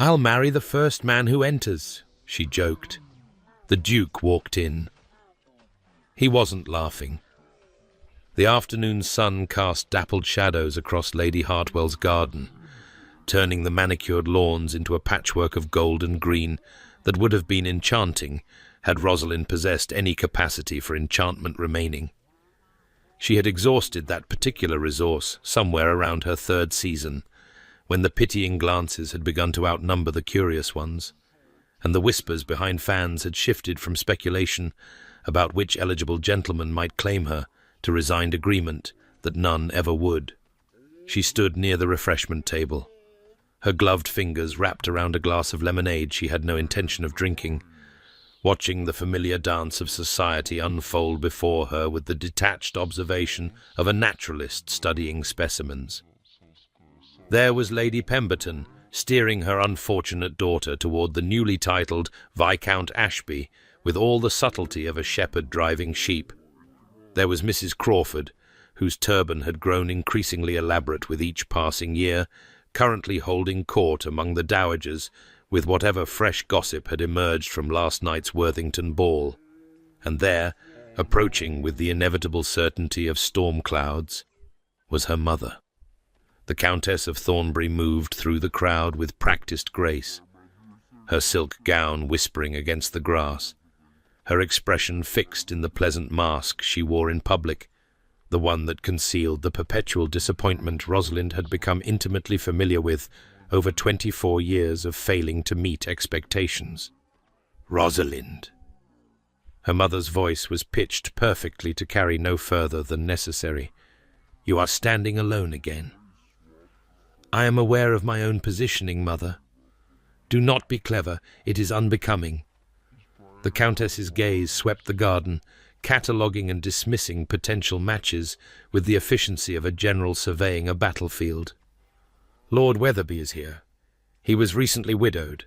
"I'll marry the first man who enters," she joked. The Duke walked in. He wasn't laughing. The afternoon sun cast dappled shadows across Lady Hartwell's garden, turning the manicured lawns into a patchwork of gold and green that would have been enchanting had Rosalind possessed any capacity for enchantment remaining. She had exhausted that particular resource somewhere around her third season, when the pitying glances had begun to outnumber the curious ones, and the whispers behind fans had shifted from speculation about which eligible gentleman might claim her to resigned agreement that none ever would. She stood near the refreshment table, her gloved fingers wrapped around a glass of lemonade she had no intention of drinking, watching the familiar dance of society unfold before her with the detached observation of a naturalist studying specimens. There was Lady Pemberton, steering her unfortunate daughter toward the newly titled Viscount Ashby with all the subtlety of a shepherd driving sheep. There was Mrs. Crawford, whose turban had grown increasingly elaborate with each passing year, currently holding court among the dowagers with whatever fresh gossip had emerged from last night's Worthington ball. And there, approaching with the inevitable certainty of storm clouds, was her mother. The Countess of Thornbury moved through the crowd with practiced grace, her silk gown whispering against the grass, her expression fixed in the pleasant mask she wore in public, the one that concealed the perpetual disappointment Rosalind had become intimately familiar with over 24 years of failing to meet expectations. "Rosalind." Her mother's voice was pitched perfectly to carry no further than necessary. "You are standing alone again." "I am aware of my own positioning, mother." "Do not be clever, it is unbecoming." The Countess's gaze swept the garden, cataloguing and dismissing potential matches with the efficiency of a general surveying a battlefield. "Lord Wetherby is here. He was recently widowed.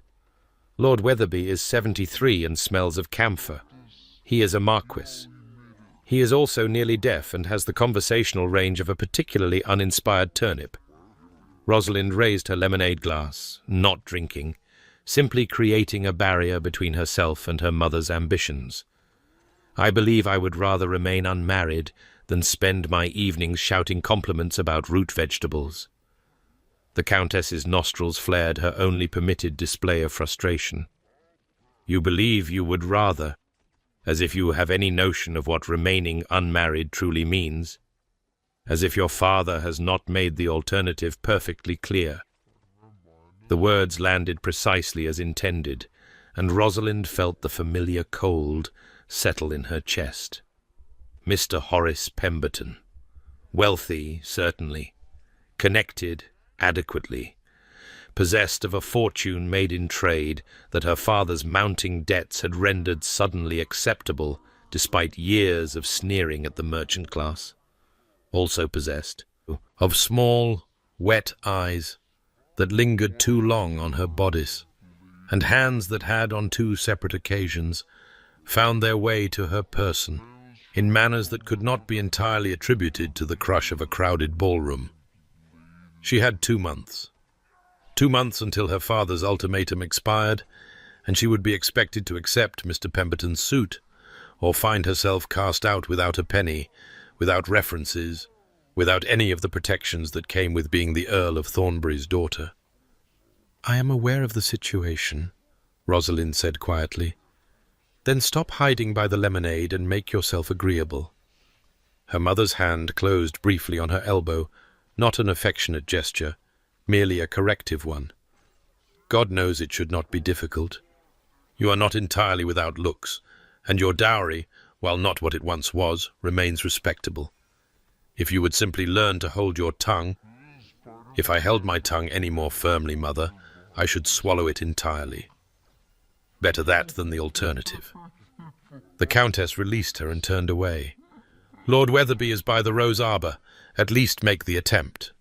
Lord Wetherby is 73 and smells of camphor. He is a marquis. He is also nearly deaf and has the conversational range of a particularly uninspired turnip." Rosalind raised her lemonade glass, not drinking, simply creating a barrier between herself and her mother's ambitions. "I believe I would rather remain unmarried than spend my evenings shouting compliments about root vegetables." The Countess's nostrils flared her only permitted display of frustration. "You believe you would rather, as if you have any notion of what remaining unmarried truly means, as if your father has not made the alternative perfectly clear." The words landed precisely as intended, and Rosalind felt the familiar cold settle in her chest. Mr. Horace Pemberton. Wealthy, certainly. Connected, adequately. Possessed of a fortune made in trade that her father's mounting debts had rendered suddenly acceptable despite years of sneering at the merchant class. Also possessed of small, wet eyes that lingered too long on her bodice, and hands that had, on 2 separate occasions, found their way to her person in manners that could not be entirely attributed to the crush of a crowded ballroom. She had 2 months. 2 months until her father's ultimatum expired, and she would be expected to accept Mr. Pemberton's suit, or find herself cast out without a penny, without references, without any of the protections that came with being the Earl of Thornbury's daughter. "I am aware of the situation," Rosalind said quietly. "Then stop hiding by the lemonade and make yourself agreeable." Her mother's hand closed briefly on her elbow, not an affectionate gesture, merely a corrective one. "God knows it should not be difficult. You are not entirely without looks, and your dowry, while not what it once was, remains respectable. If you would simply learn to hold your tongue—" "If I held my tongue any more firmly, mother, I should swallow it entirely. Better that than the alternative." The Countess released her and turned away. "Lord Wetherby is by the rose arbour. At least make the attempt."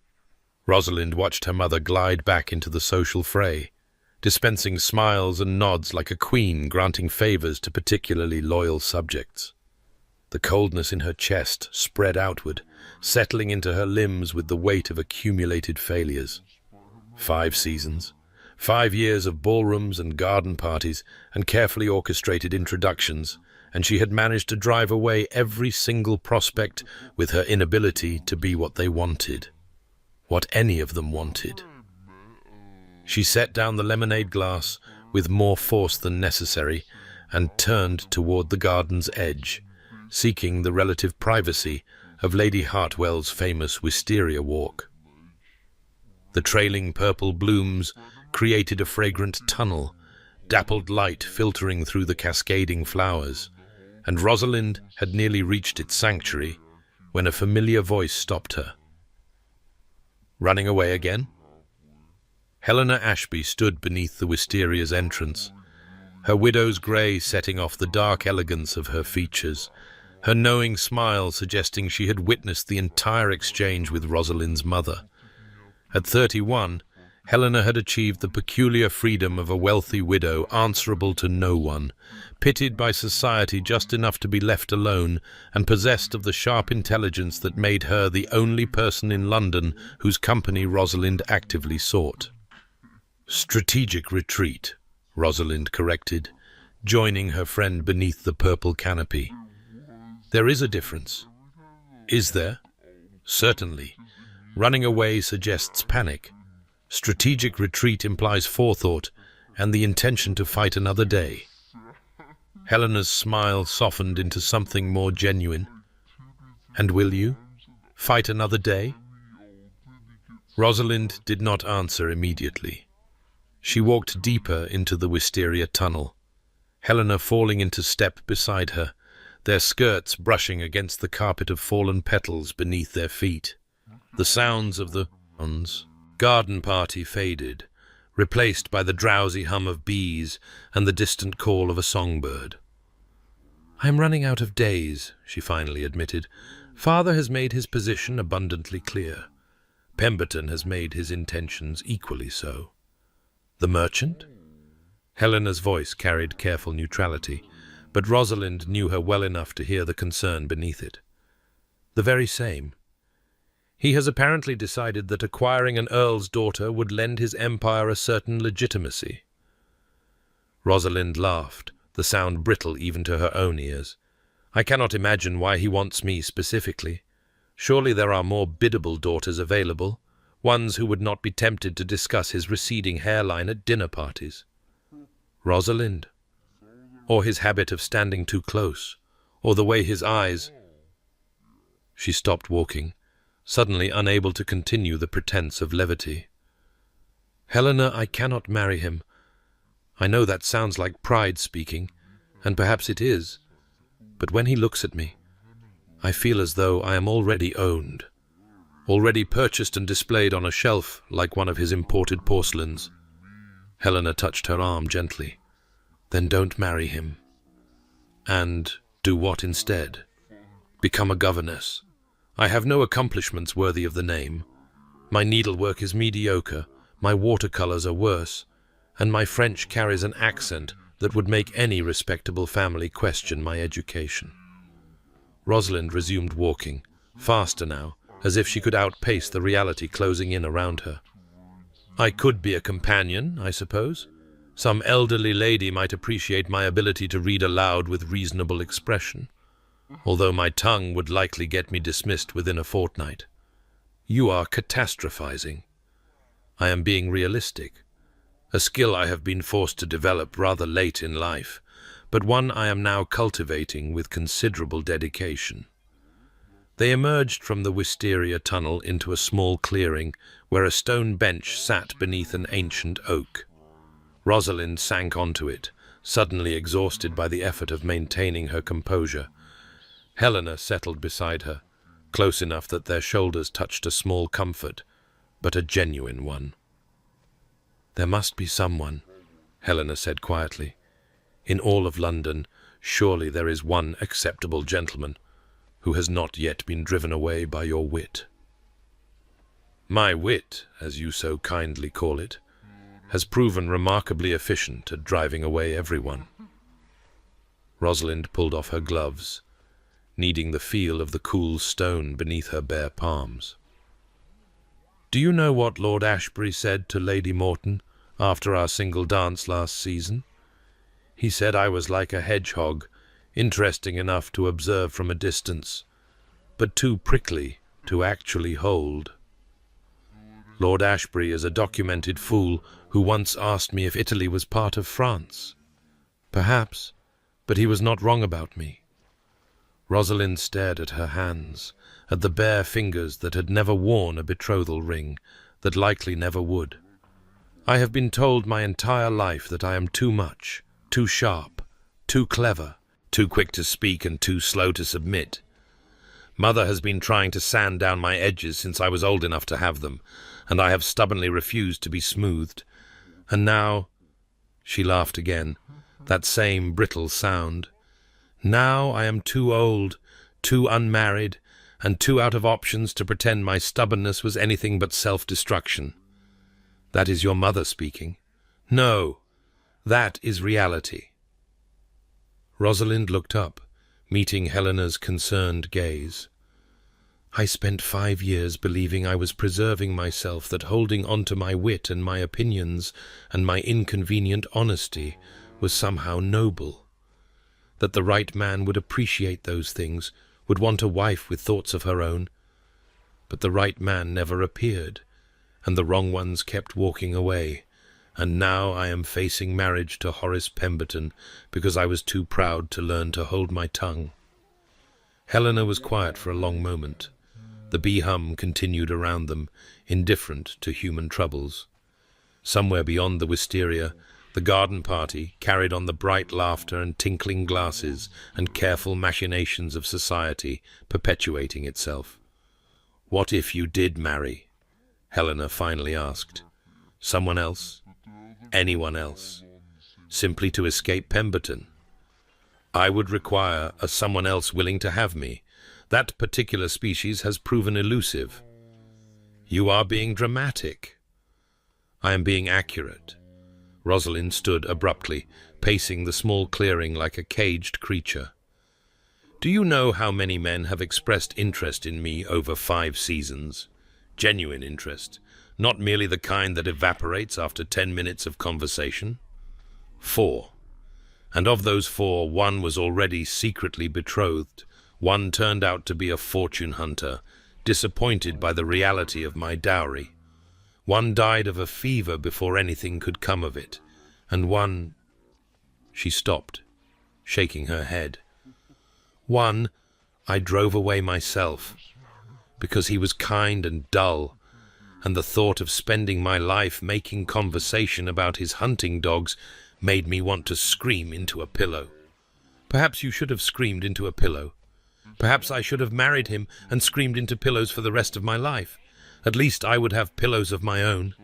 Rosalind watched her mother glide back into the social fray, dispensing smiles and nods like a queen granting favours to particularly loyal subjects. The coldness in her chest spread outward, settling into her limbs with the weight of accumulated failures. 5 seasons, 5 years of ballrooms and garden parties and carefully orchestrated introductions, and she had managed to drive away every single prospect with her inability to be what they wanted, what any of them wanted. She set down the lemonade glass with more force than necessary and turned toward the garden's edge, seeking the relative privacy of Lady Hartwell's famous wisteria walk. The trailing purple blooms created a fragrant tunnel, dappled light filtering through the cascading flowers, and Rosalind had nearly reached its sanctuary when a familiar voice stopped her. Running away again? Helena Ashby stood beneath the wisteria's entrance, her widow's grey setting off the dark elegance of her features, her knowing smile suggesting she had witnessed the entire exchange with Rosalind's mother. At 31, Helena had achieved the peculiar freedom of a wealthy widow answerable to no one, pitied by society just enough to be left alone, and possessed of the sharp intelligence that made her the only person in London whose company Rosalind actively sought. "Strategic retreat," Rosalind corrected, joining her friend beneath the purple canopy. "There is a difference." "Is there?" "Certainly. Running away suggests panic. Strategic retreat implies forethought and the intention to fight another day." Helena's smile softened into something more genuine. "And will you fight another day?" Rosalind did not answer immediately. She walked deeper into the wisteria tunnel, Helena falling into step beside her, their skirts brushing against the carpet of fallen petals beneath their feet. The sounds of the garden party faded, replaced by the drowsy hum of bees and the distant call of a songbird. "I am running out of days," she finally admitted. "Father has made his position abundantly clear. Pemberton has made his intentions equally so." "The merchant?" Helena's voice carried careful neutrality, but Rosalind knew her well enough to hear the concern beneath it. "The very same. He has apparently decided that acquiring an earl's daughter would lend his empire a certain legitimacy." Rosalind laughed, the sound brittle even to her own ears. "I cannot imagine why he wants me specifically. Surely there are more biddable daughters available, ones who would not be tempted to discuss his receding hairline at dinner parties." "Rosalind, or his habit of standing too close, or the way his eyes—" She stopped walking, suddenly unable to continue the pretense of levity. "Helena, I cannot marry him. I know that sounds like pride speaking, and perhaps it is, but when he looks at me, I feel as though I am already owned, already purchased and displayed on a shelf like one of his imported porcelains." Helena touched her arm gently. "Then don't marry him. And do what instead? Become a governess. I have no accomplishments worthy of the name. My needlework is mediocre, my watercolors are worse, and my French carries an accent that would make any respectable family question my education." Rosalind resumed walking, faster now, as if she could outpace the reality closing in around her. "I could be a companion, I suppose. Some elderly lady might appreciate my ability to read aloud with reasonable expression, although my tongue would likely get me dismissed within a fortnight." "You are catastrophizing." "I am being realistic. A skill I have been forced to develop rather late in life, but one I am now cultivating with considerable dedication." They emerged from the wisteria tunnel into a small clearing where a stone bench sat beneath an ancient oak. Rosalind sank onto it, suddenly exhausted by the effort of maintaining her composure. Helena settled beside her, close enough that their shoulders touched a small comfort, but a genuine one. "There must be someone," Helena said quietly. "In all of London, surely there is one acceptable gentleman who has not yet been driven away by your wit." "My wit, as you so kindly call it, has proven remarkably efficient at driving away everyone." Rosalind pulled off her gloves, needing the feel of the cool stone beneath her bare palms. "Do you know what Lord Ashbury said to Lady Morton after our single dance last season. He said I was like a hedgehog, interesting enough to observe from a distance, but too prickly to actually hold. Lord Ashbury is a documented fool who once asked me if Italy was part of France. Perhaps, but he was not wrong about me. Rosalind stared at her hands, at the bare fingers that had never worn a betrothal ring, that likely never would. I have been told my entire life that I am too much, too sharp, too clever, too quick to speak and too slow to submit. Mother has been trying to sand down my edges since I was old enough to have them, and I have stubbornly refused to be smoothed. And now, she laughed again, that same brittle sound. Now I am too old, too unmarried, and too out of options to pretend my stubbornness was anything but self-destruction. That is your mother speaking. No, that is reality. Rosalind looked up, meeting Helena's concerned gaze. I spent 5 years believing I was preserving myself, that holding on to my wit and my opinions and my inconvenient honesty was somehow noble. That the right man would appreciate those things, would want a wife with thoughts of her own. But the right man never appeared, and the wrong ones kept walking away, and now I am facing marriage to Horace Pemberton because I was too proud to learn to hold my tongue. Helena was quiet for a long moment. The bee-hum continued around them, indifferent to human troubles. Somewhere beyond the wisteria, the garden party carried on the bright laughter and tinkling glasses and careful machinations of society, perpetuating itself. "What if you did marry?" Helena finally asked. "Someone else? Anyone else? Simply to escape Pemberton? I would require a someone else willing to have me. That particular species has proven elusive." "You are being dramatic." "I am being accurate." Rosalind stood abruptly, pacing the small clearing like a caged creature. "Do you know how many men have expressed interest in me over 5 seasons? Genuine interest, not merely the kind that evaporates after 10 minutes of conversation? 4. And of those 4, 1 was already secretly betrothed. 1 turned out to be a fortune hunter, disappointed by the reality of my dowry. 1 died of a fever before anything could come of it, and 1... She stopped, shaking her head. 1 I drove away myself, because he was kind and dull, and the thought of spending my life making conversation about his hunting dogs made me want to scream into a pillow. Perhaps you should have screamed into a pillow. Perhaps I should have married him and screamed into pillows for the rest of my life. At least I would have pillows of my own."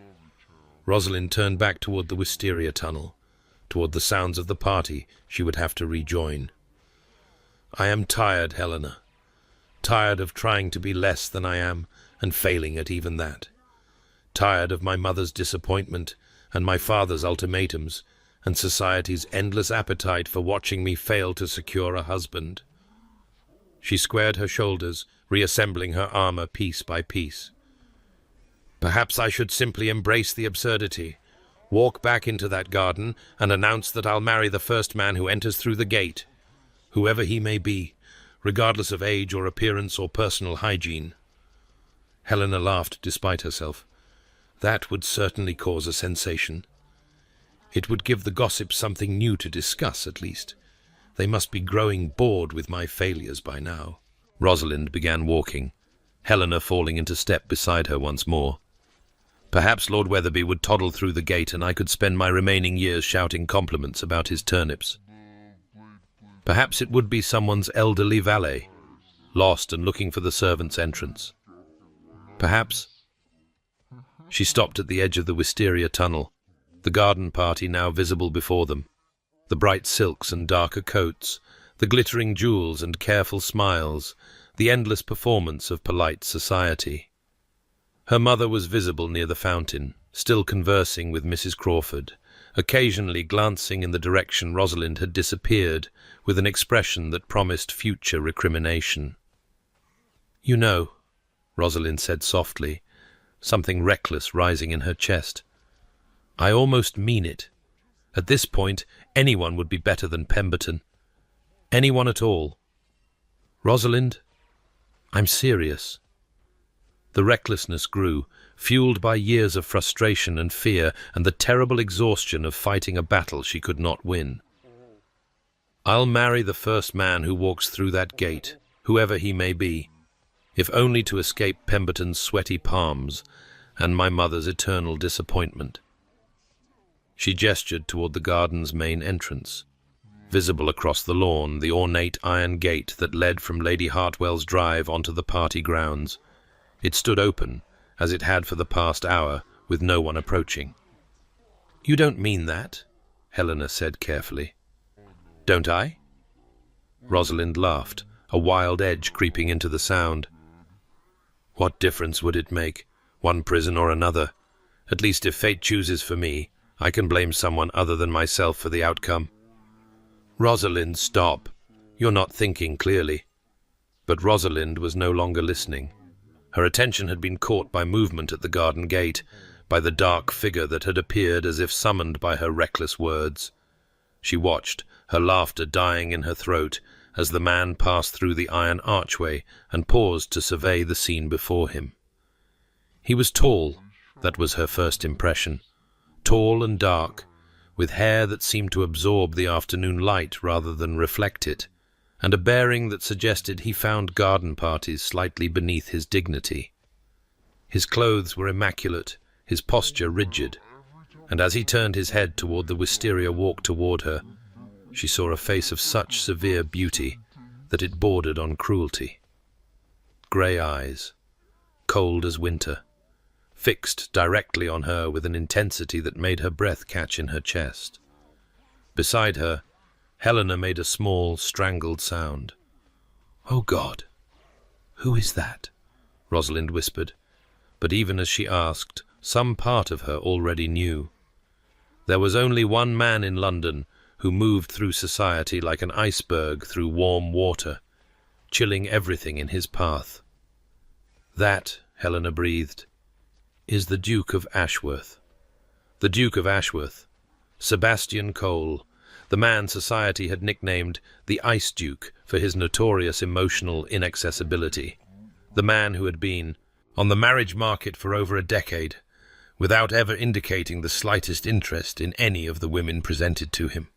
Rosalind turned back toward the wisteria tunnel, toward the sounds of the party she would have to rejoin. "I am tired, Helena. Tired of trying to be less than I am and failing at even that. Tired of my mother's disappointment and my father's ultimatums and society's endless appetite for watching me fail to secure a husband." She squared her shoulders, reassembling her armor piece by piece. "Perhaps I should simply embrace the absurdity, walk back into that garden and announce that I'll marry the first man who enters through the gate, whoever he may be, regardless of age or appearance or personal hygiene." Helena laughed despite herself. "That would certainly cause a sensation. It would give the gossips something new to discuss, at least. They must be growing bored with my failures by now." Rosalind began walking, Helena falling into step beside her once more. Perhaps Lord Weatherby would toddle through the gate and I could spend my remaining years shouting compliments about his turnips. Perhaps it would be someone's elderly valet, lost and looking for the servants' entrance. Perhaps... She stopped at the edge of the wisteria tunnel, the garden party now visible before them. The bright silks and darker coats, the glittering jewels and careful smiles, the endless performance of polite society. Her mother was visible near the fountain, still conversing with Mrs. Crawford, occasionally glancing in the direction Rosalind had disappeared, with an expression that promised future recrimination. "You know," Rosalind said softly, something reckless rising in her chest, I almost mean it. At this point, anyone would be better than Pemberton. Anyone at all. Rosalind, I'm serious." The recklessness grew, fueled by years of frustration and fear and the terrible exhaustion of fighting a battle she could not win. "I'll marry the first man who walks through that gate, whoever he may be, if only to escape Pemberton's sweaty palms and my mother's eternal disappointment." She gestured toward the garden's main entrance. Visible across the lawn, the ornate iron gate that led from Lady Hartwell's drive onto the party grounds. It stood open, as it had for the past hour, with no one approaching. "You don't mean that," Helena said carefully. "Don't I?" Rosalind laughed, a wild edge creeping into the sound. "What difference would it make, one prison or another? At least if fate chooses for me, I can blame someone other than myself for the outcome." "Rosalind, stop. You're not thinking clearly." But Rosalind was no longer listening. Her attention had been caught by movement at the garden gate, by the dark figure that had appeared as if summoned by her reckless words. She watched, her laughter dying in her throat, as the man passed through the iron archway and paused to survey the scene before him. He was tall, that was her first impression. Tall and dark, with hair that seemed to absorb the afternoon light rather than reflect it, and a bearing that suggested he found garden parties slightly beneath his dignity. His clothes were immaculate, his posture rigid, and as he turned his head toward the wisteria walk toward her, she saw a face of such severe beauty that it bordered on cruelty. Grey eyes, cold as winter, fixed directly on her with an intensity that made her breath catch in her chest. Beside her, Helena made a small, strangled sound. "Oh God, who is that?" Rosalind whispered, but even as she asked, some part of her already knew. There was only one man in London who moved through society like an iceberg through warm water, chilling everything in his path. "That," Helena breathed, "is the Duke of Ashworth." The Duke of Ashworth, Sebastian Cole, the man society had nicknamed the Ice Duke for his notorious emotional inaccessibility, the man who had been on the marriage market for over a decade, without ever indicating the slightest interest in any of the women presented to him.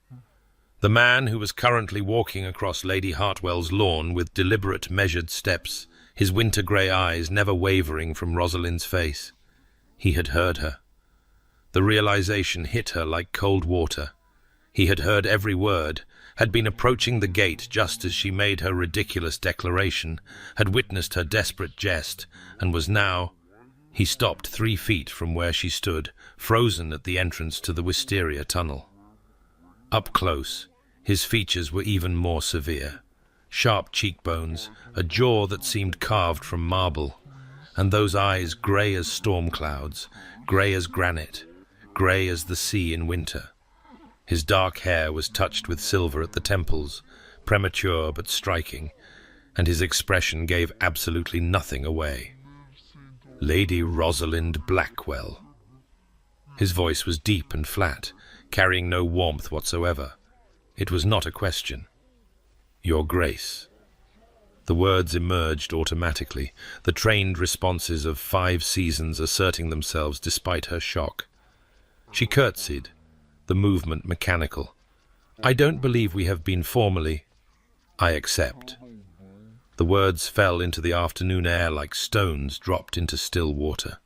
The man who was currently walking across Lady Hartwell's lawn with deliberate, measured steps, his winter-grey eyes never wavering from Rosalind's face. He had heard her. The realization hit her like cold water. He had heard every word, had been approaching the gate just as she made her ridiculous declaration, had witnessed her desperate jest, and was now... He stopped 3 feet from where she stood, frozen at the entrance to the wisteria tunnel. Up close, his features were even more severe. Sharp cheekbones, a jaw that seemed carved from marble, and those eyes grey as storm clouds, grey as granite, grey as the sea in winter. His dark hair was touched with silver at the temples, premature but striking, and his expression gave absolutely nothing away. "Lady Rosalind Blackwell." His voice was deep and flat, carrying no warmth whatsoever. It was not a question. "Your Grace." The words emerged automatically, the trained responses of 5 seasons asserting themselves despite her shock. She curtsied, the movement mechanical. "I don't believe we have been formally—" "I accept." The words fell into the afternoon air like stones dropped into still water.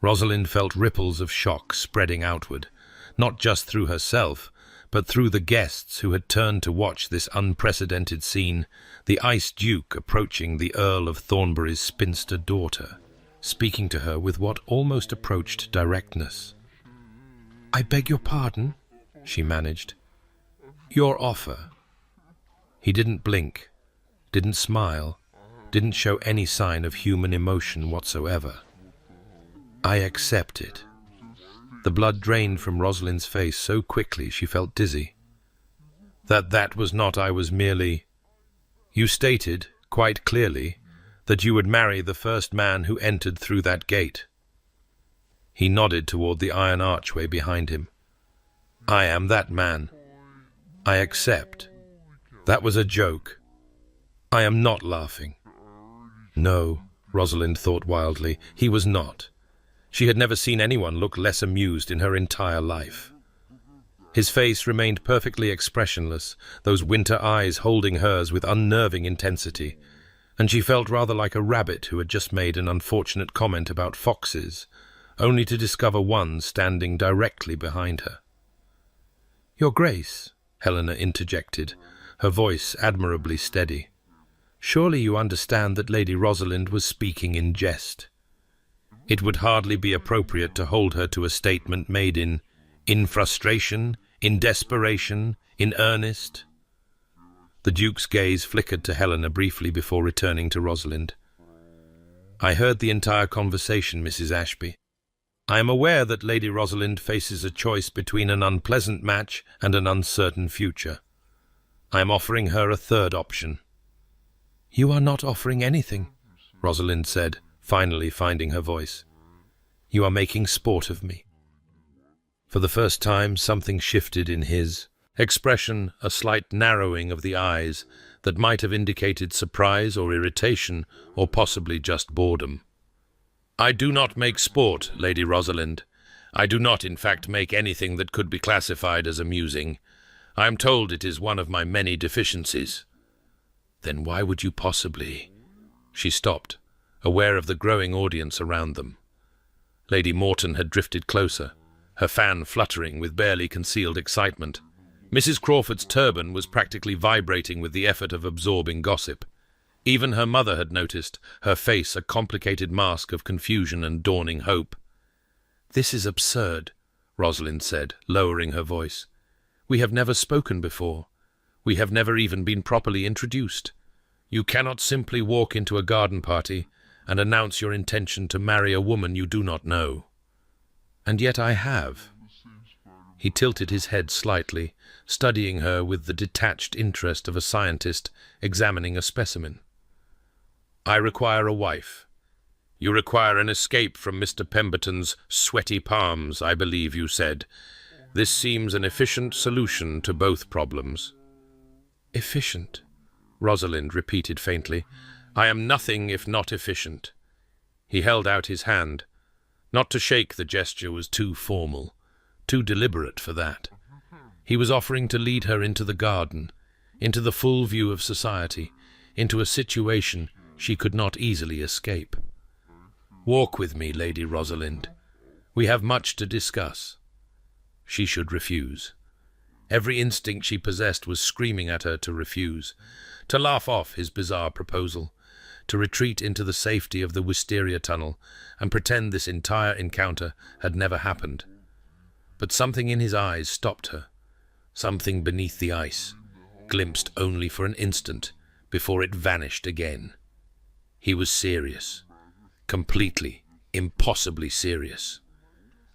Rosalind felt ripples of shock spreading outward, not just through herself, but through the guests who had turned to watch this unprecedented scene, the Ice Duke approaching the Earl of Thornbury's spinster daughter, speaking to her with what almost approached directness. "I beg your pardon," she managed. "Your offer." He didn't blink, didn't smile, didn't show any sign of human emotion whatsoever. "I accept it." The blood drained from Rosalind's face so quickly she felt dizzy. That was not I was merely... You stated, quite clearly, that you would marry the first man who entered through that gate." He nodded toward the iron archway behind him. I am that man. I accept. That was a joke. I am not laughing. No, Rosalind thought wildly, he was not. She had never seen anyone look less amused in her entire life. His face remained perfectly expressionless, those winter eyes holding hers with unnerving intensity, and she felt rather like a rabbit who had just made an unfortunate comment about foxes, only to discover one standing directly behind her. "Your Grace," Helena interjected, her voice admirably steady. "Surely you understand that Lady Rosalind was speaking in jest. It would hardly be appropriate to hold her to a statement made in frustration, in desperation, in earnest." The Duke's gaze flickered to Helena briefly before returning to Rosalind. "I heard the entire conversation, Mrs. Ashby. I am aware that Lady Rosalind faces a choice between an unpleasant match and an uncertain future. I am offering her a third option." "You are not offering anything," Rosalind said, finally finding her voice. "You are making sport of me." For the first time, something shifted in his expression, a slight narrowing of the eyes that might have indicated surprise or irritation, or possibly just boredom. "I do not make sport, Lady Rosalind. I do not, in fact, make anything that could be classified as amusing. I am told it is one of my many deficiencies." "Then why would you possibly—" She stopped, aware of the growing audience around them. Lady Morton had drifted closer, her fan fluttering with barely concealed excitement. Mrs. Crawford's turban was practically vibrating with the effort of absorbing gossip. Even her mother had noticed, her face a complicated mask of confusion and dawning hope. "This is absurd," Rosalind said, lowering her voice. "We have never spoken before. We have never even been properly introduced. You cannot simply walk into a garden party and announce your intention to marry a woman you do not know." "And yet I have." He tilted his head slightly, studying her with the detached interest of a scientist examining a specimen. "I require a wife. You require an escape from Mr. Pemberton's sweaty palms, I believe you said. This seems an efficient solution to both problems." "Efficient?" Rosalind repeated faintly. "I am nothing if not efficient." He held out his hand. Not to shake, the gesture was too formal, too deliberate for that. He was offering to lead her into the garden, into the full view of society, into a situation she could not easily escape. "Walk with me, Lady Rosalind. We have much to discuss." She should refuse. Every instinct she possessed was screaming at her to refuse, to laugh off his bizarre proposal, to retreat into the safety of the wisteria tunnel and pretend this entire encounter had never happened. But something in his eyes stopped her, something beneath the ice, glimpsed only for an instant before it vanished again. He was serious, completely, impossibly serious.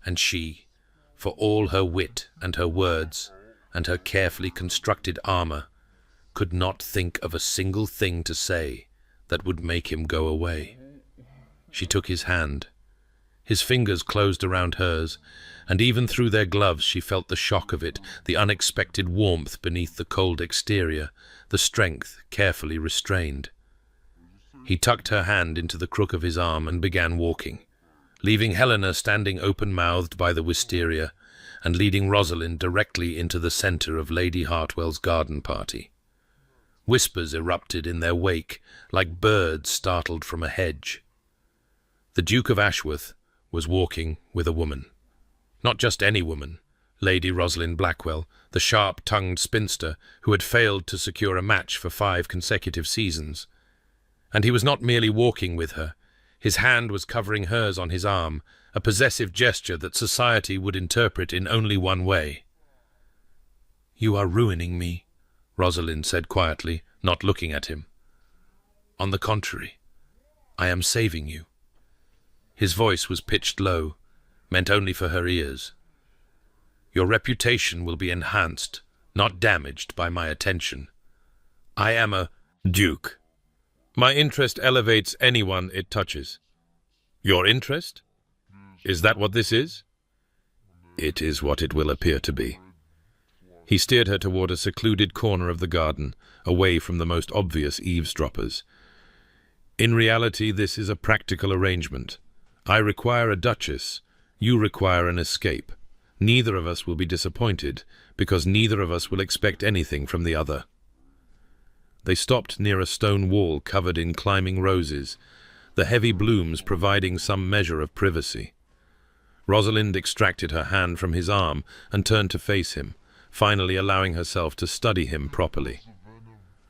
And she, for all her wit and her words and her carefully constructed armor, could not think of a single thing to say that would make him go away. She took his hand. His fingers closed around hers, and even through their gloves she felt the shock of it, the unexpected warmth beneath the cold exterior, the strength carefully restrained. He tucked her hand into the crook of his arm and began walking, leaving Helena standing open-mouthed by the wisteria and leading Rosalind directly into the centre of Lady Hartwell's garden party. Whispers erupted in their wake, like birds startled from a hedge. The Duke of Ashworth was walking with a woman. Not just any woman, Lady Rosalind Blackwell, the sharp-tongued spinster who had failed to secure a match for 5 consecutive seasons. And he was not merely walking with her. His hand was covering hers on his arm, a possessive gesture that society would interpret in only one way. "You are ruining me," Rosalind said quietly, not looking at him. "On the contrary, I am saving you." His voice was pitched low, meant only for her ears. "Your reputation will be enhanced, not damaged by my attention. I am a duke. My interest elevates anyone it touches." "Your interest?" Is that what this is? It is what it will appear to be. He steered her toward a secluded corner of the garden, away from the most obvious eavesdroppers. In reality, this is a practical arrangement. I require a duchess, you require an escape. Neither of us will be disappointed, because neither of us will expect anything from the other. They stopped near a stone wall covered in climbing roses, the heavy blooms providing some measure of privacy. Rosalind extracted her hand from his arm and turned to face him, finally allowing herself to study him properly.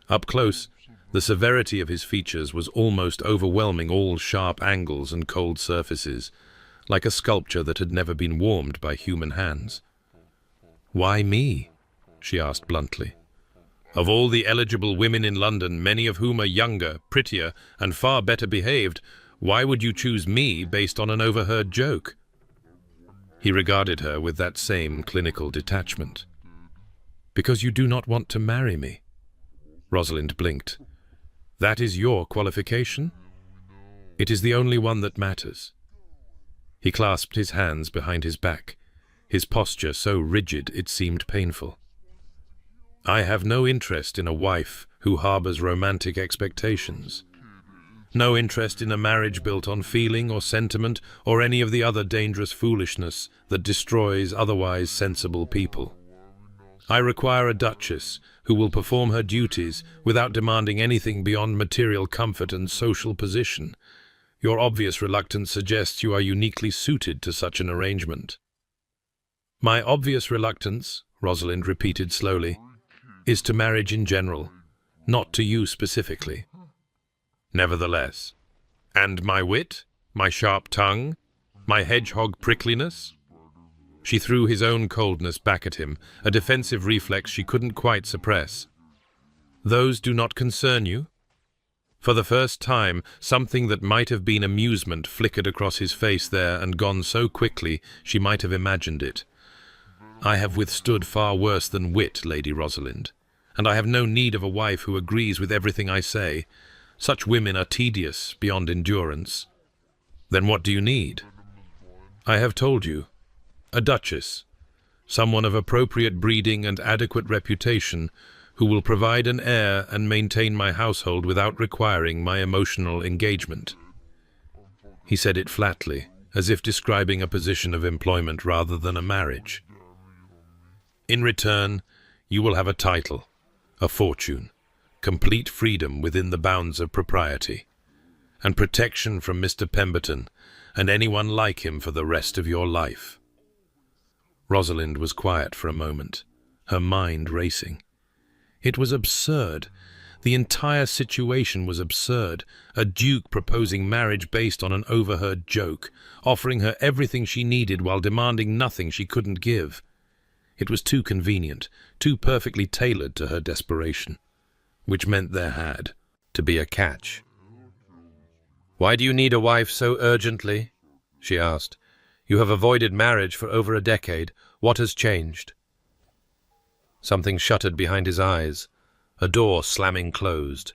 Up close, the severity of his features was almost overwhelming all sharp angles and cold surfaces, like a sculpture that had never been warmed by human hands. "Why me?" she asked bluntly. "Of all the eligible women in London, many of whom are younger, prettier, and far better behaved, why would you choose me based on an overheard joke?" He regarded her with that same clinical detachment. "Because you do not want to marry me." Rosalind blinked. "That is your qualification? It is the only one that matters." He clasped his hands behind his back, his posture so rigid it seemed painful. "I have no interest in a wife who harbors romantic expectations. No interest in a marriage built on feeling or sentiment or any of the other dangerous foolishness that destroys otherwise sensible people. I require a duchess who will perform her duties without demanding anything beyond material comfort and social position. Your obvious reluctance suggests you are uniquely suited to such an arrangement." "My obvious reluctance," Rosalind repeated slowly, "is to marriage in general, not to you specifically." "Nevertheless. And my wit, my sharp tongue, my hedgehog prickliness?" She threw his own coldness back at him, a defensive reflex she couldn't quite suppress. "Those do not concern you?" For the first time, something that might have been amusement flickered across his face there and gone so quickly she might have imagined it. "I have withstood far worse than wit, Lady Rosalind, and I have no need of a wife who agrees with everything I say. Such women are tedious beyond endurance." "Then what do you need?" "I have told you. A duchess, someone of appropriate breeding and adequate reputation, who will provide an heir and maintain my household without requiring my emotional engagement." He said it flatly, as if describing a position of employment rather than a marriage. "In return, you will have a title, a fortune, complete freedom within the bounds of propriety, and protection from Mr. Pemberton and anyone like him for the rest of your life." Rosalind was quiet for a moment, her mind racing. It was absurd. The entire situation was absurd. A duke proposing marriage based on an overheard joke, offering her everything she needed while demanding nothing she couldn't give. It was too convenient, too perfectly tailored to her desperation, which meant there had to be a catch. "Why do you need a wife so urgently?" she asked. "You have avoided marriage for over a decade. What has changed?" Something shuttered behind his eyes, a door slamming closed.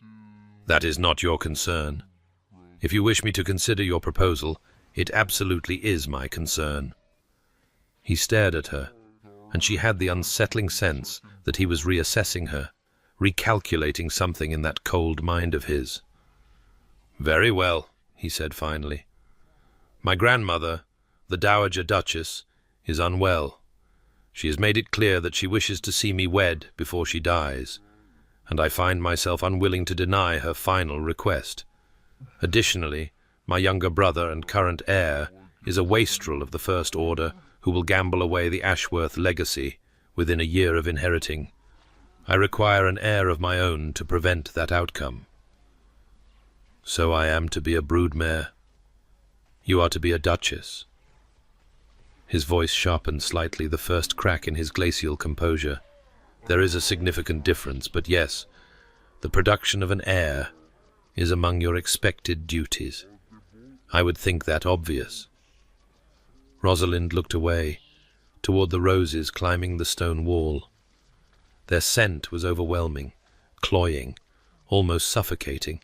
"That is not your concern. If you wish me to consider your proposal, it absolutely is my concern." He stared at her, and she had the unsettling sense that he was reassessing her, recalculating something in that cold mind of his. "Very well," he said finally. "My grandmother, the Dowager Duchess, is unwell. She has made it clear that she wishes to see me wed before she dies, and I find myself unwilling to deny her final request. Additionally, my younger brother and current heir is a wastrel of the First Order who will gamble away the Ashworth legacy within a year of inheriting. I require an heir of my own to prevent that outcome." "So I am to be a broodmare. You are to be a duchess." His voice sharpened slightly, the first crack in his glacial composure. "There is a significant difference, but yes, the production of an heir is among your expected duties. I would think that obvious." Rosalind looked away, toward the roses climbing the stone wall. Their scent was overwhelming, cloying, almost suffocating.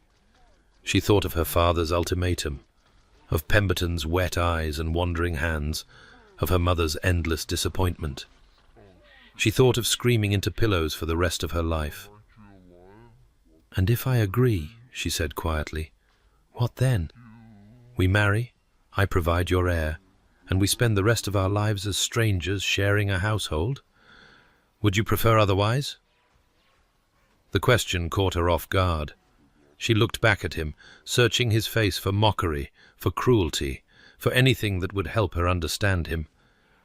She thought of her father's ultimatum, of Pemberton's wet eyes and wandering hands, of her mother's endless disappointment. She thought of screaming into pillows for the rest of her life. "And if I agree," she said quietly, "what then? We marry, I provide your heir, and we spend the rest of our lives as strangers sharing a household? Would you prefer otherwise?" The question caught her off guard. She looked back at him, searching his face for mockery, for cruelty, for anything that would help her understand him.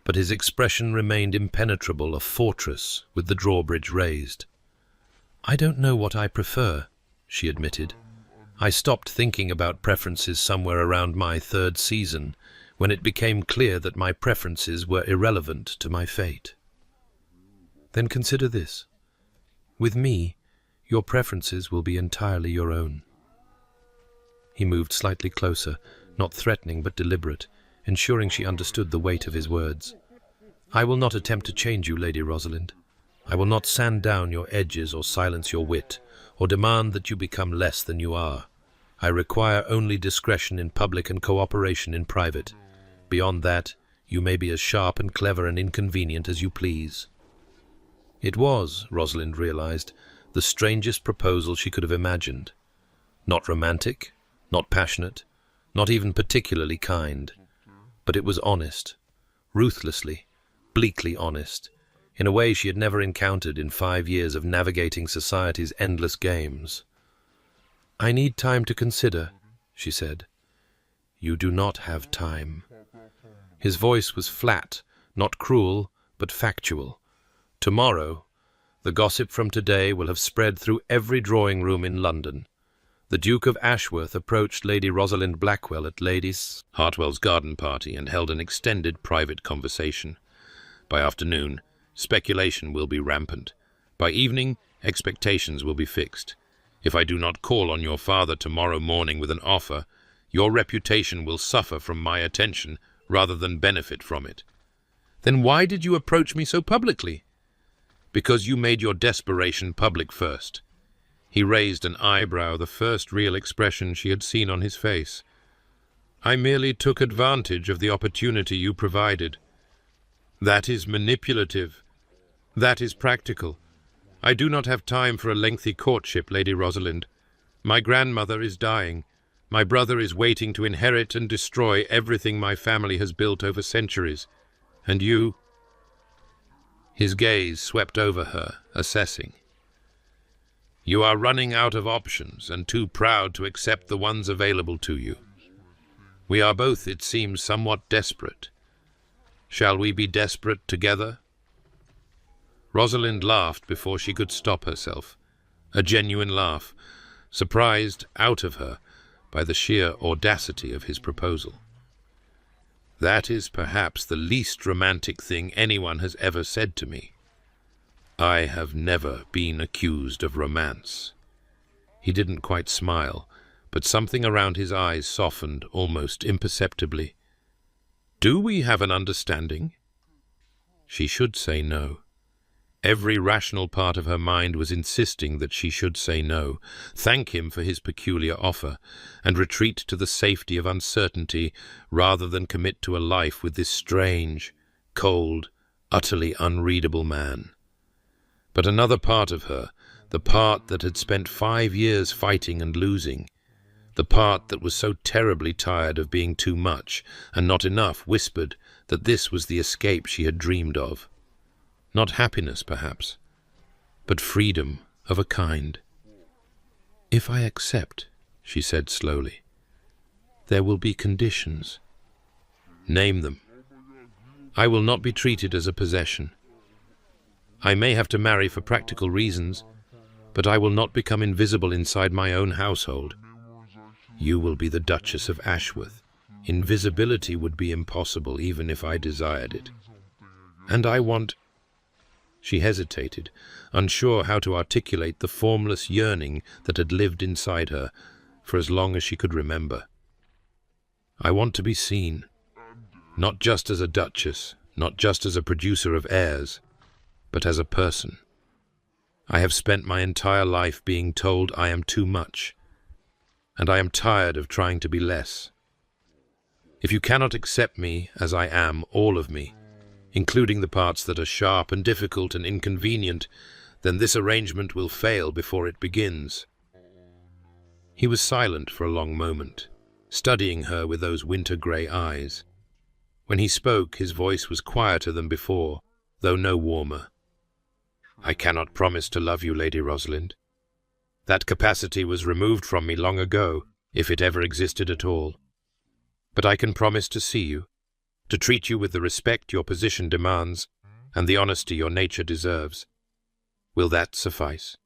But his expression remained impenetrable, a fortress with the drawbridge raised. "I don't know what I prefer," she admitted. "I stopped thinking about preferences somewhere around my 3rd season, when it became clear that my preferences were irrelevant to my fate." "Then consider this. With me, your preferences will be entirely your own." He moved slightly closer, not threatening but deliberate, ensuring she understood the weight of his words. "I will not attempt to change you, Lady Rosalind. I will not sand down your edges or silence your wit, or demand that you become less than you are. I require only discretion in public and cooperation in private. Beyond that, you may be as sharp and clever and inconvenient as you please." It was, Rosalind realized, the strangest proposal she could have imagined. Not romantic, not passionate, not even particularly kind. But it was honest, ruthlessly, bleakly honest, in a way she had never encountered in 5 years of navigating society's endless games. "I need time to consider," she said. "You do not have time." His voice was flat, not cruel, but factual. "Tomorrow, the gossip from today will have spread through every drawing-room in London. The Duke of Ashworth approached Lady Rosalind Blackwell at Lady Hartwell's garden party and held an extended private conversation. By afternoon, speculation will be rampant. By evening, expectations will be fixed. If I do not call on your father tomorrow morning with an offer, your reputation will suffer from my attention rather than benefit from it." "Then why did you approach me so publicly?" "Because you made your desperation public first." He raised an eyebrow, the first real expression she had seen on his face. "I merely took advantage of the opportunity you provided. That is manipulative. That is practical. I do not have time for a lengthy courtship, Lady Rosalind. My grandmother is dying. My brother is waiting to inherit and destroy everything my family has built over centuries. And you—" His gaze swept over her, assessing. "You are running out of options and too proud to accept the ones available to you. We are both, it seems, somewhat desperate. Shall we be desperate together?" Rosalind laughed before she could stop herself, a genuine laugh, surprised out of her by the sheer audacity of his proposal. "That is perhaps the least romantic thing anyone has ever said to me. I have never been accused of romance." He didn't quite smile, but something around his eyes softened almost imperceptibly. "Do we have an understanding?" She should say no. Every rational part of her mind was insisting that she should say no, thank him for his peculiar offer, and retreat to the safety of uncertainty rather than commit to a life with this strange, cold, utterly unreadable man. But another part of her, the part that had spent 5 years fighting and losing, the part that was so terribly tired of being too much and not enough, whispered that this was the escape she had dreamed of. Not happiness, perhaps, but freedom of a kind. "If I accept," she said slowly, "there will be conditions." "Name them." "I will not be treated as a possession. I may have to marry for practical reasons, but I will not become invisible inside my own household. You will be the Duchess of Ashworth. Invisibility would be impossible even if I desired it. And I want—" She hesitated, unsure how to articulate the formless yearning that had lived inside her for as long as she could remember. "I want to be seen, not just as a duchess, not just as a producer of heirs, but as a person. I have spent my entire life being told I am too much, and I am tired of trying to be less. If you cannot accept me as I am, all of me, including the parts that are sharp and difficult and inconvenient, then this arrangement will fail before it begins." He was silent for a long moment, studying her with those winter-grey eyes. When he spoke, his voice was quieter than before, though no warmer. "I cannot promise to love you, Lady Rosalind. That capacity was removed from me long ago, if it ever existed at all. But I can promise to see you, to treat you with the respect your position demands, and the honesty your nature deserves. Will that suffice?"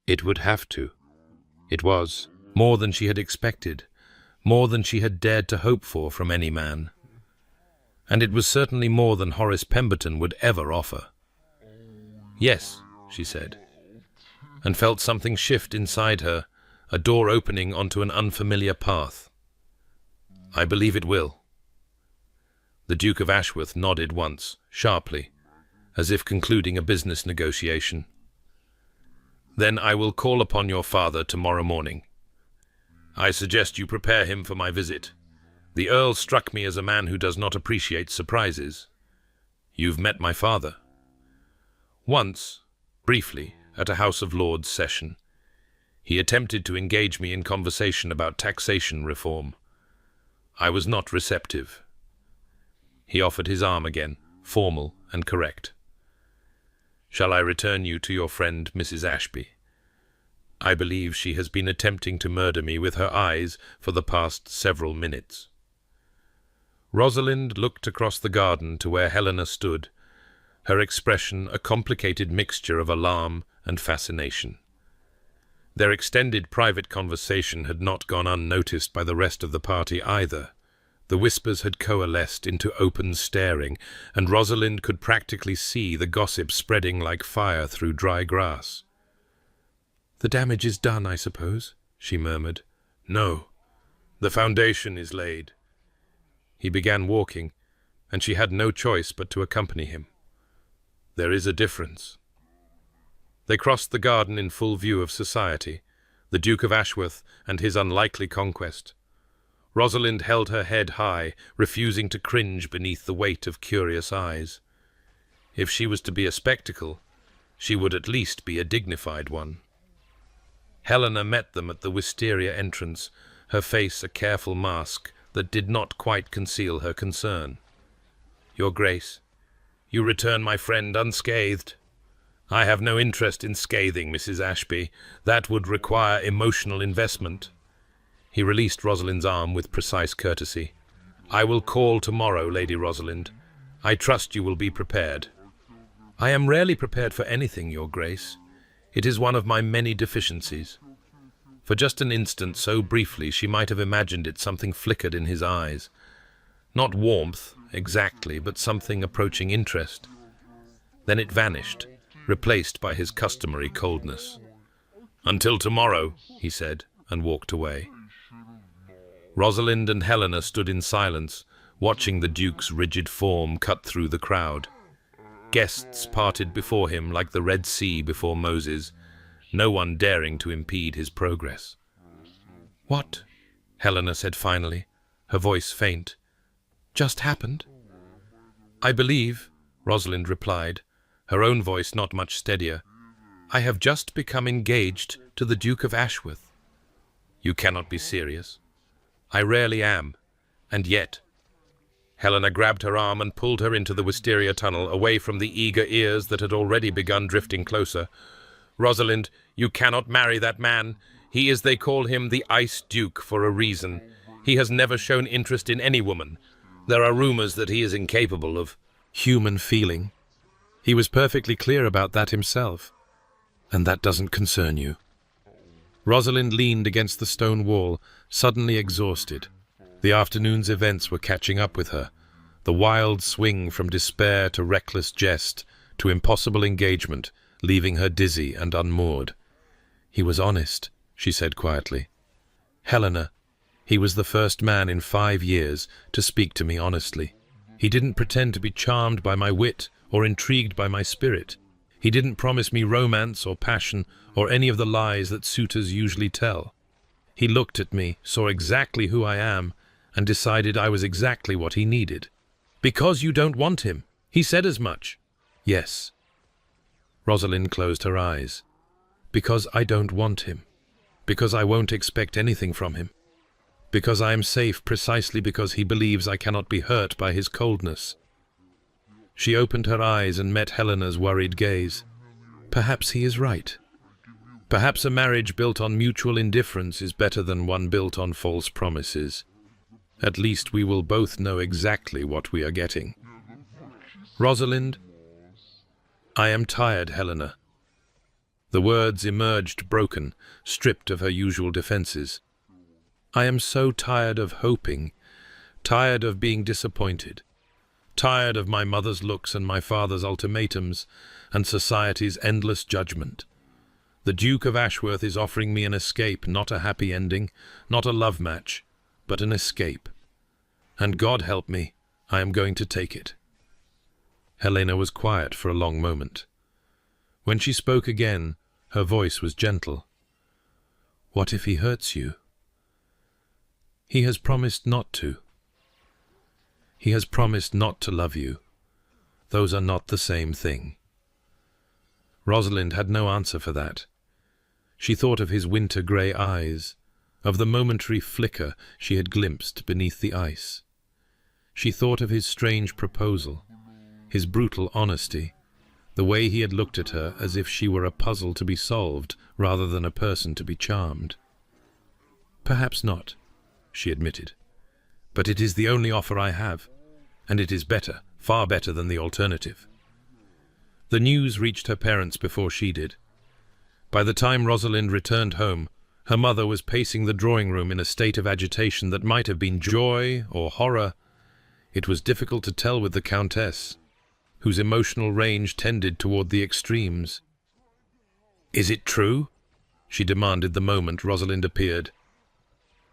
It would have to. It was more than she had expected, more than she had dared to hope for from any man. And it was certainly more than Horace Pemberton would ever offer. "Yes," she said, and felt something shift inside her, a door opening onto an unfamiliar path. "I believe it will." The Duke of Ashworth nodded once, sharply, as if concluding a business negotiation. "Then I will call upon your father tomorrow morning. I suggest you prepare him for my visit. The Earl struck me as a man who does not appreciate surprises. You've met my father?" "Once, briefly, at a House of Lords session. He attempted to engage me in conversation about taxation reform. I was not receptive." He offered his arm again, formal and correct. "Shall I return you to your friend Mrs. Ashby? I believe she has been attempting to murder me with her eyes for the past several minutes." Rosalind looked across the garden to where Helena stood, her expression a complicated mixture of alarm and fascination. Their extended private conversation had not gone unnoticed by the rest of the party either. The whispers had coalesced into open staring, and Rosalind could practically see the gossip spreading like fire through dry grass. "The damage is done, I suppose," she murmured. "No, the foundation is laid." He began walking, and she had no choice but to accompany him. "There is a difference." They crossed the garden in full view of society, the Duke of Ashworth and his unlikely conquest. Rosalind held her head high, refusing to cringe beneath the weight of curious eyes. If she was to be a spectacle, she would at least be a dignified one. Helena met them at the wisteria entrance, her face a careful mask that did not quite conceal her concern. "Your Grace, you return my friend unscathed." "I have no interest in scathing, Mrs. Ashby. That would require emotional investment." He released Rosalind's arm with precise courtesy. "I will call tomorrow, Lady Rosalind. I trust you will be prepared." "I am rarely prepared for anything, Your Grace. It is one of my many deficiencies." For just an instant, so briefly, she might have imagined it, something flickered in his eyes. Not warmth, exactly, but something approaching interest. Then it vanished, replaced by his customary coldness. "Until tomorrow," he said, and walked away. Rosalind and Helena stood in silence, watching the Duke's rigid form cut through the crowd. Guests parted before him like the Red Sea before Moses, no one daring to impede his progress. "What?" Helena said finally, her voice faint. "Just happened?" "I believe," Rosalind replied, her own voice not much steadier, "I have just become engaged to the Duke of Ashworth." "You cannot be serious." "I rarely am, and yet—" Helena grabbed her arm and pulled her into the wisteria tunnel, away from the eager ears that had already begun drifting closer. "Rosalind, you cannot marry that man. He is, they call him, the Ice Duke for a reason. He has never shown interest in any woman. There are rumors that he is incapable of human feeling. He was perfectly clear about that himself. And that doesn't concern you." Rosalind leaned against the stone wall, suddenly exhausted. The afternoon's events were catching up with her. The wild swing from despair to reckless jest, to impossible engagement, leaving her dizzy and unmoored. "He was honest," she said quietly. "Helena, he was the first man in 5 years to speak to me honestly. He didn't pretend to be charmed by my wit or intrigued by my spirit. He didn't promise me romance or passion or any of the lies that suitors usually tell. He looked at me, saw exactly who I am, and decided I was exactly what he needed. Because you don't want him. He said as much. Yes. Rosalind closed her eyes. Because I don't want him. Because I won't expect anything from him. Because I am safe precisely because he believes I cannot be hurt by his coldness. She opened her eyes and met Helena's worried gaze. Perhaps he is right. Perhaps a marriage built on mutual indifference is better than one built on false promises. At least we will both know exactly what we are getting. Rosalind, I am tired, Helena. The words emerged broken, stripped of her usual defenses. I am so tired of hoping, tired of being disappointed, tired of my mother's looks and my father's ultimatums, and society's endless judgment. The Duke of Ashworth is offering me an escape, not a happy ending, not a love match, but an escape. And God help me, I am going to take it. Helena was quiet for a long moment. When she spoke again, her voice was gentle. What if he hurts you? He has promised not to. He has promised not to love you. Those are not the same thing. Rosalind had no answer for that. She thought of his winter-grey eyes, of the momentary flicker she had glimpsed beneath the ice. She thought of his strange proposal, his brutal honesty, the way he had looked at her as if she were a puzzle to be solved rather than a person to be charmed. Perhaps not, she admitted, but it is the only offer I have, and it is better, far better than the alternative. The news reached her parents before she did. By the time Rosalind returned home, her mother was pacing the drawing room in a state of agitation that might have been joy or horror. It was difficult to tell with the Countess, whose emotional range tended toward the extremes. "Is it true?" she demanded the moment Rosalind appeared.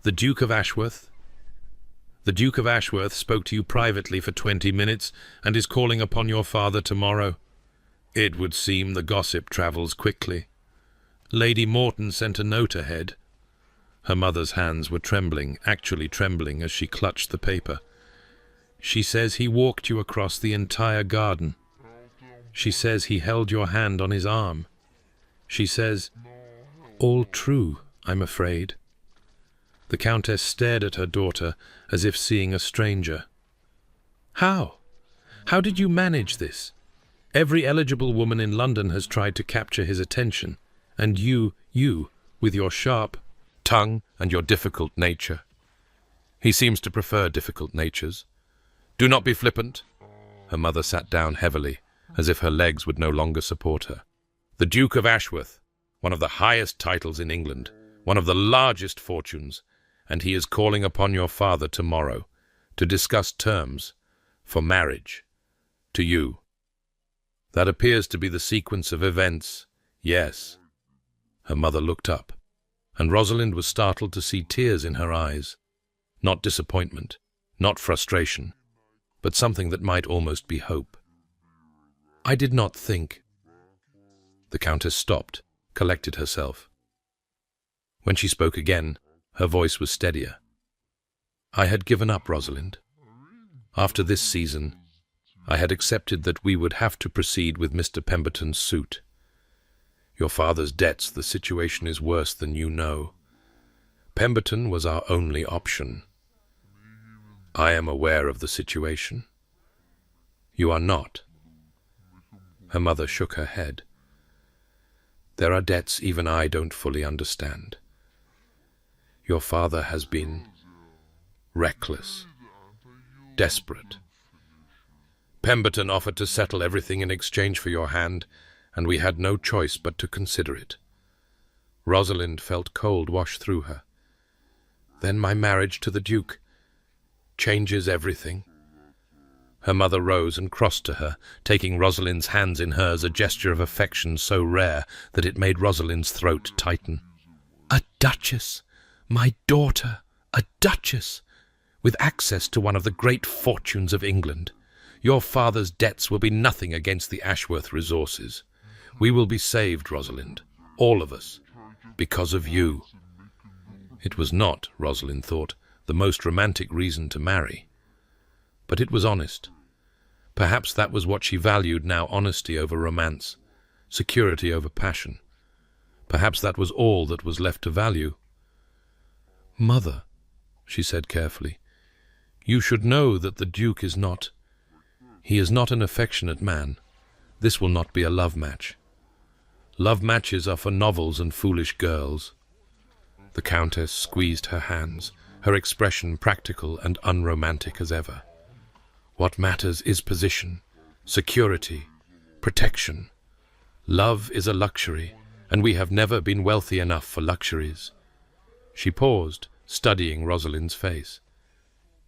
"The Duke of Ashworth? The Duke of Ashworth spoke to you privately for 20 minutes and is calling upon your father tomorrow. It would seem the gossip travels quickly. Lady Morton sent a note ahead." Her mother's hands were trembling, actually trembling, as she clutched the paper. "She says he walked you across the entire garden. She says he held your hand on his arm. She says, all true, I'm afraid." The Countess stared at her daughter as if seeing a stranger. "How? How did you manage this? Every eligible woman in London has tried to capture his attention, and you, with your sharp tongue and your difficult nature. He seems to prefer difficult natures. Do not be flippant." Her mother sat down heavily, as if her legs would no longer support her. "The Duke of Ashworth, one of the highest titles in England, one of the largest fortunes, and he is calling upon your father tomorrow to discuss terms for marriage to you. That appears to be the sequence of events, yes." Her mother looked up, and Rosalind was startled to see tears in her eyes. Not disappointment, not frustration, but something that might almost be hope. "I did not think." The Countess stopped, collected herself. When she spoke again, her voice was steadier. "I had given up, Rosalind. After this season, I had accepted that we would have to proceed with Mr. Pemberton's suit. Your father's debts, the situation is worse than you know. Pemberton was our only option. I am aware of the situation. You are not." Her mother shook her head. "There are debts even I don't fully understand. Your father has been reckless, desperate. Pemberton offered to settle everything in exchange for your hand, and we had no choice but to consider it." Rosalind felt cold wash through her. "Then my marriage to the Duke changes everything." Her mother rose and crossed to her, taking Rosalind's hands in hers, a gesture of affection so rare that it made Rosalind's throat tighten. "A duchess! My daughter! A duchess! With access to one of the great fortunes of England. Your father's debts will be nothing against the Ashworth resources. We will be saved, Rosalind, all of us, because of you." It was not, Rosalind thought, the most romantic reason to marry. But it was honest. Perhaps that was what she valued now, honesty over romance, security over passion. Perhaps that was all that was left to value. "Mother," she said carefully, "you should know that the Duke is not... He is not an affectionate man. This will not be a love match. Love matches are for novels and foolish girls." The Countess squeezed her hands, her expression practical and unromantic as ever. "What matters is position, security, protection. Love is a luxury, and we have never been wealthy enough for luxuries." She paused, studying Rosalind's face.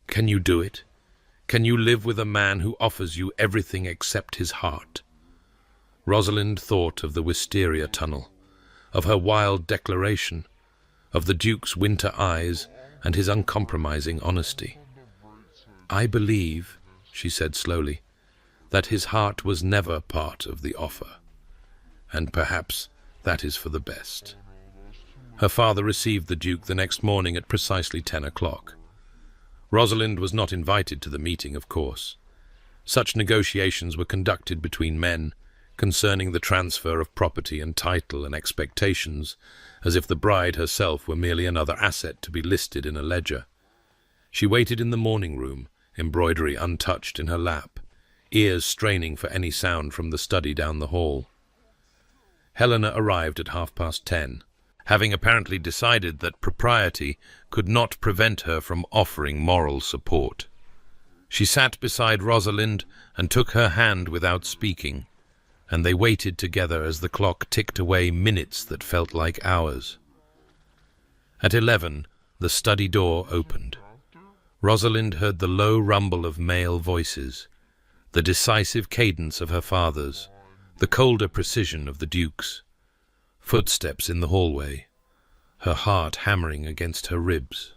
"Can you do it? Can you live with a man who offers you everything except his heart?" Rosalind thought of the wisteria tunnel, of her wild declaration, of the Duke's winter eyes and his uncompromising honesty. "I believe," she said slowly, "that his heart was never part of the offer. And perhaps that is for the best." Her father received the Duke the next morning at precisely 10 o'clock. Rosalind was not invited to the meeting, of course. Such negotiations were conducted between men, concerning the transfer of property and title and expectations, as if the bride herself were merely another asset to be listed in a ledger. She waited in the morning room, embroidery untouched in her lap, ears straining for any sound from the study down the hall. Helena arrived at 10:30, having apparently decided that propriety could not prevent her from offering moral support. She sat beside Rosalind and took her hand without speaking, and they waited together as the clock ticked away minutes that felt like hours. At 11, the study door opened. Rosalind heard the low rumble of male voices, the decisive cadence of her father's, the colder precision of the Duke's. Footsteps in the hallway, her heart hammering against her ribs.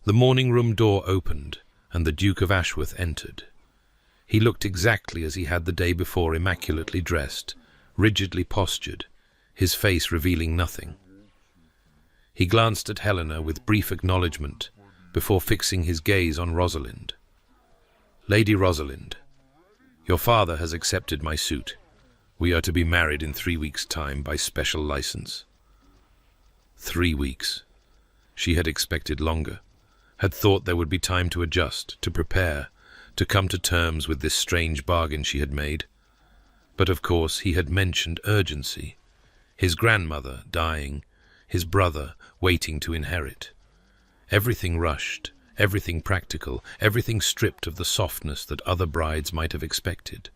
The morning room door opened, and the Duke of Ashworth entered. He looked exactly as he had the day before, immaculately dressed, rigidly postured, his face revealing nothing. He glanced at Helena with brief acknowledgement, before fixing his gaze on Rosalind. "Lady Rosalind, your father has accepted my suit. We are to be married in 3 weeks' time by special license." 3 weeks. She had expected longer, had thought there would be time to adjust, to prepare, to come to terms with this strange bargain she had made. But of course he had mentioned urgency. His grandmother dying, his brother waiting to inherit. Everything rushed, everything practical, everything stripped of the softness that other brides might have expected.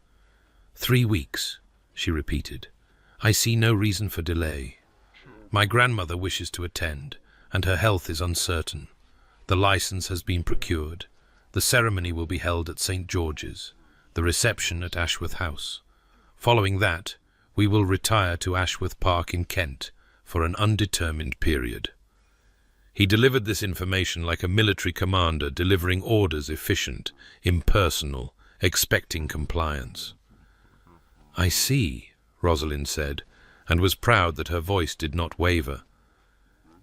3 weeks, she repeated. "I see no reason for delay. My grandmother wishes to attend, and her health is uncertain. The license has been procured. The ceremony will be held at St. George's, the reception at Ashworth House. Following that, we will retire to Ashworth Park in Kent for an undetermined period." He delivered this information like a military commander delivering orders, efficient, impersonal, expecting compliance. "I see," Rosalind said, and was proud that her voice did not waver.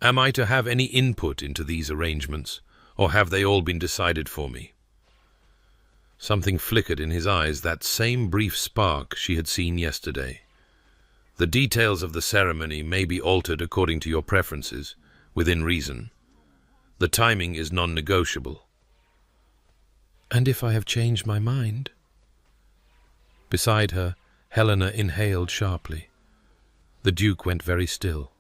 "Am I to have any input into these arrangements, or have they all been decided for me?" Something flickered in his eyes, that same brief spark she had seen yesterday. "The details of the ceremony may be altered according to your preferences, within reason. The timing is non-negotiable." "And if I have changed my mind?" Beside her, Helena inhaled sharply. The Duke went very still.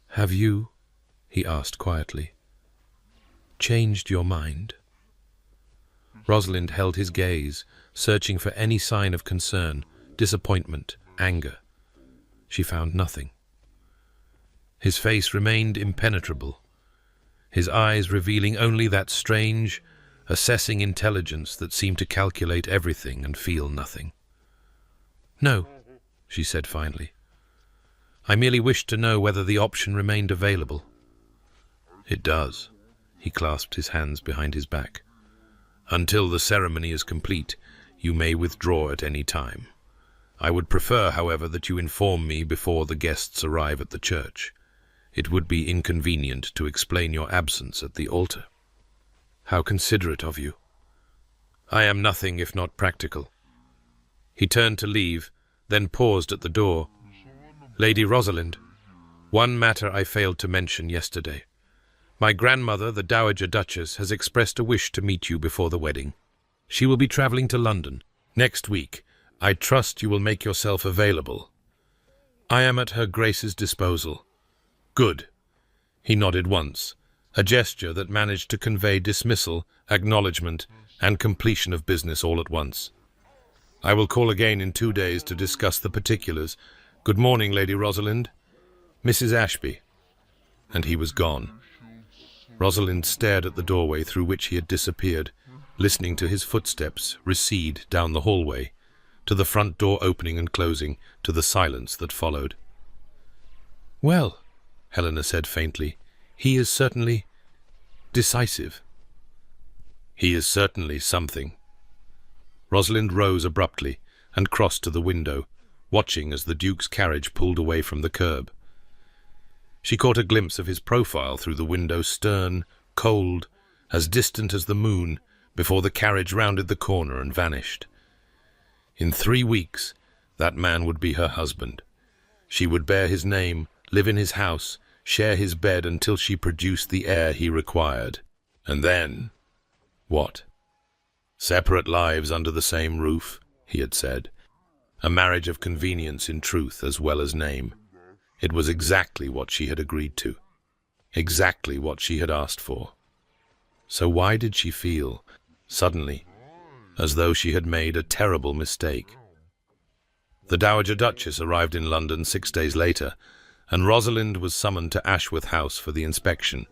"Have you," he asked quietly, "changed your mind?" Rosalind held his gaze, searching for any sign of concern, disappointment, anger. She found nothing. His face remained impenetrable, his eyes revealing only that strange, assessing intelligence that seemed to calculate everything and feel nothing. "No," she said finally. "I merely wished to know whether the option remained available." "It does." He clasped his hands behind his back. "Until the ceremony is complete, you may withdraw at any time. I would prefer, however, that you inform me before the guests arrive at the church. It would be inconvenient to explain your absence at the altar. How considerate of you. I am nothing if not practical. He turned to leave, then paused at the door. Lady Rosalind, one matter I failed to mention yesterday. My grandmother, the Dowager Duchess, has expressed a wish to meet you before the wedding. She will be travelling to London next week. I trust you will make yourself available. I am at her Grace's disposal. Good. He nodded once, a gesture that managed to convey dismissal, acknowledgement, and completion of business all at once. I will call again in 2 days to discuss the particulars. Good morning, Lady Rosalind. Mrs. Ashby. And he was gone. Rosalind stared at the doorway through which he had disappeared, listening to his footsteps recede down the hallway, to the front door opening and closing, to the silence that followed. Well, Helena said faintly, he is certainly decisive. He is certainly something. Rosalind rose abruptly and crossed to the window, watching as the Duke's carriage pulled away from the curb. She caught a glimpse of his profile through the window, stern, cold, as distant as the moon, before the carriage rounded the corner and vanished. In 3 weeks, that man would be her husband. She would bear his name, live in his house, share his bed until she produced the heir he required. And then, what? Separate lives under the same roof, he had said. A marriage of convenience in truth as well as name. It was exactly what she had agreed to. Exactly what she had asked for. So why did she feel, suddenly, as though she had made a terrible mistake? The Dowager Duchess arrived in London 6 days later, and Rosalind was summoned to Ashworth House for the inspection.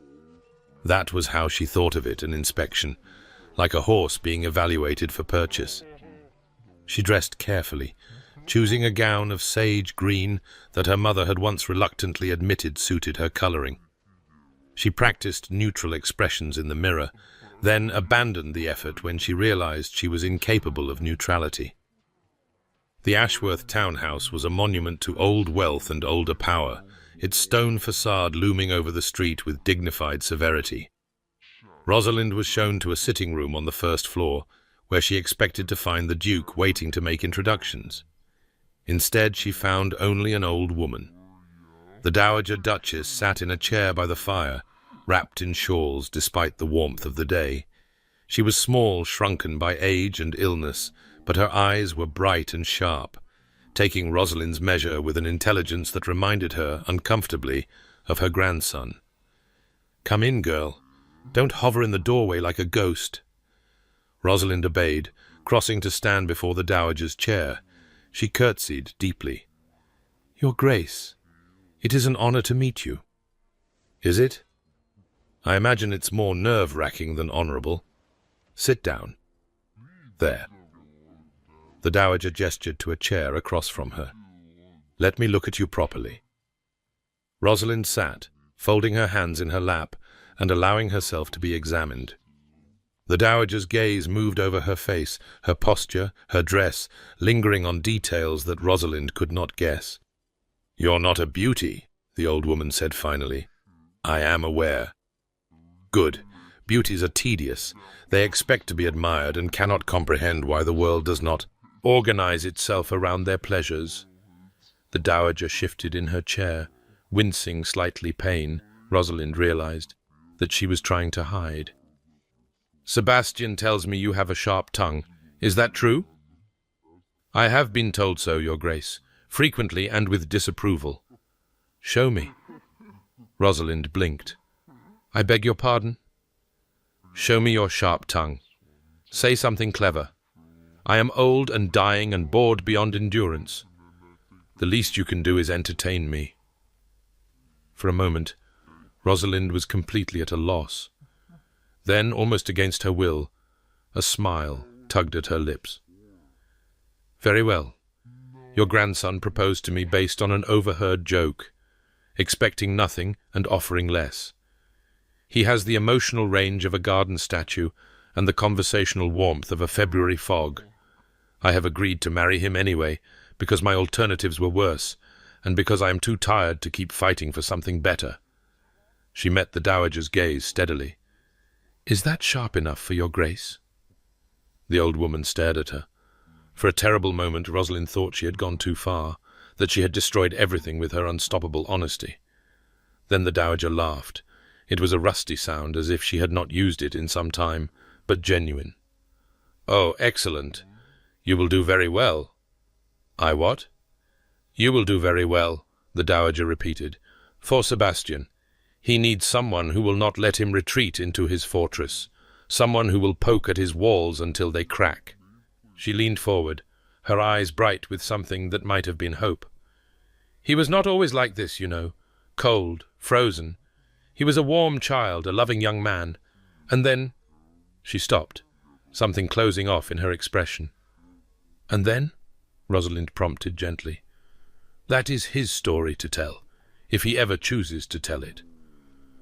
That was how she thought of it, an inspection, like a horse being evaluated for purchase. She dressed carefully, choosing a gown of sage green that her mother had once reluctantly admitted suited her colouring. She practiced neutral expressions in the mirror, then abandoned the effort when she realized she was incapable of neutrality. The Ashworth townhouse was a monument to old wealth and older power, its stone facade looming over the street with dignified severity. Rosalind was shown to a sitting room on the first floor, where she expected to find the Duke waiting to make introductions. Instead, she found only an old woman. The Dowager Duchess sat in a chair by the fire, wrapped in shawls despite the warmth of the day. She was small, shrunken by age and illness, but her eyes were bright and sharp, taking Rosalind's measure with an intelligence that reminded her, uncomfortably, of her grandson. "Come in, girl. Don't hover in the doorway like a ghost." Rosalind obeyed, crossing to stand before the Dowager's chair. She curtsied deeply. "Your Grace, it is an honor to meet you." "Is it? I imagine it's more nerve-wracking than honorable. Sit down. There." The Dowager gestured to a chair across from her. "Let me look at you properly." Rosalind sat, folding her hands in her lap and allowing herself to be examined. The Dowager's gaze moved over her face, her posture, her dress, lingering on details that Rosalind could not guess. "You're not a beauty," the old woman said finally. "I am aware." "Good. Beauties are tedious. They expect to be admired and cannot comprehend why the world does not organize itself around their pleasures." The Dowager shifted in her chair, wincing slightly pain. Rosalind realized that she was trying to hide. "Sebastian tells me you have a sharp tongue. Is that true?" "I have been told so, Your Grace, frequently and with disapproval." "Show me." Rosalind blinked. "I beg your pardon?" "Show me your sharp tongue. Say something clever. I am old and dying and bored beyond endurance. The least you can do is entertain me." For a moment, Rosalind was completely at a loss. Then, almost against her will, a smile tugged at her lips. "Very well. Your grandson proposed to me based on an overheard joke, expecting nothing and offering less. He has the emotional range of a garden statue and the conversational warmth of a February fog. I have agreed to marry him anyway, because my alternatives were worse, and because I am too tired to keep fighting for something better." She met the dowager's gaze steadily. "Is that sharp enough for your grace?" The old woman stared at her. For a terrible moment, Rosalind thought she had gone too far, that she had destroyed everything with her unstoppable honesty. Then the dowager laughed. It was a rusty sound, as if she had not used it in some time, but genuine. "Oh, excellent. You will do very well." "I what?" "You will do very well," the dowager repeated. "For Sebastian. He needs someone who will not let him retreat into his fortress, someone who will poke at his walls until they crack." She leaned forward, her eyes bright with something that might have been hope. "He was not always like this, you know, cold, frozen. He was a warm child, a loving young man. And then—" She stopped, something closing off in her expression. "And then?" Rosalind prompted gently. "That is his story to tell, if he ever chooses to tell it."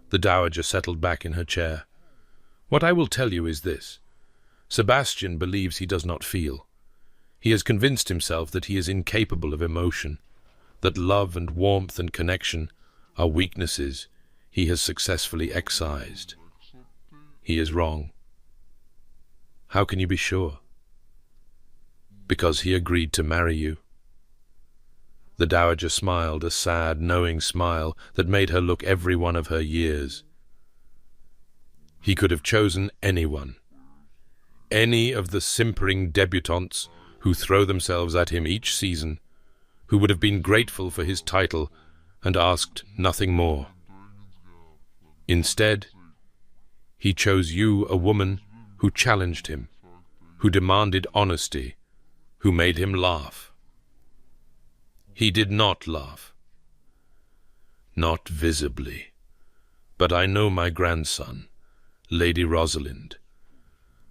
The dowager settled back in her chair. "What I will tell you is this. Sebastian believes he does not feel. He has convinced himself that he is incapable of emotion, that love and warmth and connection are weaknesses he has successfully excised. He is wrong." "How can you be sure?" "Because he agreed to marry you." The dowager smiled, a sad, knowing smile that made her look every one of her years. "He could have chosen anyone. Any of the simpering debutantes who throw themselves at him each season, who would have been grateful for his title and asked nothing more. Instead, he chose you, a woman who challenged him, who demanded honesty, who made him laugh. He did not laugh. Not visibly. But I know my grandson, Lady Rosalind.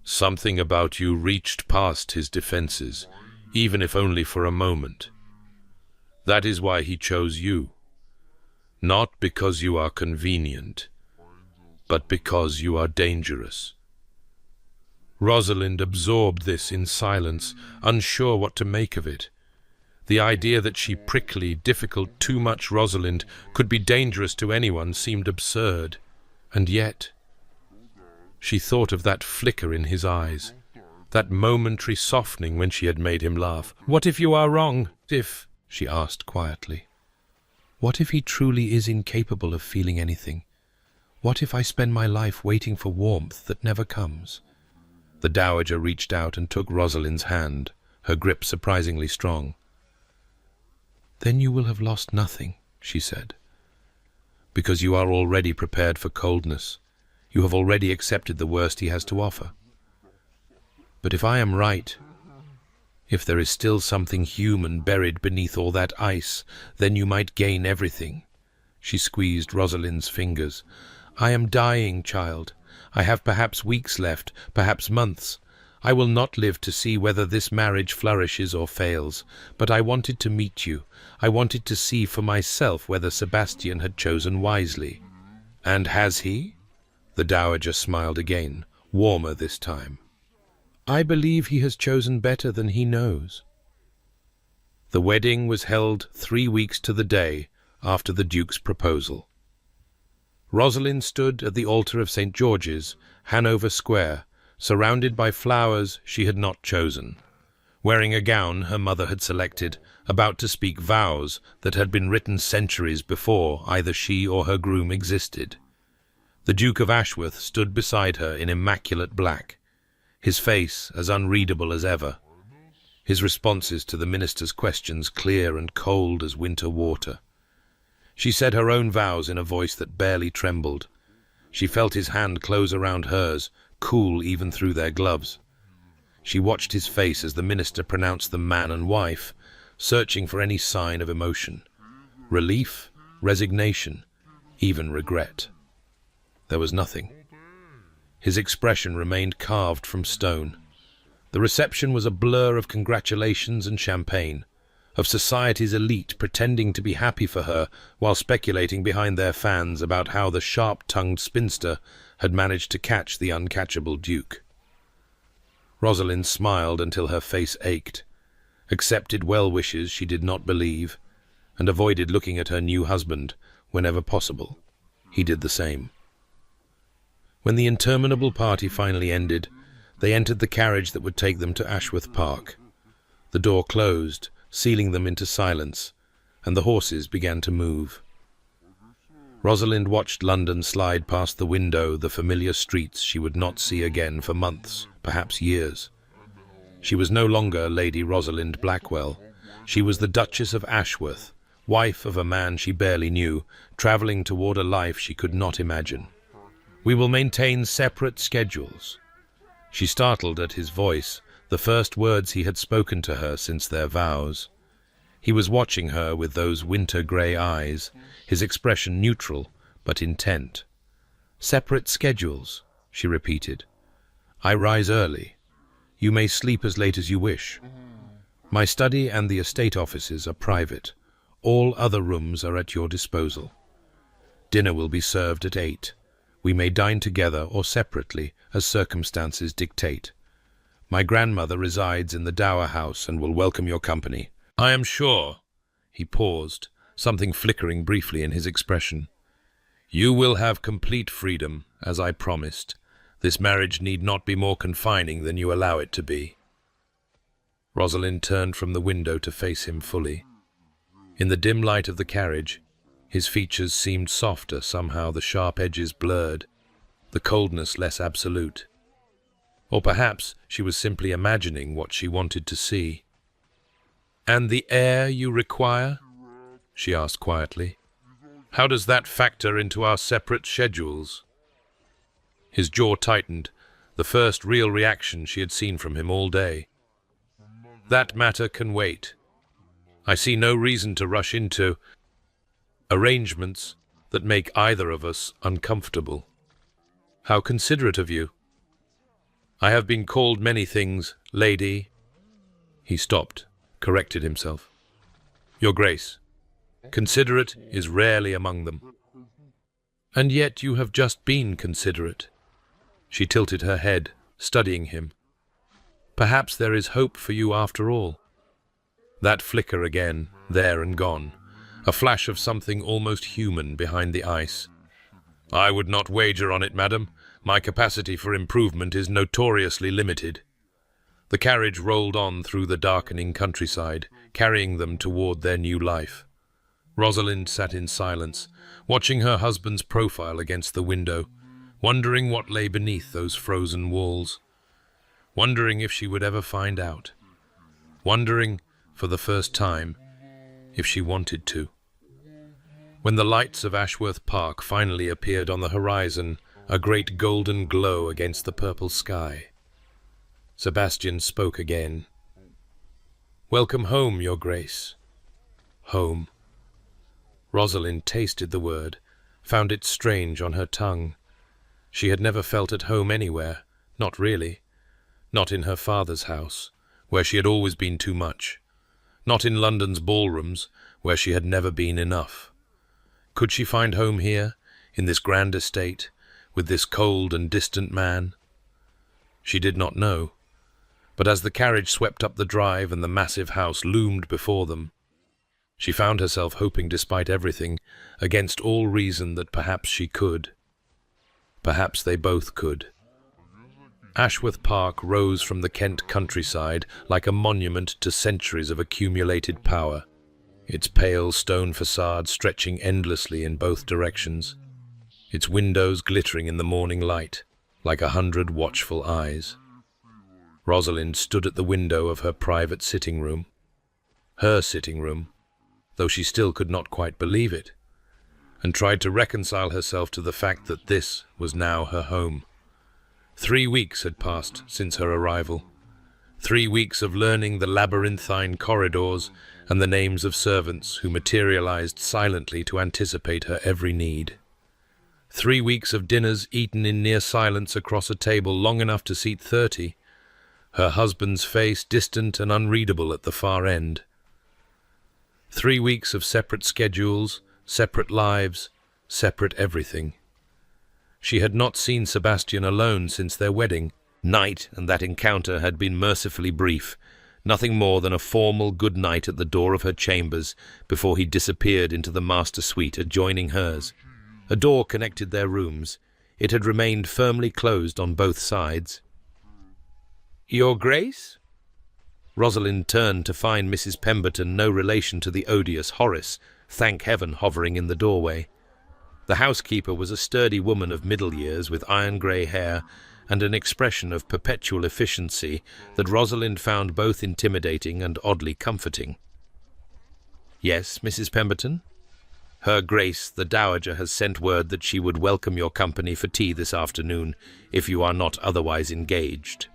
Something about you reached past his defenses, even if only for a moment. That is why he chose you. Not because you are convenient, but because you are dangerous." Rosalind absorbed this in silence, unsure what to make of it. The idea that she prickly, difficult, too much Rosalind could be dangerous to anyone seemed absurd. And yet, she thought of that flicker in his eyes, that momentary softening when she had made him laugh. "What if you are wrong? If—" she asked quietly. "What if he truly is incapable of feeling anything? What if I spend my life waiting for warmth that never comes?" The dowager reached out and took Rosalind's hand, her grip surprisingly strong. "Then you will have lost nothing," she said, "because you are already prepared for coldness. You have already accepted the worst he has to offer. But if I am right, if there is still something human buried beneath all that ice, then you might gain everything." She squeezed Rosalind's fingers. "I am dying, child. I have perhaps weeks left, perhaps months. I will not live to see whether this marriage flourishes or fails, but I wanted to meet you. I wanted to see for myself whether Sebastian had chosen wisely." "And has he?" The dowager smiled again, warmer this time. "I believe he has chosen better than he knows." The wedding was held 3 weeks to the day after the Duke's proposal. Rosalind stood at the altar of St. George's, Hanover Square, surrounded by flowers she had not chosen, wearing a gown her mother had selected, about to speak vows that had been written centuries before either she or her groom existed. The Duke of Ashworth stood beside her in immaculate black, his face as unreadable as ever, his responses to the minister's questions clear and cold as winter water. She said her own vows in a voice that barely trembled. She felt his hand close around hers, cool even through their gloves. She watched his face as the minister pronounced them man and wife, searching for any sign of emotion. Relief, resignation, even regret. There was nothing. His expression remained carved from stone. The reception was a blur of congratulations and champagne, of society's elite pretending to be happy for her while speculating behind their fans about how the sharp-tongued spinster had managed to catch the uncatchable Duke. Rosalind smiled until her face ached, accepted well wishes she did not believe, and avoided looking at her new husband whenever possible. He did the same. When the interminable party finally ended, they entered the carriage that would take them to Ashworth Park. The door closed, sealing them into silence, and the horses began to move. Rosalind watched London slide past the window, the familiar streets she would not see again for months, perhaps years. She was no longer Lady Rosalind Blackwell. She was the Duchess of Ashworth, wife of a man she barely knew, travelling toward a life she could not imagine. "We will maintain separate schedules." She startled at his voice, the first words he had spoken to her since their vows. He was watching her with those winter-grey eyes, his expression neutral but intent. "Separate schedules," she repeated. "I rise early. You may sleep as late as you wish. My study and the estate offices are private. All other rooms are at your disposal. Dinner will be served at 8. We may dine together or separately, as circumstances dictate. My grandmother resides in the Dower House and will welcome your company. I am sure." He paused, something flickering briefly in his expression. "You will have complete freedom, as I promised. This marriage need not be more confining than you allow it to be." Rosalind turned from the window to face him fully. In the dim light of the carriage, his features seemed softer, somehow the sharp edges blurred, the coldness less absolute. Or perhaps she was simply imagining what she wanted to see. "And the air you require?" she asked quietly. "How does that factor into our separate schedules?" His jaw tightened, the first real reaction she had seen from him all day. "That matter can wait. I see no reason to rush into arrangements that make either of us uncomfortable." "How considerate of you." "I have been called many things, lady." He stopped, corrected himself. "Your Grace. Considerate is rarely among them." "And yet you have just been considerate." She tilted her head, studying him. "Perhaps there is hope for you after all." That flicker again, there and gone, a flash of something almost human behind the ice. "I would not wager on it, madam. My capacity for improvement is notoriously limited." The carriage rolled on through the darkening countryside, carrying them toward their new life. Rosalind sat in silence, watching her husband's profile against the window, wondering what lay beneath those frozen walls, wondering if she would ever find out, wondering, for the first time, if she wanted to. When the lights of Ashworth Park finally appeared on the horizon, a great golden glow against the purple sky, Sebastian spoke again. "Welcome home, Your Grace." Home. Rosalind tasted the word, found it strange on her tongue. She had never felt at home anywhere, not really. Not in her father's house, where she had always been too much. Not in London's ballrooms, where she had never been enough. Could she find home here, in this grand estate, with this cold and distant man? She did not know. But as the carriage swept up the drive and the massive house loomed before them, she found herself hoping, despite everything, against all reason, that perhaps she could. Perhaps they both could. Ashworth Park rose from the Kent countryside like a monument to centuries of accumulated power, its pale stone facade stretching endlessly in both directions, its windows glittering in the morning light like 100 watchful eyes. Rosalind stood at the window of her private sitting room. Her sitting room, though she still could not quite believe it, and tried to reconcile herself to the fact that this was now her home. 3 weeks had passed since her arrival. 3 weeks of learning the labyrinthine corridors and the names of servants who materialized silently to anticipate her every need. 3 weeks of dinners eaten in near silence across a table long enough to seat 30, her husband's face distant and unreadable at the far end. 3 weeks of separate schedules, separate lives, separate everything. She had not seen Sebastian alone since their wedding. Night and that encounter had been mercifully brief, nothing more than a formal good night at the door of her chambers before he disappeared into the master suite adjoining hers, A door connected their rooms. It had remained firmly closed on both sides. "Your Grace?" Rosalind turned to find Mrs. Pemberton no relation to the odious Horace, thank heaven, hovering in the doorway. The housekeeper was a sturdy woman of middle years with iron-grey hair and an expression of perpetual efficiency that Rosalind found both intimidating and oddly comforting. "Yes, Mrs. Pemberton? Her Grace, the Dowager, has sent word that she would welcome your company for tea this afternoon, if you are not otherwise engaged."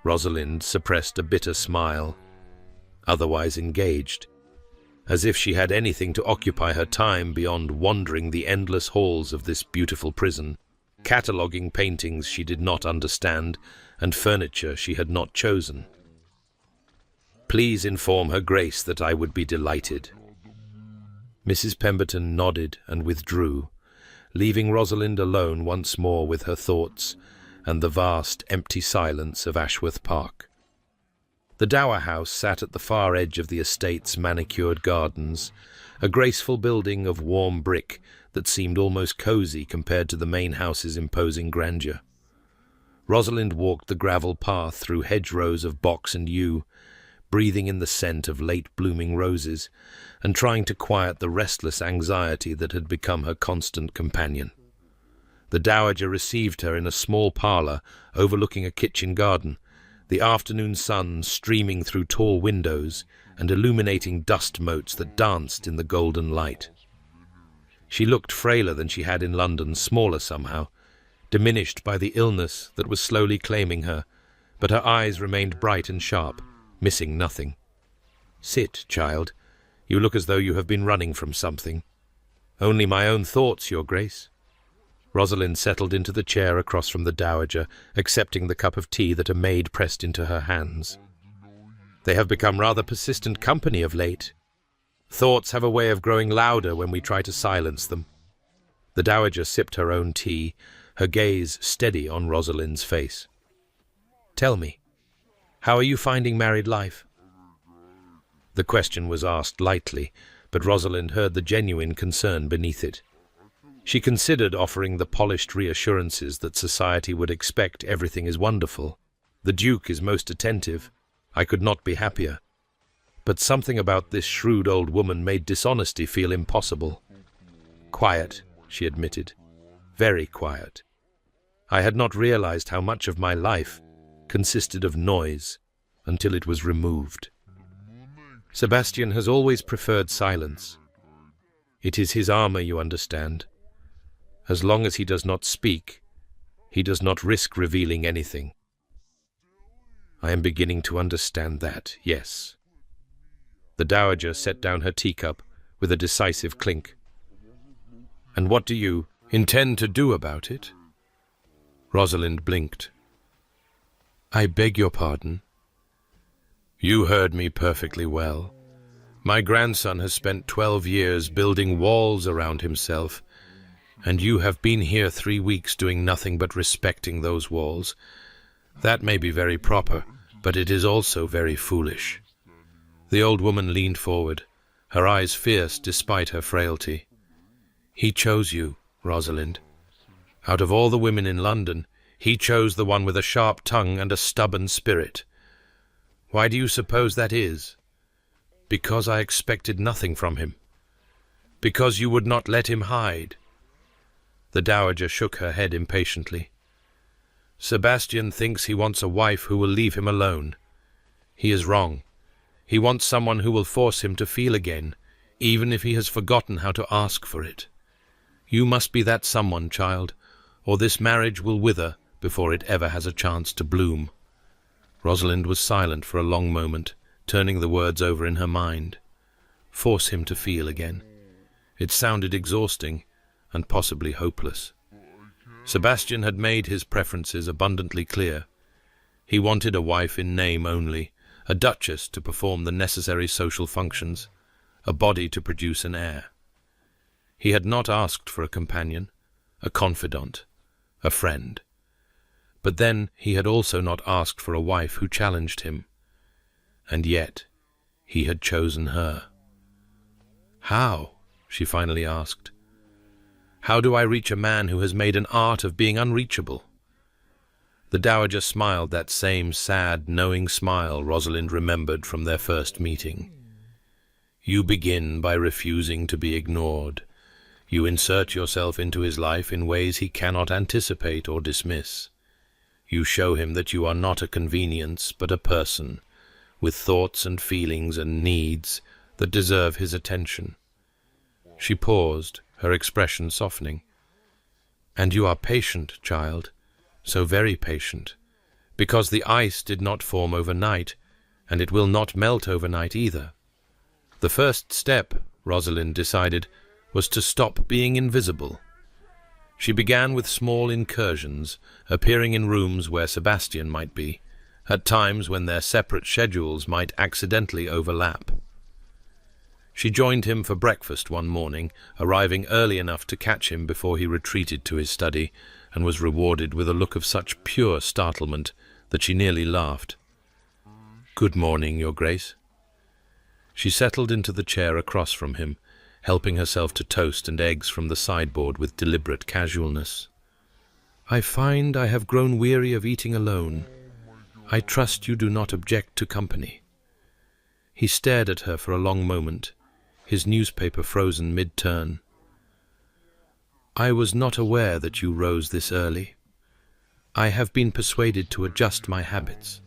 Rosalind suppressed a bitter smile. Otherwise engaged. As if she had anything to occupy her time beyond wandering the endless halls of this beautiful prison, cataloguing paintings she did not understand and furniture she had not chosen. "Please inform Her Grace that I would be delighted." Mrs. Pemberton nodded and withdrew, leaving Rosalind alone once more with her thoughts and the vast, empty silence of Ashworth Park. The Dower House sat at the far edge of the estate's manicured gardens, a graceful building of warm brick that seemed almost cosy compared to the main house's imposing grandeur. Rosalind walked the gravel path through hedgerows of box and yew, breathing in the scent of late-blooming roses and trying to quiet the restless anxiety that had become her constant companion. The Dowager received her in a small parlour overlooking a kitchen garden, the afternoon sun streaming through tall windows and illuminating dust motes that danced in the golden light. She looked frailer than she had in London, smaller somehow, diminished by the illness that was slowly claiming her, but her eyes remained bright and sharp, missing nothing. "Sit, child. You look as though you have been running from something." "Only my own thoughts, Your Grace." Rosalind settled into the chair across from the Dowager, accepting the cup of tea that a maid pressed into her hands. "They have become rather persistent company of late. Thoughts have a way of growing louder when we try to silence them." The Dowager sipped her own tea, her gaze steady on Rosalind's face. "Tell me, how are you finding married life?" The question was asked lightly, but Rosalind heard the genuine concern beneath it. She considered offering the polished reassurances that society would expect everything is wonderful. "The Duke is most attentive. I could not be happier." But something about this shrewd old woman made dishonesty feel impossible. "Quiet," she admitted. "Very quiet. I had not realized how much of my life consisted of noise until it was removed. Sebastian has always preferred silence. It is his armor, you understand. As long as he does not speak, he does not risk revealing anything. I am beginning to understand that, yes." The Dowager set down her teacup with a decisive clink. "And what do you intend to do about it?" Rosalind blinked. "I beg your pardon." "You heard me perfectly well. My grandson has spent 12 years building walls around himself, and you have been here 3 weeks doing nothing but respecting those walls. That may be very proper, but it is also very foolish." The old woman leaned forward, her eyes fierce despite her frailty. "He chose you, Rosalind. Out of all the women in London, he chose the one with a sharp tongue and a stubborn spirit. Why do you suppose that is? Because I expected nothing from him. Because you would not let him hide." The Dowager shook her head impatiently. "Sebastian thinks he wants a wife who will leave him alone. He is wrong. He wants someone who will force him to feel again, even if he has forgotten how to ask for it. You must be that someone, child, or this marriage will wither before it ever has a chance to bloom." Rosalind was silent for a long moment, turning the words over in her mind. Force him to feel again. It sounded exhausting and possibly hopeless. Sebastian had made his preferences abundantly clear. He wanted a wife in name only, a duchess to perform the necessary social functions, a body to produce an heir. He had not asked for a companion, a confidant, a friend. But then he had also not asked for a wife who challenged him. And yet he had chosen her. "How?" she finally asked. How do I reach a man who has made an art of being unreachable? The dowager smiled that same sad, knowing smile Rosalind remembered from their first meeting. You begin by refusing to be ignored. You insert yourself into his life in ways he cannot anticipate or dismiss. You show him that you are not a convenience, but a person, with thoughts and feelings and needs that deserve his attention. She paused, her expression softening. And you are patient, child, so very patient, because the ice did not form overnight, and it will not melt overnight either. The first step, Rosalind decided, was to stop being invisible. She began with small incursions, appearing in rooms where Sebastian might be, at times when their separate schedules might accidentally overlap. She joined him for breakfast one morning, arriving early enough to catch him before he retreated to his study, and was rewarded with a look of such pure startlement that she nearly laughed. "Good morning, Your Grace." She settled into the chair across from him, helping herself to toast and eggs from the sideboard with deliberate casualness. "I find I have grown weary of eating alone. I trust you do not object to company." He stared at her for a long moment, his newspaper frozen mid-turn. "I was not aware that you rose this early. I have been persuaded to adjust my habits."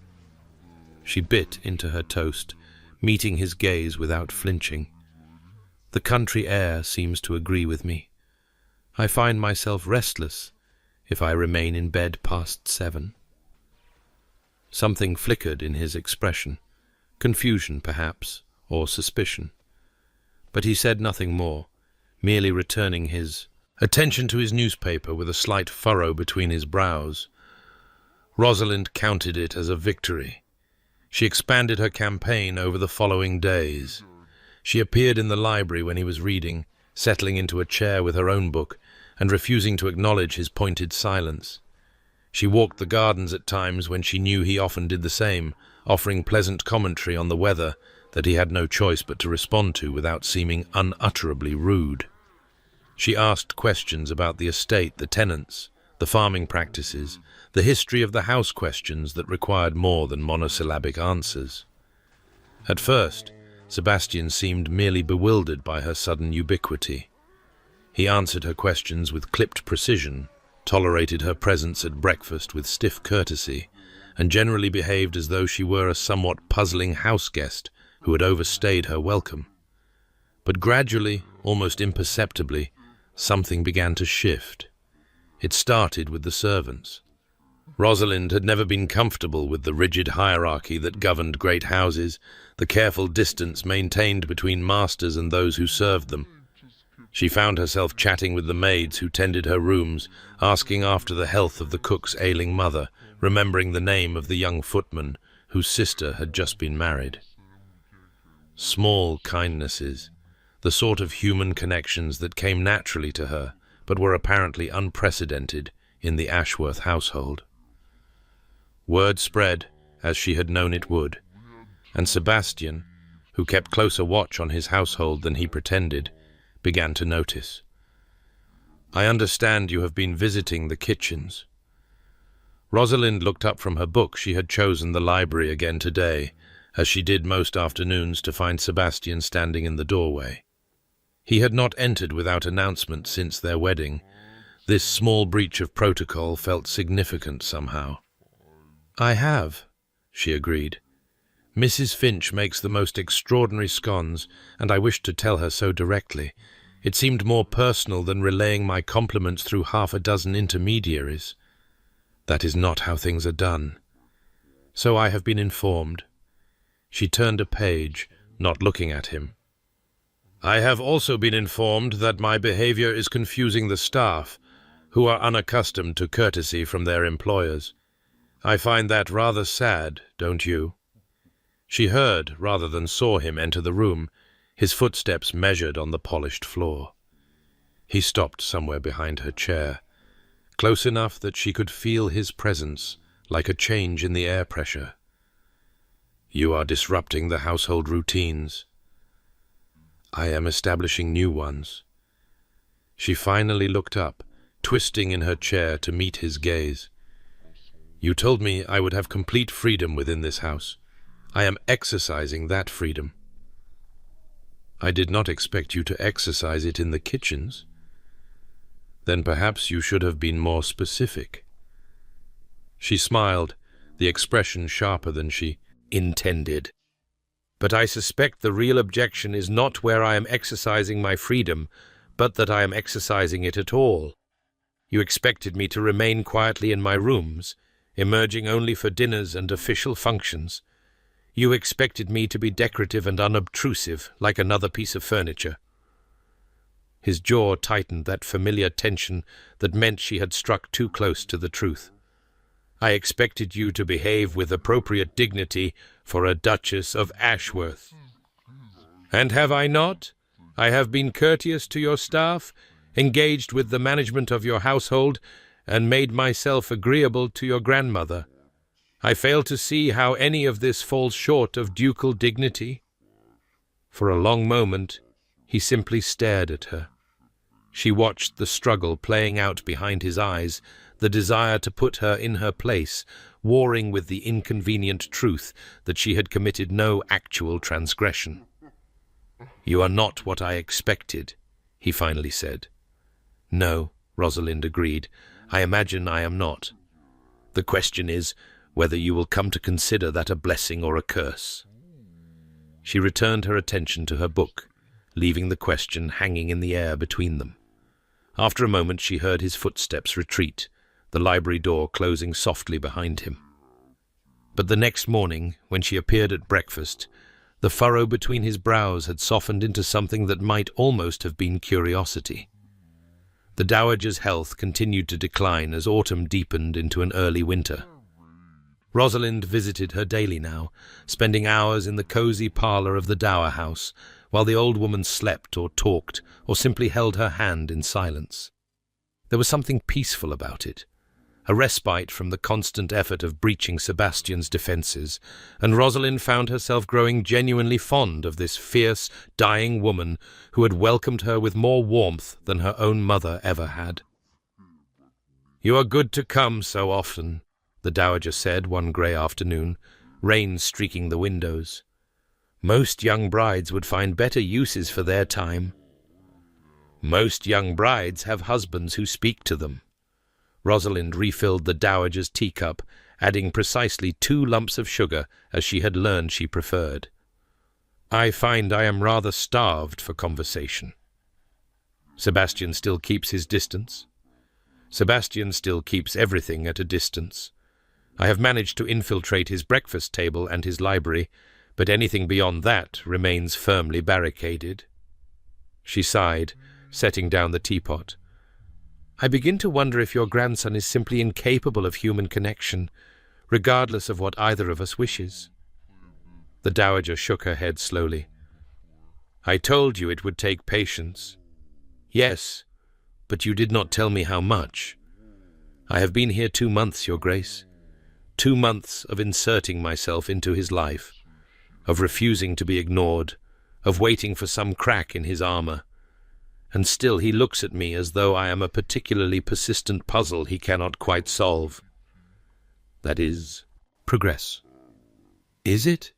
She bit into her toast, meeting his gaze without flinching. "The country air seems to agree with me. I find myself restless if I remain in bed past 7. Something flickered in his expression, confusion perhaps, or suspicion. But he said nothing more, merely returning his attention to his newspaper with a slight furrow between his brows. Rosalind counted it as a victory. She expanded her campaign over the following days. She appeared in the library when he was reading, settling into a chair with her own book, and refusing to acknowledge his pointed silence. She walked the gardens at times when she knew he often did the same, offering pleasant commentary on the weather that he had no choice but to respond to without seeming unutterably rude. She asked questions about the estate, the tenants, the farming practices, the history of the house, questions that required more than monosyllabic answers. At first, Sebastian seemed merely bewildered by her sudden ubiquity. He answered her questions with clipped precision, tolerated her presence at breakfast with stiff courtesy, and generally behaved as though she were a somewhat puzzling house guest who had overstayed her welcome. But gradually, almost imperceptibly, something began to shift. It started with the servants. Rosalind had never been comfortable with the rigid hierarchy that governed great houses, the careful distance maintained between masters and those who served them. She found herself chatting with the maids who tended her rooms, asking after the health of the cook's ailing mother, remembering the name of the young footman whose sister had just been married. Small kindnesses, the sort of human connections that came naturally to her, but were apparently unprecedented in the Ashworth household. Word spread, as she had known it would, and Sebastian, who kept closer watch on his household than he pretended, began to notice. "I understand you have been visiting the kitchens." Rosalind looked up from her book. She had chosen the library again today, as she did most afternoons, to find Sebastian standing in the doorway. He had not entered without announcement since their wedding. This small breach of protocol felt significant somehow. "I have," she agreed. "Mrs. Finch makes the most extraordinary scones, and I wished to tell her so directly. It seemed more personal than relaying my compliments through half a dozen intermediaries. That is not how things are done. So I have been informed." She turned a page, not looking at him. "I have also been informed that my behavior is confusing the staff, who are unaccustomed to courtesy from their employers. I find that rather sad, don't you?" She heard rather than saw him enter the room, his footsteps measured on the polished floor. He stopped somewhere behind her chair, close enough that she could feel his presence, like a change in the air pressure. "You are disrupting the household routines." "I am establishing new ones." She finally looked up, twisting in her chair to meet his gaze. "You told me I would have complete freedom within this house. I am exercising that freedom." "I did not expect you to exercise it in the kitchens." "Then perhaps you should have been more specific." She smiled, the expression sharper than she intended. "But I suspect the real objection is not where I am exercising my freedom, but that I am exercising it at all. You expected me to remain quietly in my rooms, emerging only for dinners and official functions. You expected me to be decorative and unobtrusive, like another piece of furniture." His jaw tightened, that familiar tension that meant she had struck too close to the truth. "I expected you to behave with appropriate dignity for a Duchess of Ashworth." "And have I not? I have been courteous to your staff, engaged with the management of your household, and made myself agreeable to your grandmother. I fail to see how any of this falls short of ducal dignity." For a long moment, he simply stared at her. She watched the struggle playing out behind his eyes, the desire to put her in her place, warring with the inconvenient truth that she had committed no actual transgression. "You are not what I expected," he finally said. "No," Rosalind agreed. "I imagine I am not. The question is whether you will come to consider that a blessing or a curse." She returned her attention to her book, leaving the question hanging in the air between them. After a moment she heard his footsteps retreat, the library door closing softly behind him. But the next morning, when she appeared at breakfast, the furrow between his brows had softened into something that might almost have been curiosity. The dowager's health continued to decline as autumn deepened into an early winter. Rosalind visited her daily now, spending hours in the cosy parlour of the dower house, while the old woman slept or talked or simply held her hand in silence. There was something peaceful about it, a respite from the constant effort of breaching Sebastian's defences, and Rosalind found herself growing genuinely fond of this fierce, dying woman who had welcomed her with more warmth than her own mother ever had. "You are good to come so often," the dowager said one grey afternoon, rain streaking the windows. "Most young brides would find better uses for their time." "Most young brides have husbands who speak to them." Rosalind refilled the dowager's teacup, adding precisely 2 lumps of sugar, as she had learned she preferred. "I find I am rather starved for conversation." "Sebastian still keeps his distance?" "Sebastian still keeps everything at a distance. I have managed to infiltrate his breakfast table and his library, but anything beyond that remains firmly barricaded." She sighed, setting down the teapot. "I begin to wonder if your grandson is simply incapable of human connection, regardless of what either of us wishes." The dowager shook her head slowly. "I told you it would take patience." "Yes, but you did not tell me how much. I have been here 2 months, Your Grace. 2 months of inserting myself into his life, of refusing to be ignored, of waiting for some crack in his armour. And still he looks at me as though I am a particularly persistent puzzle he cannot quite solve. That is progress." "Is it?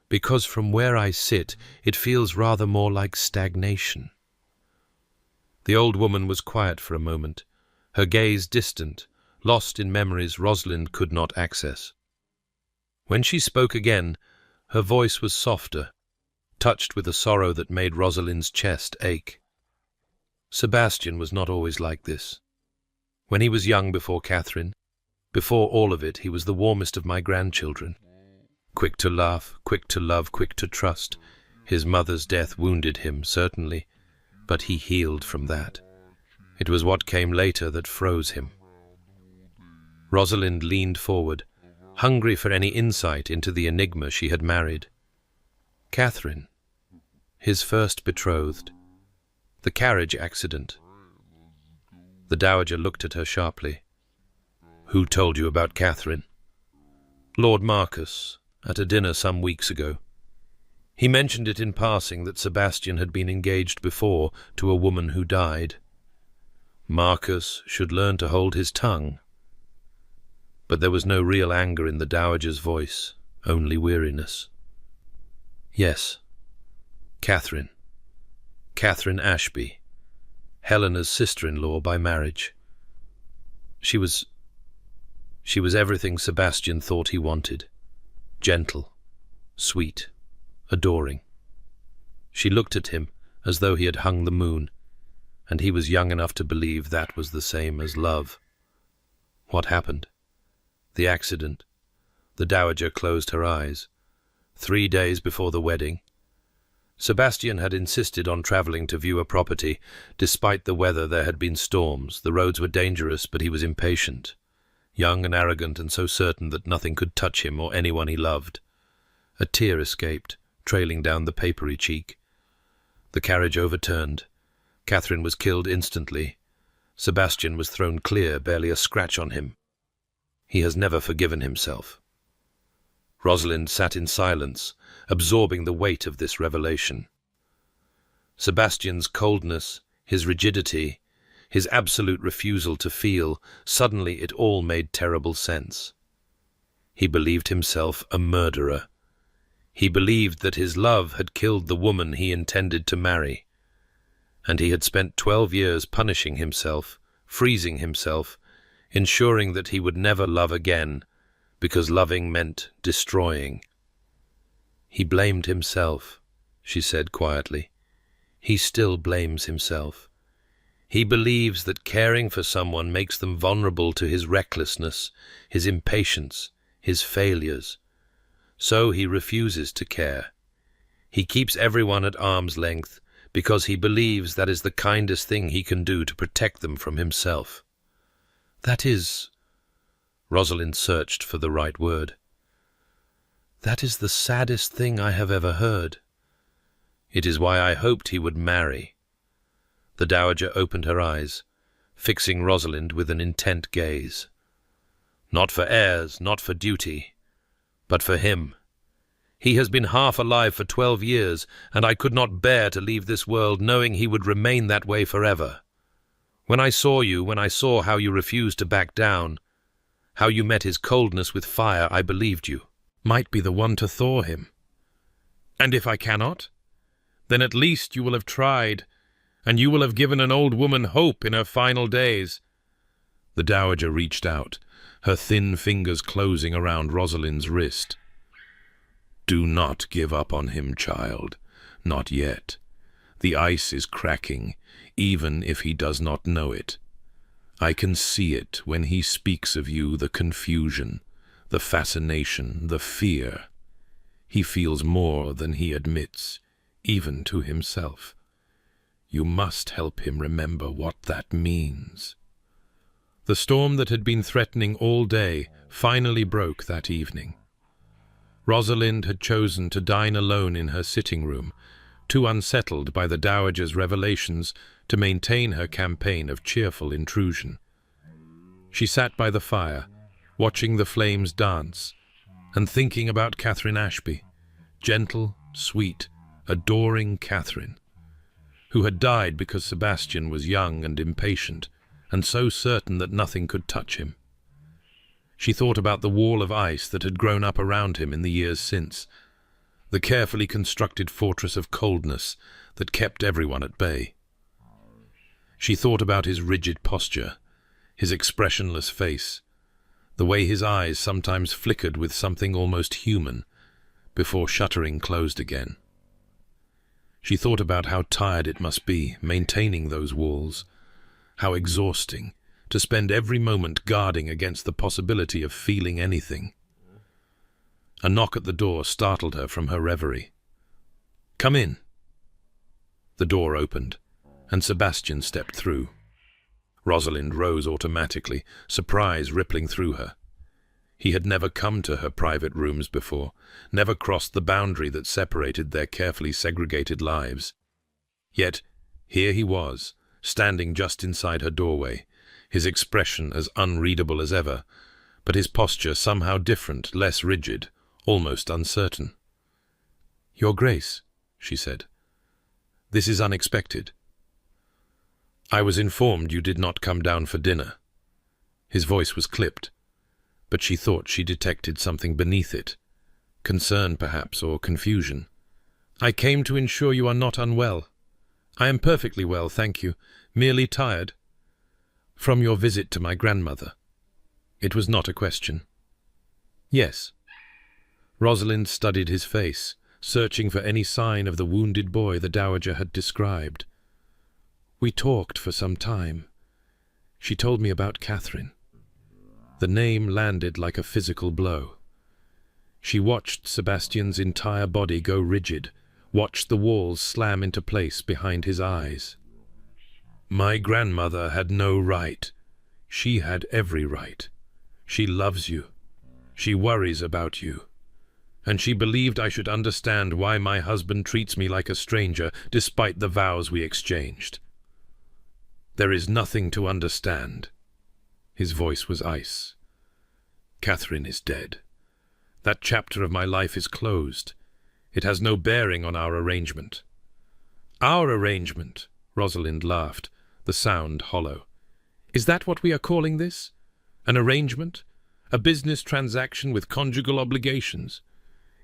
Because from where I sit, it feels rather more like stagnation." The old woman was quiet for a moment, her gaze distant, lost in memories Rosalind could not access. When she spoke again, her voice was softer, touched with a sorrow that made Rosalind's chest ache. "Sebastian was not always like this. When he was young before Catherine, before all of it, he was the warmest of my grandchildren. Quick to laugh, quick to love, quick to trust. His mother's death wounded him, certainly, but he healed from that. It was what came later that froze him." Rosalind leaned forward, hungry for any insight into the enigma she had married. Catherine, his first betrothed, the carriage accident. The dowager looked at her sharply. "Who told you about Catherine?" "Lord Marcus, at a dinner some weeks ago. He mentioned it in passing that Sebastian had been engaged before to a woman who died." Marcus should learn to hold his tongue. But there was no real anger in the dowager's voice, only weariness. Yes, Catherine. Catherine Ashby, Helena's sister-in-law by marriage. She was everything Sebastian thought he wanted. Gentle, sweet, adoring. She looked at him as though he had hung the moon, and he was young enough to believe that was the same as love. What happened? The accident. The dowager closed her eyes. 3 days before the wedding. Sebastian had insisted on travelling to view a property. Despite the weather, there had been storms. The roads were dangerous, but he was impatient. Young and arrogant, and so certain that nothing could touch him or anyone he loved. A tear escaped, trailing down the papery cheek. The carriage overturned. Catherine was killed instantly. Sebastian was thrown clear, barely a scratch on him. He has never forgiven himself. Rosalind sat in silence, absorbing the weight of this revelation. Sebastian's coldness, his rigidity, his absolute refusal to feel, suddenly it all made terrible sense. He believed himself a murderer. He believed that his love had killed the woman he intended to marry. And he had spent 12 years punishing himself, freezing himself, ensuring that he would never love again, because loving meant destroying. He blamed himself, she said quietly. He still blames himself. He believes that caring for someone makes them vulnerable to his recklessness, his impatience, his failures. So he refuses to care. He keeps everyone at arm's length because he believes that is the kindest thing he can do to protect them from himself. That is... Rosalind searched for the right word. That is the saddest thing I have ever heard. It is why I hoped he would marry. The dowager opened her eyes, fixing Rosalind with an intent gaze. Not for heirs, not for duty, but for him. He has been half alive for 12 years, and I could not bear to leave this world knowing he would remain that way forever. When I saw you, when I saw how you refused to back down, how you met his coldness with fire, I believed you might be the one to thaw him. And if I cannot, then at least you will have tried, and you will have given an old woman hope in her final days. The dowager reached out, her thin fingers closing around Rosalind's wrist. Do not give up on him, child. Not yet. The ice is cracking, even if he does not know it. I can see it when he speaks of you, the confusion, the fascination, the fear. He feels more than he admits, even to himself. You must help him remember what that means. The storm that had been threatening all day finally broke that evening. Rosalind had chosen to dine alone in her sitting room, too unsettled by the dowager's revelations to maintain her campaign of cheerful intrusion. She sat by the fire, watching the flames dance, and thinking about Catherine Ashby, gentle, sweet, adoring Catherine, who had died because Sebastian was young and impatient, and so certain that nothing could touch him. She thought about the wall of ice that had grown up around him in the years since, the carefully constructed fortress of coldness that kept everyone at bay. She thought about his rigid posture, his expressionless face, the way his eyes sometimes flickered with something almost human before shuttering closed again. She thought about how tired it must be maintaining those walls, how exhausting to spend every moment guarding against the possibility of feeling anything. A knock at the door startled her from her reverie. "Come in." The door opened, and Sebastian stepped through. Rosalind rose automatically, surprise rippling through her. He had never come to her private rooms before, never crossed the boundary that separated their carefully segregated lives. Yet here he was, standing just inside her doorway, his expression as unreadable as ever, but his posture somehow different, less rigid, almost uncertain. "Your Grace," she said, "this is unexpected." I was informed you did not come down for dinner. His voice was clipped, but she thought she detected something beneath it. Concern, perhaps, or confusion. I came to ensure you are not unwell. I am perfectly well, thank you, merely tired. From your visit to my grandmother. It was not a question. Yes. Rosalind studied his face, searching for any sign of the wounded boy the dowager had described. We talked for some time. She told me about Catherine. The name landed like a physical blow. She watched Sebastian's entire body go rigid, watched the walls slam into place behind his eyes. My grandmother had no right. She had every right. She loves you. She worries about you. And she believed I should understand why my husband treats me like a stranger, despite the vows we exchanged. There is nothing to understand. His voice was ice. Catherine is dead. That chapter of my life is closed. It has no bearing on our arrangement. Our arrangement, Rosalind laughed, the sound hollow. Is that what we are calling this? An arrangement? A business transaction with conjugal obligations?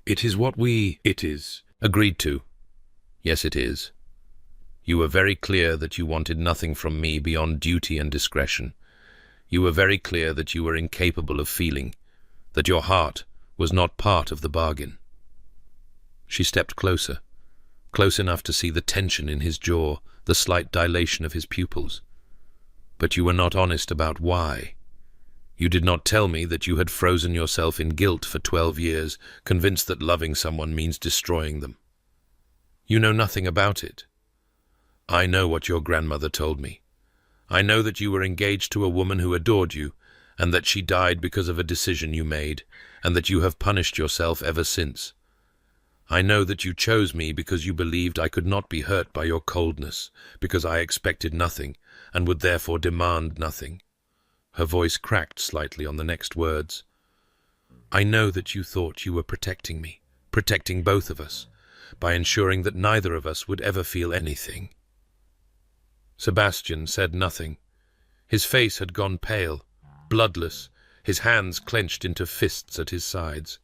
It is what It is. Agreed to. Yes, it is. You were very clear that you wanted nothing from me beyond duty and discretion. You were very clear that you were incapable of feeling, that your heart was not part of the bargain. She stepped closer, close enough to see the tension in his jaw, the slight dilation of his pupils. But you were not honest about why. You did not tell me that you had frozen yourself in guilt for 12 years, convinced that loving someone means destroying them. You know nothing about it. I know what your grandmother told me. I know that you were engaged to a woman who adored you, and that she died because of a decision you made, and that you have punished yourself ever since. I know that you chose me because you believed I could not be hurt by your coldness, because I expected nothing, and would therefore demand nothing. Her voice cracked slightly on the next words. I know that you thought you were protecting me, protecting both of us, by ensuring that neither of us would ever feel anything. Sebastian said nothing. His face had gone pale, bloodless, his hands clenched into fists at his sides.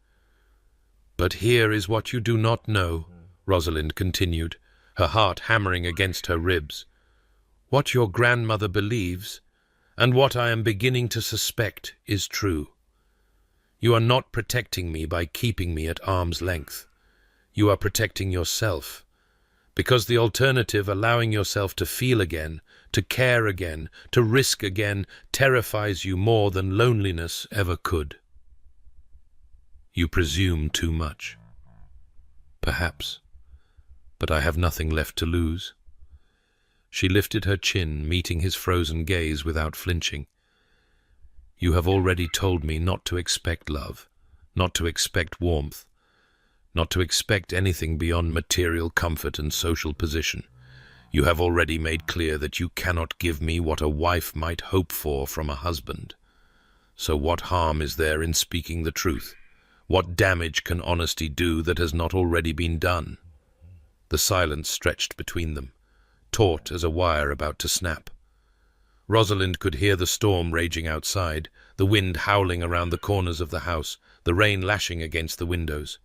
But here is what you do not know, Rosalind continued, her heart hammering against her ribs. What your grandmother believes, and what I am beginning to suspect, is true. You are not protecting me by keeping me at arm's length. You are protecting yourself. Because the alternative, allowing yourself to feel again, to care again, to risk again, terrifies you more than loneliness ever could. You presume too much. Perhaps. But I have nothing left to lose. She lifted her chin, meeting his frozen gaze without flinching. You have already told me not to expect love, not to expect warmth, not to expect anything beyond material comfort and social position. You have already made clear that you cannot give me what a wife might hope for from a husband. So what harm is there in speaking the truth? What damage can honesty do that has not already been done? The silence stretched between them, taut as a wire about to snap. Rosalind could hear the storm raging outside, the wind howling around the corners of the house, the rain lashing against the windows.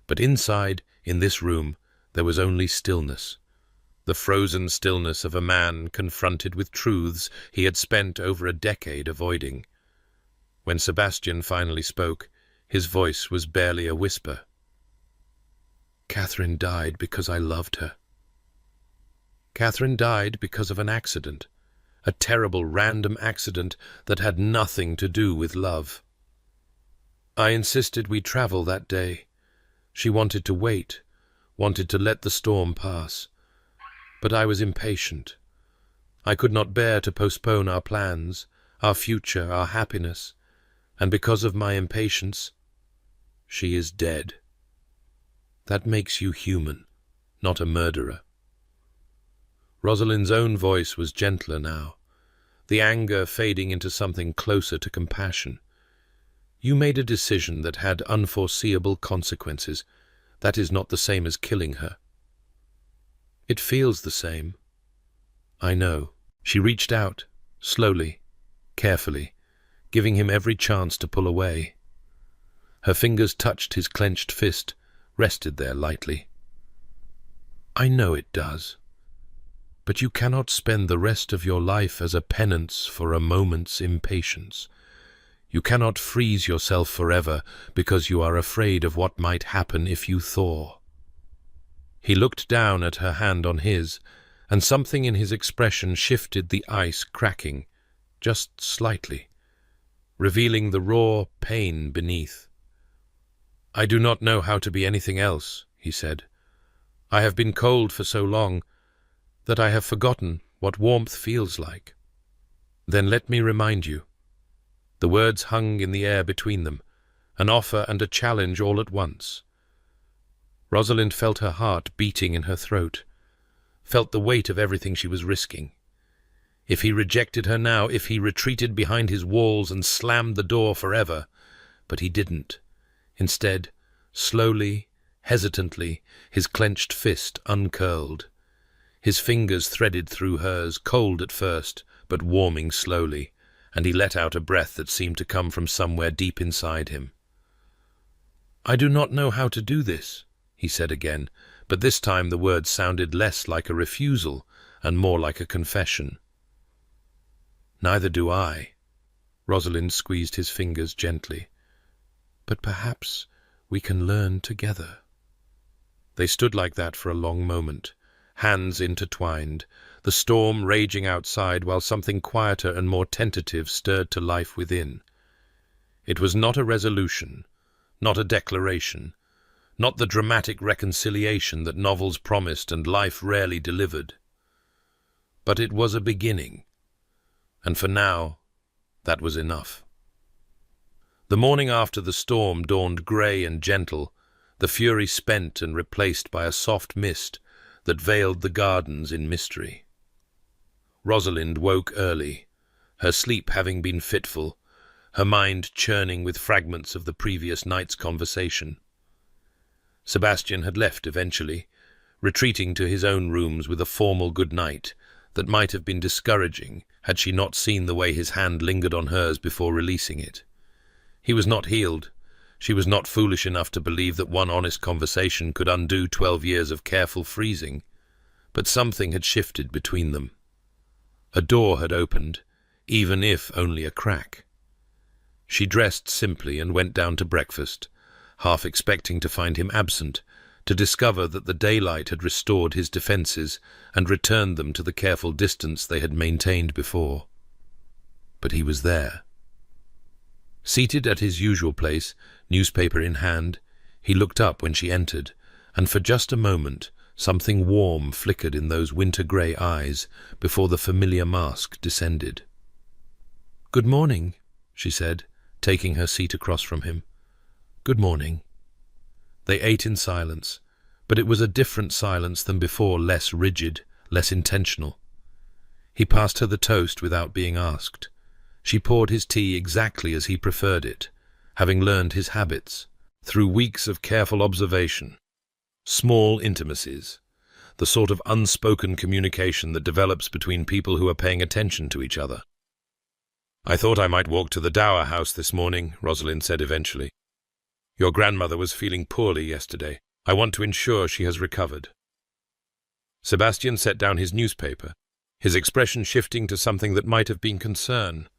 But inside, in this room, there was only stillness. The frozen stillness of a man confronted with truths he had spent over a decade avoiding. When Sebastian finally spoke, his voice was barely a whisper. Catherine died because I loved her. Catherine died because of an accident, a terrible random accident that had nothing to do with love. I insisted we travel that day. She wanted to wait, wanted to let the storm pass. But I was impatient. I could not bear to postpone our plans, our future, our happiness, and because of my impatience, she is dead. That makes you human, not a murderer. Rosalind's own voice was gentler now, the anger fading into something closer to compassion. You made a decision that had unforeseeable consequences. That is not the same as killing her. It feels the same. I know. She reached out, slowly, carefully, giving him every chance to pull away. Her fingers touched his clenched fist, rested there lightly. "I know it does. But you cannot spend the rest of your life as a penance for a moment's impatience. You cannot freeze yourself forever because you are afraid of what might happen if you thaw." He looked down at her hand on his, and something in his expression shifted the ice cracking, just slightly, revealing the raw pain beneath. "I do not know how to be anything else," he said. "I have been cold for so long that I have forgotten what warmth feels like." "Then let me remind you." The words hung in the air between them, an offer and a challenge all at once. Rosalind felt her heart beating in her throat, felt the weight of everything she was risking. If he rejected her now, if he retreated behind his walls and slammed the door forever, but he didn't. Instead, slowly, hesitantly, his clenched fist uncurled. His fingers threaded through hers, cold at first, but warming slowly, and he let out a breath that seemed to come from somewhere deep inside him. "I do not know how to do this," he said again, but this time the words sounded less like a refusal and more like a confession. "Neither do I." Rosalind squeezed his fingers gently. "But perhaps we can learn together." They stood like that for a long moment, hands intertwined, the storm raging outside while something quieter and more tentative stirred to life within. It was not a resolution, not a declaration, not the dramatic reconciliation that novels promised and life rarely delivered. But it was a beginning, and for now, that was enough. The morning after the storm dawned grey and gentle, the fury spent and replaced by a soft mist that veiled the gardens in mystery. Rosalind woke early, her sleep having been fitful, her mind churning with fragments of the previous night's conversation. Sebastian had left eventually, retreating to his own rooms with a formal good night that might have been discouraging had she not seen the way his hand lingered on hers before releasing it. He was not healed. She was not foolish enough to believe that one honest conversation could undo 12 years of careful freezing, but something had shifted between them. A door had opened, even if only a crack. She dressed simply and went down to breakfast, half expecting to find him absent, to discover that the daylight had restored his defences and returned them to the careful distance they had maintained before. But he was there. Seated at his usual place, newspaper in hand, he looked up when she entered, and for just a moment something warm flickered in those winter-grey eyes before the familiar mask descended. "Good morning," she said, taking her seat across from him. "Good morning." They ate in silence, but it was a different silence than before, less rigid, less intentional. He passed her the toast without being asked. She poured his tea exactly as he preferred it, having learned his habits, through weeks of careful observation. Small intimacies, the sort of unspoken communication that develops between people who are paying attention to each other. "I thought I might walk to the Dower House this morning," Rosalind said eventually. "Your grandmother was feeling poorly yesterday. I want to ensure she has recovered." Sebastian set down his newspaper, his expression shifting to something that might have been concern.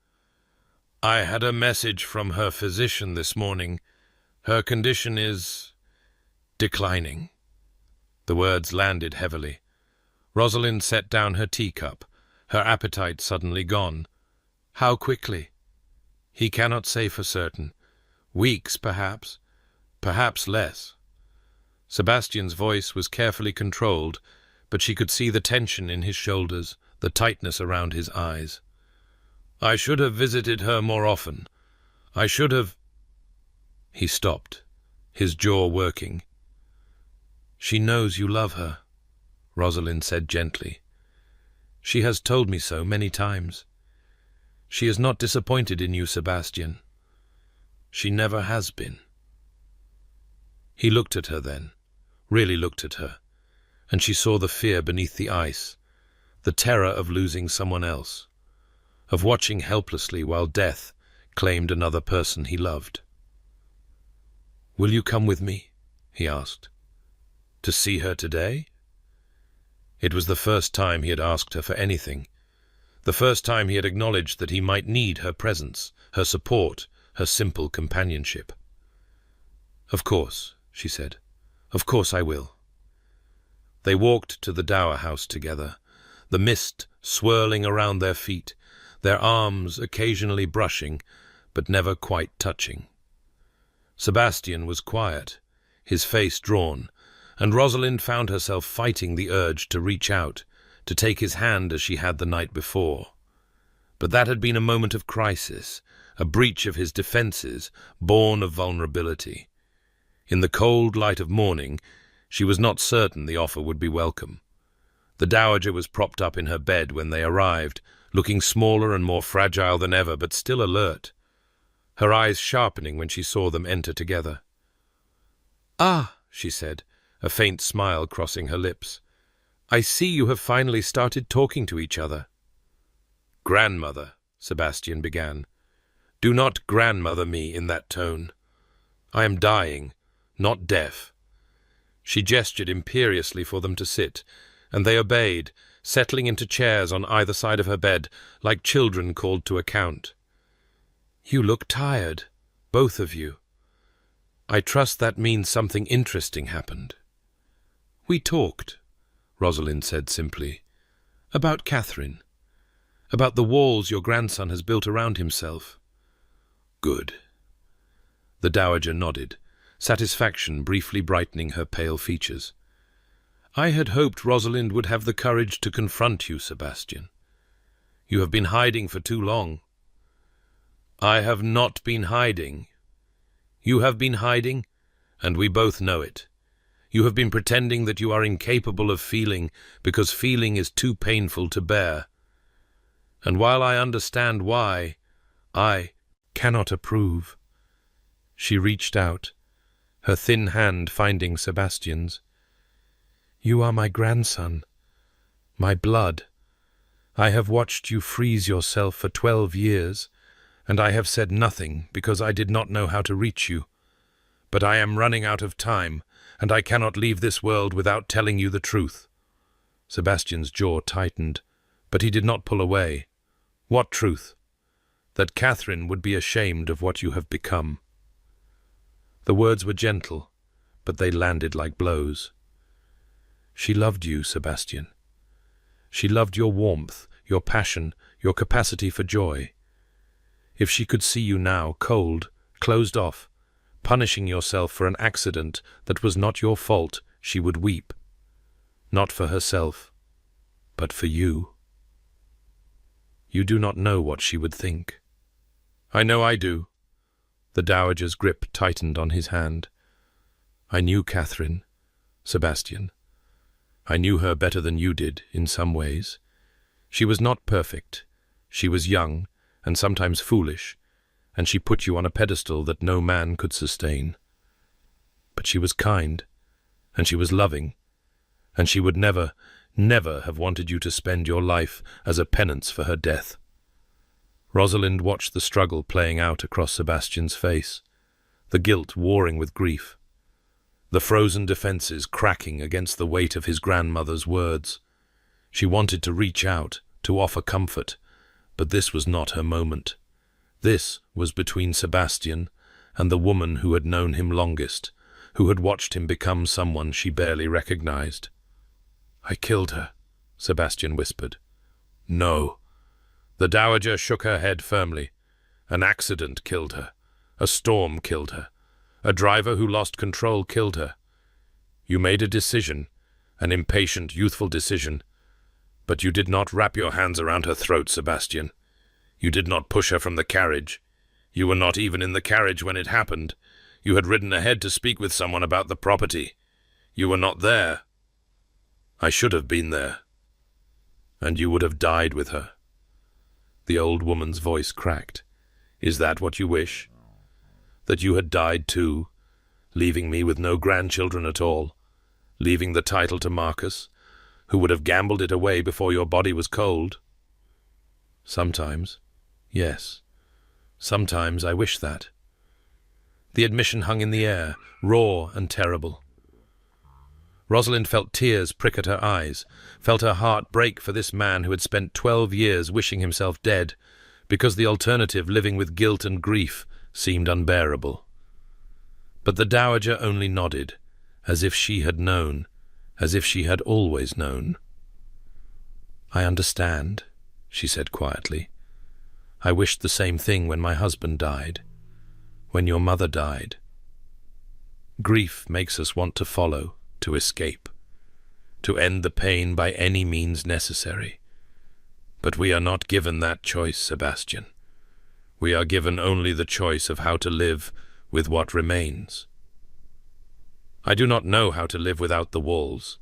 "I had a message from her physician this morning. Her condition is declining." The words landed heavily. Rosalind set down her teacup, her appetite suddenly gone. "How quickly?" "He cannot say for certain. Weeks, perhaps. Perhaps less." Sebastian's voice was carefully controlled, but she could see the tension in his shoulders, the tightness around his eyes. "I should have visited her more often. I should have—" He stopped, his jaw working. "She knows you love her," Rosalind said gently. "She has told me so many times. She is not disappointed in you, Sebastian. She never has been." He looked at her then, really looked at her, and she saw the fear beneath the ice, the terror of losing someone else, of watching helplessly while death claimed another person he loved. "Will you come with me?" he asked. "To see her today?" It was the first time he had asked her for anything, the first time he had acknowledged that he might need her presence, her support, her simple companionship. "Of course," she said. "Of course I will." They walked to the dower house together, the mist swirling around their feet, their arms occasionally brushing, but never quite touching. Sebastian was quiet, his face drawn, and Rosalind found herself fighting the urge to reach out, to take his hand as she had the night before. But that had been a moment of crisis, a breach of his defenses, born of vulnerability. In the cold light of morning, she was not certain the offer would be welcome. The dowager was propped up in her bed when they arrived, looking smaller and more fragile than ever, but still alert, her eyes sharpening when she saw them enter together. "Ah," she said, a faint smile crossing her lips. "I see you have finally started talking to each other." "Grandmother," Sebastian began. "Do not grandmother me in that tone. I am dying, not deaf." She gestured imperiously for them to sit, and they obeyed, settling into chairs on either side of her bed, like children called to account. "You look tired, both of you. I trust that means something interesting happened." "We talked," Rosalind said simply, "about Catherine, about the walls your grandson has built around himself." "Good." The dowager nodded, satisfaction briefly brightening her pale features. "I had hoped Rosalind would have the courage to confront you, Sebastian. You have been hiding for too long." "I have not been hiding. You have been hiding, and we both know it. You have been pretending that you are incapable of feeling because feeling is too painful to bear. And while I understand why, I cannot approve." She reached out, her thin hand finding Sebastian's. "You are my grandson, my blood. I have watched you freeze yourself for 12 years, and I have said nothing because I did not know how to reach you. But I am running out of time, and I cannot leave this world without telling you the truth." Sebastian's jaw tightened, but he did not pull away. "What truth?" "That Catherine would be ashamed of what you have become." The words were gentle, but they landed like blows. "She loved you, Sebastian. She loved your warmth, your passion, your capacity for joy. If she could see you now, cold, closed off, punishing yourself for an accident that was not your fault, she would weep. Not for herself, but for you. You do not know what she would think." "I know I do." The dowager's grip tightened on his hand. "I knew Catherine, Sebastian. I knew her better than you did, in some ways. She was not perfect. She was young, and sometimes foolish, and she put you on a pedestal that no man could sustain. But she was kind, and she was loving, and she would never, never have wanted you to spend your life as a penance for her death." Rosalind watched the struggle playing out across Sebastian's face, the guilt warring with grief, the frozen defenses cracking against the weight of his grandmother's words. She wanted to reach out, to offer comfort, but this was not her moment. This was between Sebastian and the woman who had known him longest, who had watched him become someone she barely recognized. "I killed her," Sebastian whispered. "No." The dowager shook her head firmly. "An accident killed her. A storm killed her. A driver who lost control killed her. You made a decision, an impatient, youthful decision. But you did not wrap your hands around her throat, Sebastian. You did not push her from the carriage. You were not even in the carriage when it happened. You had ridden ahead to speak with someone about the property. You were not there. I should have been there. And you would have died with her." The old woman's voice cracked. "Is that what you wish? That you had died too, leaving me with no grandchildren at all, leaving the title to Marcus, who would have gambled it away before your body was cold. Sometimes, yes, sometimes I wish that. The admission hung in the air, raw and terrible. Rosalind felt tears prick at her eyes, felt her heart break for this man who had spent 12 years wishing himself dead, because the alternative, living with guilt and grief, seemed unbearable. But the dowager only nodded, as if she had known, as if she had always known. "I understand," she said quietly. "I wished the same thing when my husband died, when your mother died. Grief makes us want to follow, to escape, to end the pain by any means necessary. But we are not given that choice, Sebastian. We are given only the choice of how to live with what remains. I do not know how to live without the walls."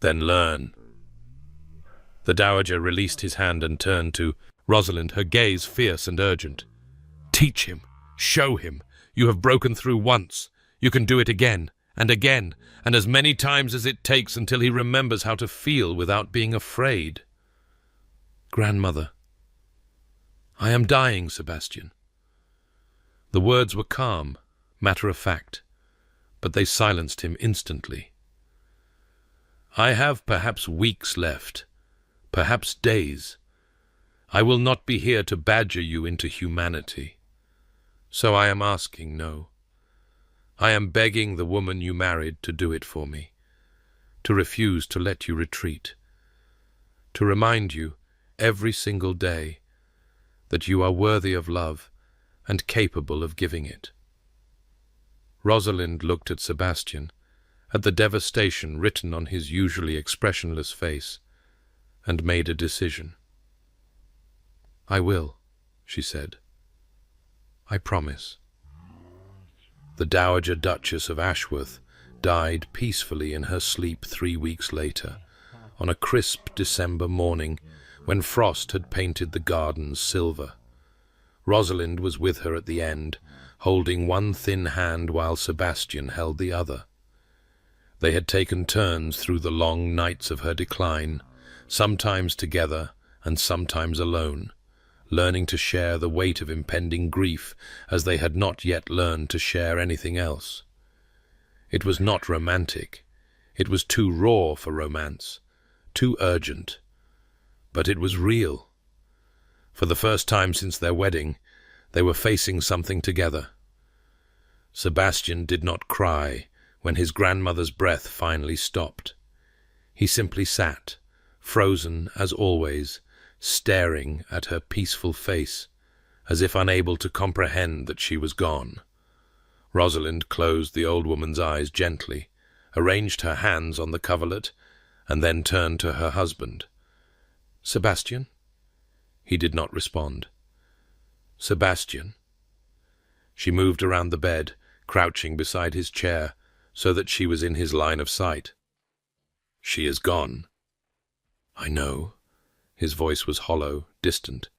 "Then learn." The dowager released his hand and turned to Rosalind, her gaze fierce and urgent. "Teach him. Show him. You have broken through once. You can do it again, and as many times as it takes until he remembers how to feel without being afraid." "Grandmother, I am dying, Sebastian." The words were calm, matter-of-fact, but they silenced him instantly. "I have perhaps weeks left, perhaps days. I will not be here to badger you into humanity. So I am asking no. I am begging the woman you married to do it for me, to refuse to let you retreat, to remind you every single day that you are worthy of love and capable of giving it." Rosalind looked at Sebastian, at the devastation written on his usually expressionless face, and made a decision. "I will," she said. "I promise." The Dowager Duchess of Ashworth died peacefully in her sleep 3 weeks later, on a crisp December morning when frost had painted the gardens silver. Rosalind was with her at the end, holding one thin hand while Sebastian held the other. They had taken turns through the long nights of her decline, sometimes together and sometimes alone, learning to share the weight of impending grief as they had not yet learned to share anything else. It was not romantic. It was too raw for romance, too urgent. But it was real. For the first time since their wedding, they were facing something together. Sebastian did not cry when his grandmother's breath finally stopped. He simply sat, frozen as always, staring at her peaceful face, as if unable to comprehend that she was gone. Rosalind closed the old woman's eyes gently, arranged her hands on the coverlet, and then turned to her husband. "Sebastian?" He did not respond. "Sebastian?" She moved around the bed, crouching beside his chair, so that she was in his line of sight. "She is gone." "I know." His voice was hollow, distant.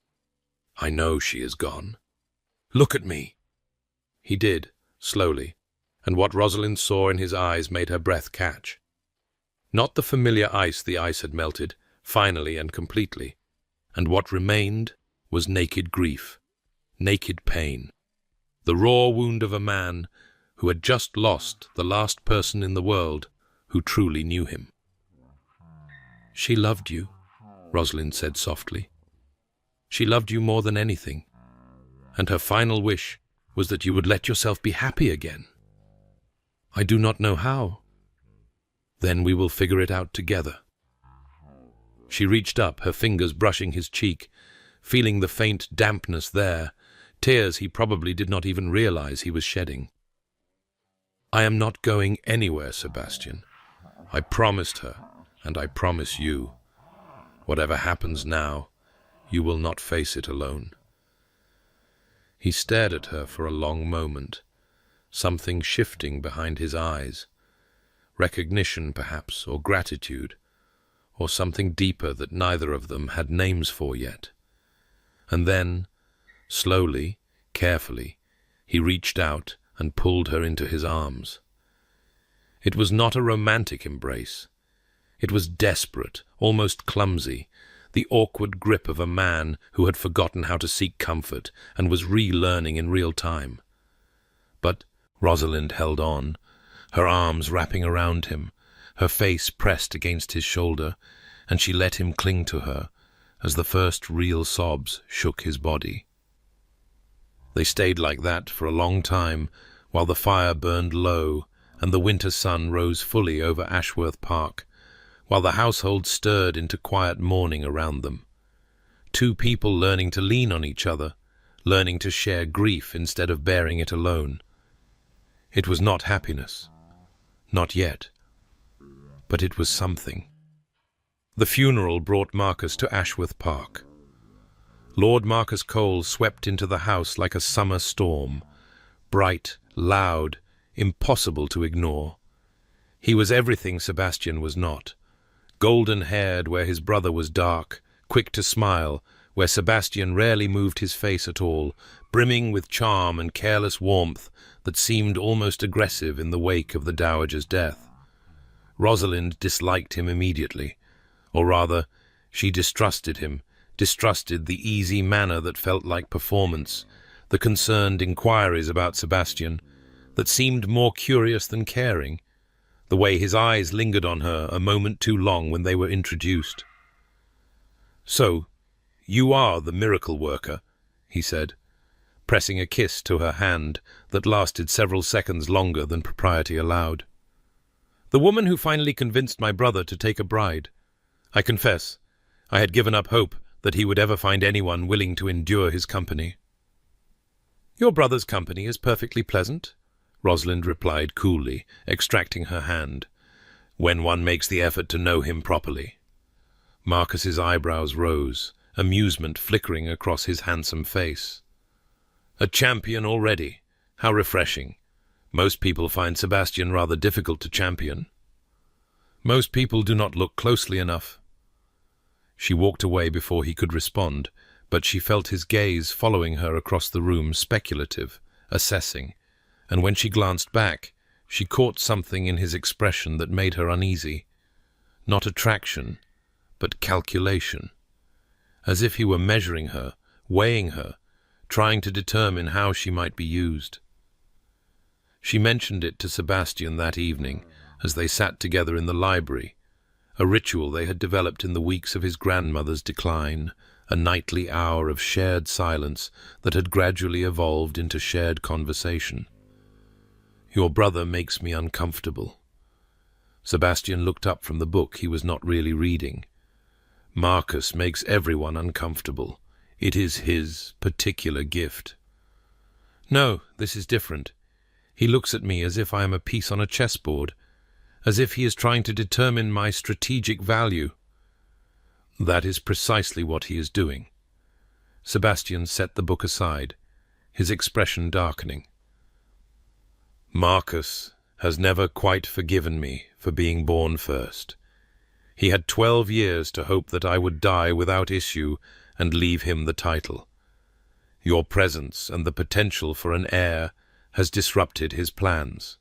"I know she is gone. Look at me." He did, slowly, and what Rosalind saw in his eyes made her breath catch. Not the familiar ice, the ice had melted, finally and completely, and what remained was naked grief, naked pain, the raw wound of a man who had just lost the last person in the world who truly knew him. "She loved you," Rosalind said softly. "She loved you more than anything, and her final wish was that you would let yourself be happy again. I do not know how. Then we will figure it out together." She reached up, her fingers brushing his cheek, feeling the faint dampness there, tears he probably did not even realize he was shedding. "I am not going anywhere, Sebastian. I promised her, and I promise you. Whatever happens now, you will not face it alone." He stared at her for a long moment, something shifting behind his eyes. Recognition, perhaps, or gratitude, or something deeper that neither of them had names for yet. And then, slowly, carefully, he reached out and pulled her into his arms. It was not a romantic embrace. It was desperate, almost clumsy, the awkward grip of a man who had forgotten how to seek comfort and was relearning in real time. But Rosalind held on, her arms wrapping around him, her face pressed against his shoulder, and she let him cling to her as the first real sobs shook his body. They stayed like that for a long time, while the fire burned low and the winter sun rose fully over Ashworth Park, while the household stirred into quiet mourning around them. Two people learning to lean on each other, learning to share grief instead of bearing it alone. It was not happiness. Not yet. But it was something. The funeral brought Marcus to Ashworth Park. Lord Marcus Cole swept into the house like a summer storm, bright, loud, impossible to ignore. He was everything Sebastian was not. Golden-haired where his brother was dark, quick to smile where Sebastian rarely moved his face at all, brimming with charm and careless warmth that seemed almost aggressive in the wake of the dowager's death. Rosalind disliked him immediately, or rather, she distrusted him, distrusted the easy manner that felt like performance, the concerned inquiries about Sebastian that seemed more curious than caring, the way his eyes lingered on her a moment too long when they were introduced. "So, you are the miracle worker," he said, pressing a kiss to her hand that lasted several seconds longer than propriety allowed. "The woman who finally convinced my brother to take a bride. I confess, I had given up hope that he would ever find anyone willing to endure his company." "Your brother's company is perfectly pleasant," Rosalind replied coolly, extracting her hand, "when one makes the effort to know him properly." Marcus's eyebrows rose, amusement flickering across his handsome face. "A champion already. How refreshing. Most people find Sebastian rather difficult to champion." "Most people do not look closely enough." She walked away before he could respond, but she felt his gaze following her across the room, speculative, assessing, and when she glanced back, she caught something in his expression that made her uneasy. Not attraction, but calculation. As if he were measuring her, weighing her, trying to determine how she might be used. She mentioned it to Sebastian that evening, as they sat together in the library, a ritual they had developed in the weeks of his grandmother's decline, a nightly hour of shared silence that had gradually evolved into shared conversation. "Your brother makes me uncomfortable." Sebastian looked up from the book he was not really reading. "Marcus makes everyone uncomfortable. It is his particular gift." "No, this is different. He looks at me as if I am a piece on a chessboard, as if he is trying to determine my strategic value." "That is precisely what he is doing." Sebastian set the book aside, his expression darkening. "Marcus has never quite forgiven me for being born first. He had 12 years to hope that I would die without issue and leave him the title. Your presence and the potential for an heir has disrupted his plans.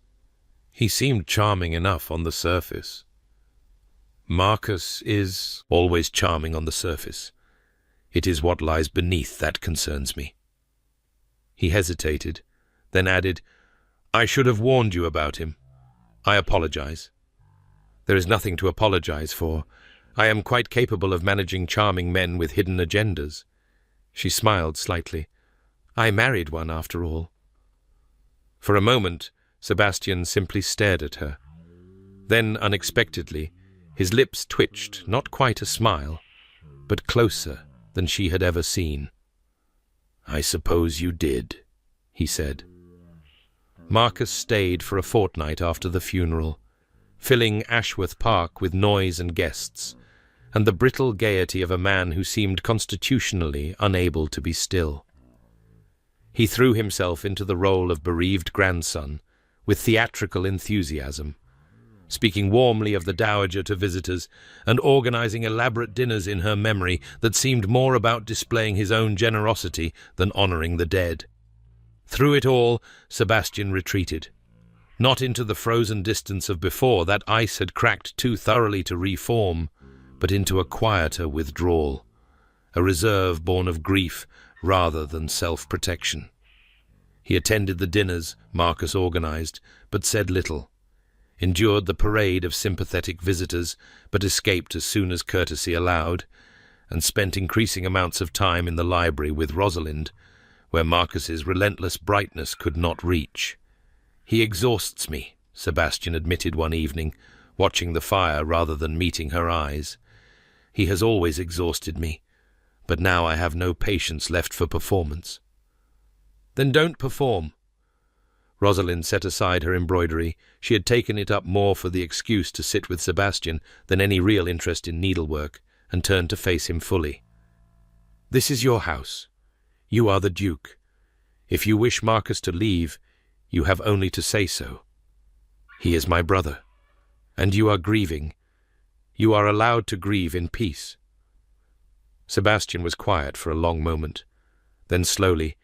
He seemed charming enough on the surface." "Marcus is always charming on the surface. It is what lies beneath that concerns me." He hesitated, then added, "I should have warned you about him. I apologize." "There is nothing to apologize for. I am quite capable of managing charming men with hidden agendas." She smiled slightly. "I married one, after all." For a moment, Sebastian simply stared at her. Then, unexpectedly, his lips twitched, not quite a smile, but closer than she had ever seen. "I suppose you did," he said. Marcus stayed for a fortnight after the funeral, filling Ashworth Park with noise and guests, and the brittle gaiety of a man who seemed constitutionally unable to be still. He threw himself into the role of bereaved grandson with theatrical enthusiasm, speaking warmly of the dowager to visitors and organizing elaborate dinners in her memory that seemed more about displaying his own generosity than honoring the dead. Through it all, Sebastian retreated, Not into the frozen distance of before, that ice had cracked too thoroughly to reform, but into a quieter withdrawal, a reserve born of grief rather than self-protection. He attended the dinners Marcus organized, but said little, endured the parade of sympathetic visitors, but escaped as soon as courtesy allowed, and spent increasing amounts of time in the library with Rosalind, where Marcus's relentless brightness could not reach. "He exhausts me," Sebastian admitted one evening, watching the fire rather than meeting her eyes. "He has always exhausted me, but now I have no patience left for performance." "Then don't perform." Rosalind set aside her embroidery. She had taken it up more for the excuse to sit with Sebastian than any real interest in needlework, and turned to face him fully. "This is your house. You are the Duke. If you wish Marcus to leave, you have only to say so. He is my brother, and you are grieving. You are allowed to grieve in peace." Sebastian was quiet for a long moment. Then slowly,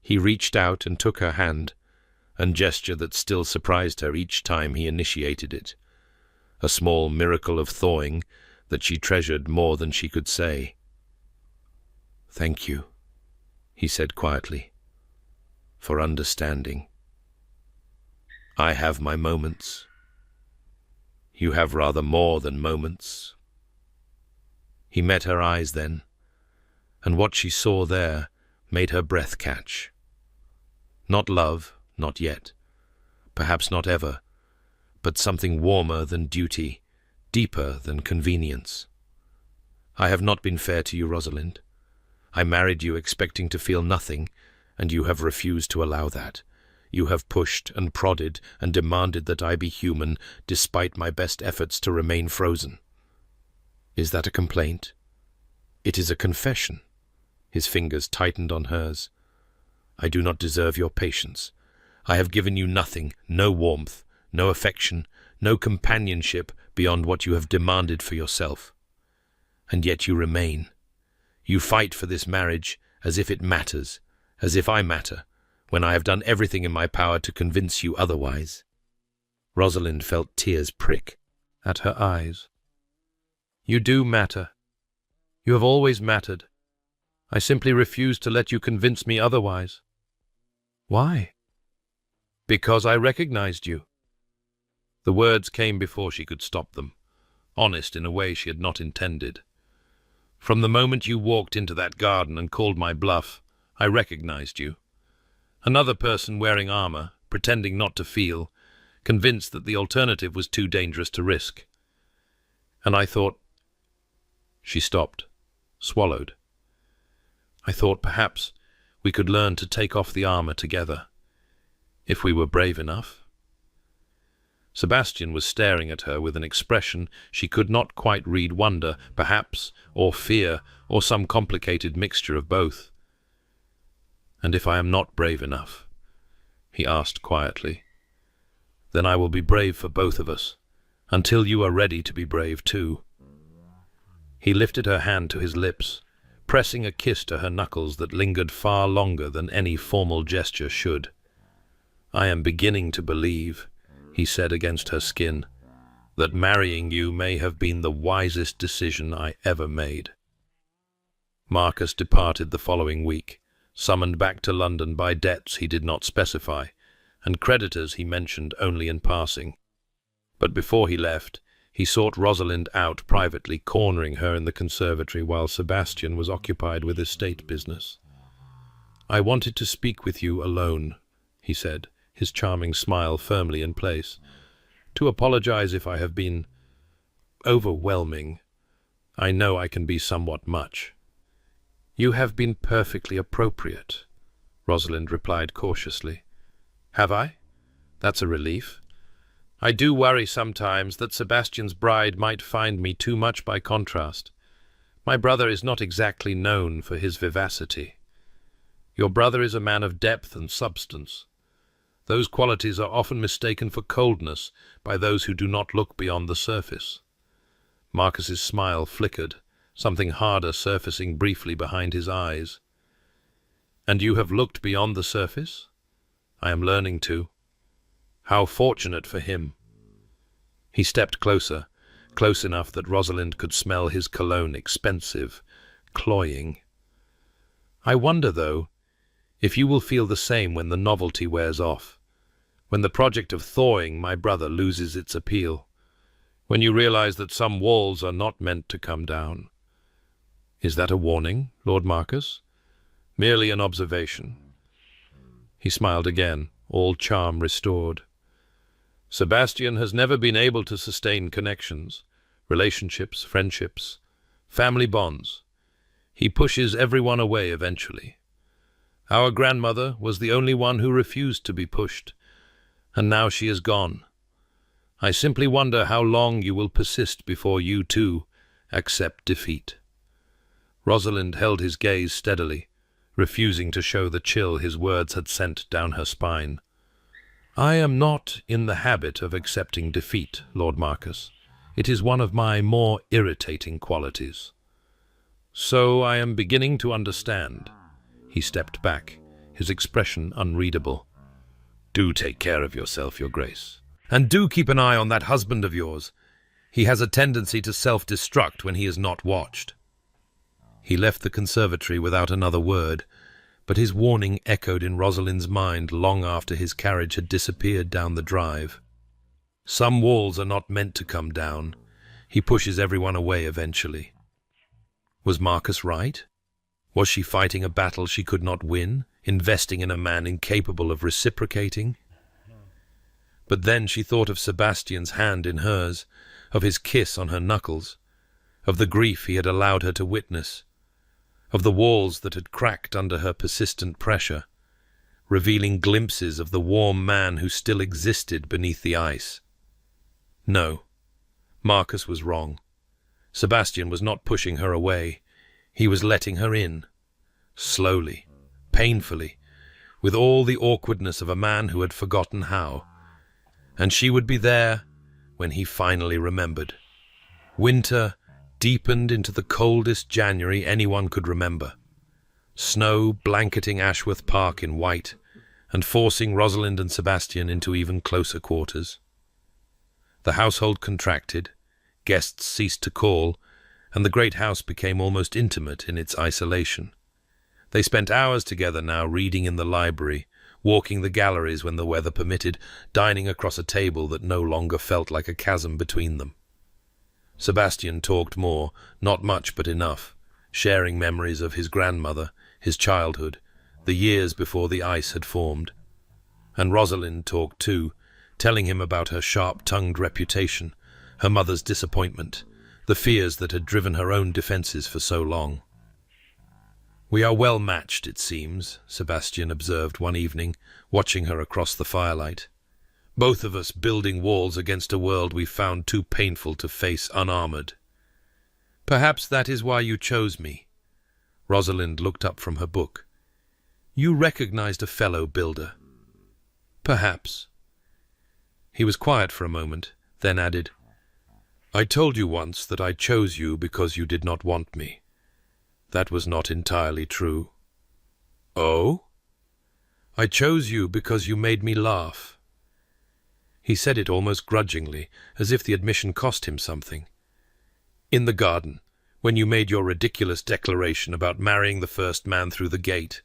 he reached out and took her hand, a gesture that still surprised her each time he initiated it, a small miracle of thawing that she treasured more than she could say. "Thank you," he said quietly, "for understanding. I have my moments. You have rather more than moments." He met her eyes then, and what she saw there made her breath catch. Not love, not yet, perhaps not ever, but something warmer than duty, deeper than convenience. "I have not been fair to you, Rosalind. I married you expecting to feel nothing, and you have refused to allow that. You have pushed and prodded and demanded that I be human, despite my best efforts to remain frozen. Is that a complaint? It is a confession." His fingers tightened on hers. "I do not deserve your patience. I have given you nothing, no warmth, no affection, no companionship beyond what you have demanded for yourself. And yet you remain. You fight for this marriage as if it matters, as if I matter, when I have done everything in my power to convince you otherwise." Rosalind felt tears prick at her eyes. "You do matter. You have always mattered. I simply refuse to let you convince me otherwise." "Why?" "Because I recognized you." The words came before she could stop them, honest in a way she had not intended. "From the moment you walked into that garden and called my bluff, I recognized you. Another person wearing armor, pretending not to feel, convinced that the alternative was too dangerous to risk. And I thought—" She stopped, swallowed. "I thought perhaps we could learn to take off the armor together, if we were brave enough." Sebastian was staring at her with an expression she could not quite read, wonder, perhaps, or fear, or some complicated mixture of both. "And if I am not brave enough?" he asked quietly. "Then I will be brave for both of us, until you are ready to be brave too." He lifted her hand to his lips, pressing a kiss to her knuckles that lingered far longer than any formal gesture should. "I am beginning to believe," he said against her skin, "that marrying you may have been the wisest decision I ever made." Marcus departed the following week, summoned back to London by debts he did not specify, and creditors he mentioned only in passing. But before he left, he sought Rosalind out privately, cornering her in the conservatory while Sebastian was occupied with estate business. "I wanted to speak with you alone," he said, his charming smile firmly in place, "to apologize if I have been overwhelming. I know I can be somewhat much." "You have been perfectly appropriate," Rosalind replied cautiously. "Have I? That's a relief. I do worry sometimes that Sebastian's bride might find me too much by contrast. My brother is not exactly known for his vivacity. Your brother is a man of depth and substance. Those qualities are often mistaken for coldness by those who do not look beyond the surface." Marcus's smile flickered, something harder surfacing briefly behind his eyes. "And you have looked beyond the surface?" "I am learning to." How fortunate for him. He stepped closer, close enough that Rosalind could smell his cologne, expensive, cloying. I wonder, though, if you will feel the same when the novelty wears off, when the project of thawing my brother loses its appeal, when you realize that some walls are not meant to come down. Is that a warning, Lord Marcus? Merely an observation. He smiled again, all charm restored. Sebastian has never been able to sustain connections, relationships, friendships, family bonds. He pushes everyone away eventually. Our grandmother was the only one who refused to be pushed, and now she is gone. I simply wonder how long you will persist before you, too, accept defeat. Rosalind held his gaze steadily, refusing to show the chill his words had sent down her spine. I am not in the habit of accepting defeat, Lord Marcus. It is one of my more irritating qualities. So I am beginning to understand. He stepped back, his expression unreadable. Do take care of yourself, Your Grace. And do keep an eye on that husband of yours. He has a tendency to self-destruct when he is not watched. He left the conservatory without another word, but his warning echoed in Rosalind's mind long after his carriage had disappeared down the drive. Some walls are not meant to come down. He pushes everyone away eventually. Was Marcus right? Was she fighting a battle she could not win, investing in a man incapable of reciprocating? But then she thought of Sebastian's hand in hers, of his kiss on her knuckles, of the grief he had allowed her to witness, of the walls that had cracked under her persistent pressure, revealing glimpses of the warm man who still existed beneath the ice. No, Marcus was wrong. Sebastian was not pushing her away. He was letting her in, slowly, painfully, with all the awkwardness of a man who had forgotten how. And she would be there when he finally remembered. Winter deepened into the coldest January anyone could remember. Snow blanketing Ashworth Park in white and forcing Rosalind and Sebastian into even closer quarters. The household contracted, guests ceased to call, and the great house became almost intimate in its isolation. They spent hours together now, reading in the library, walking the galleries when the weather permitted, dining across a table that no longer felt like a chasm between them. Sebastian talked more, not much but enough, sharing memories of his grandmother, his childhood, the years before the ice had formed. And Rosalind talked too, telling him about her sharp-tongued reputation, her mother's disappointment, the fears that had driven her own defences for so long. "We are well matched, it seems," Sebastian observed one evening, watching her across the firelight. "Both of us building walls against a world we found too painful to face unarmoured. Perhaps that is why you chose me." Rosalind looked up from her book. "You recognized a fellow builder." "Perhaps." He was quiet for a moment, then added, "I told you once that I chose you because you did not want me. That was not entirely true." "Oh?" "I chose you because you made me laugh." He said it almost grudgingly, as if the admission cost him something. "In the garden, when you made your ridiculous declaration about marrying the first man through the gate.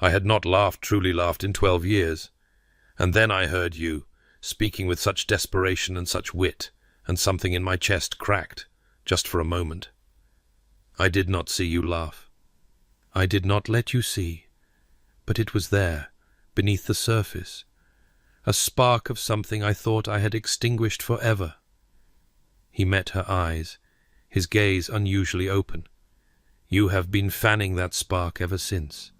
I had not truly laughed in 12 years. And then I heard you, speaking with such desperation and such wit, and something in my chest cracked, just for a moment. I did not see you laugh. I did not let you see, but it was there, beneath the surface, a spark of something I thought I had extinguished forever." He met her eyes, his gaze unusually open. "You have been fanning that spark ever since.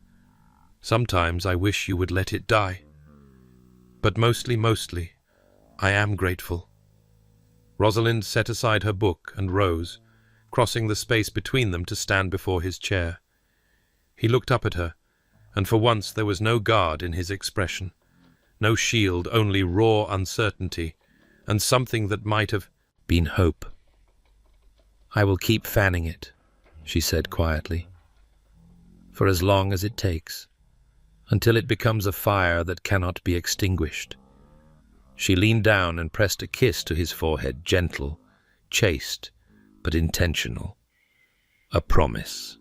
Sometimes I wish you would let it die. But mostly, I am grateful." Rosalind set aside her book and rose, crossing the space between them to stand before his chair. He looked up at her, and for once there was no guard in his expression, no shield, only raw uncertainty, and something that might have been hope. "I will keep fanning it," she said quietly, "for as long as it takes, until it becomes a fire that cannot be extinguished, She leaned down and pressed a kiss to his forehead, gentle, chaste, but intentional. A promise.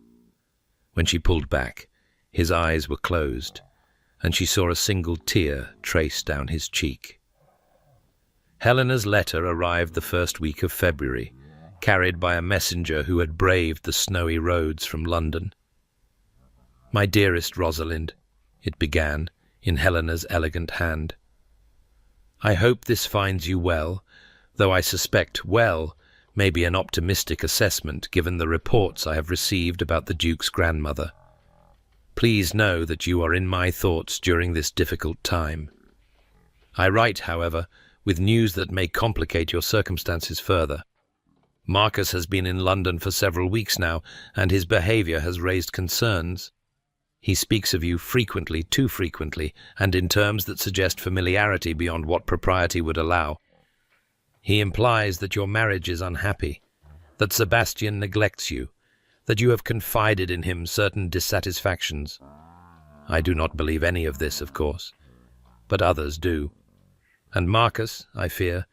When she pulled back, his eyes were closed, and she saw a single tear trace down his cheek. Helena's letter arrived the first week of February, carried by a messenger who had braved the snowy roads from London. "My dearest Rosalind," it began, in Helena's elegant hand. "I hope this finds you well, though I suspect well may be an optimistic assessment given the reports I have received about the Duke's grandmother. Please know that you are in my thoughts during this difficult time. I write, however, with news that may complicate your circumstances further. Marcus has been in London for several weeks now, and his behaviour has raised concerns. He speaks of you frequently, too frequently, and in terms that suggest familiarity beyond what propriety would allow. He implies that your marriage is unhappy, that Sebastian neglects you, that you have confided in him certain dissatisfactions. I do not believe any of this, of course, but others do. And Marcus, I fear,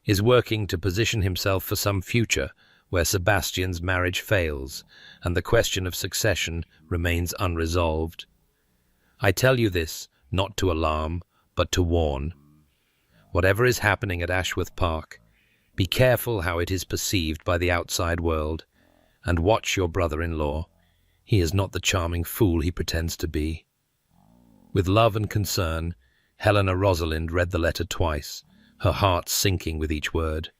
is working to position himself for some future where Sebastian's marriage fails and the question of succession remains unresolved. I tell you this not to alarm, but to warn. Whatever is happening at Ashworth Park, be careful how it is perceived by the outside world, and watch your brother-in-law. He is not the charming fool he pretends to be." With love and concern, Helena Rosalind read the letter twice, her heart sinking with each word.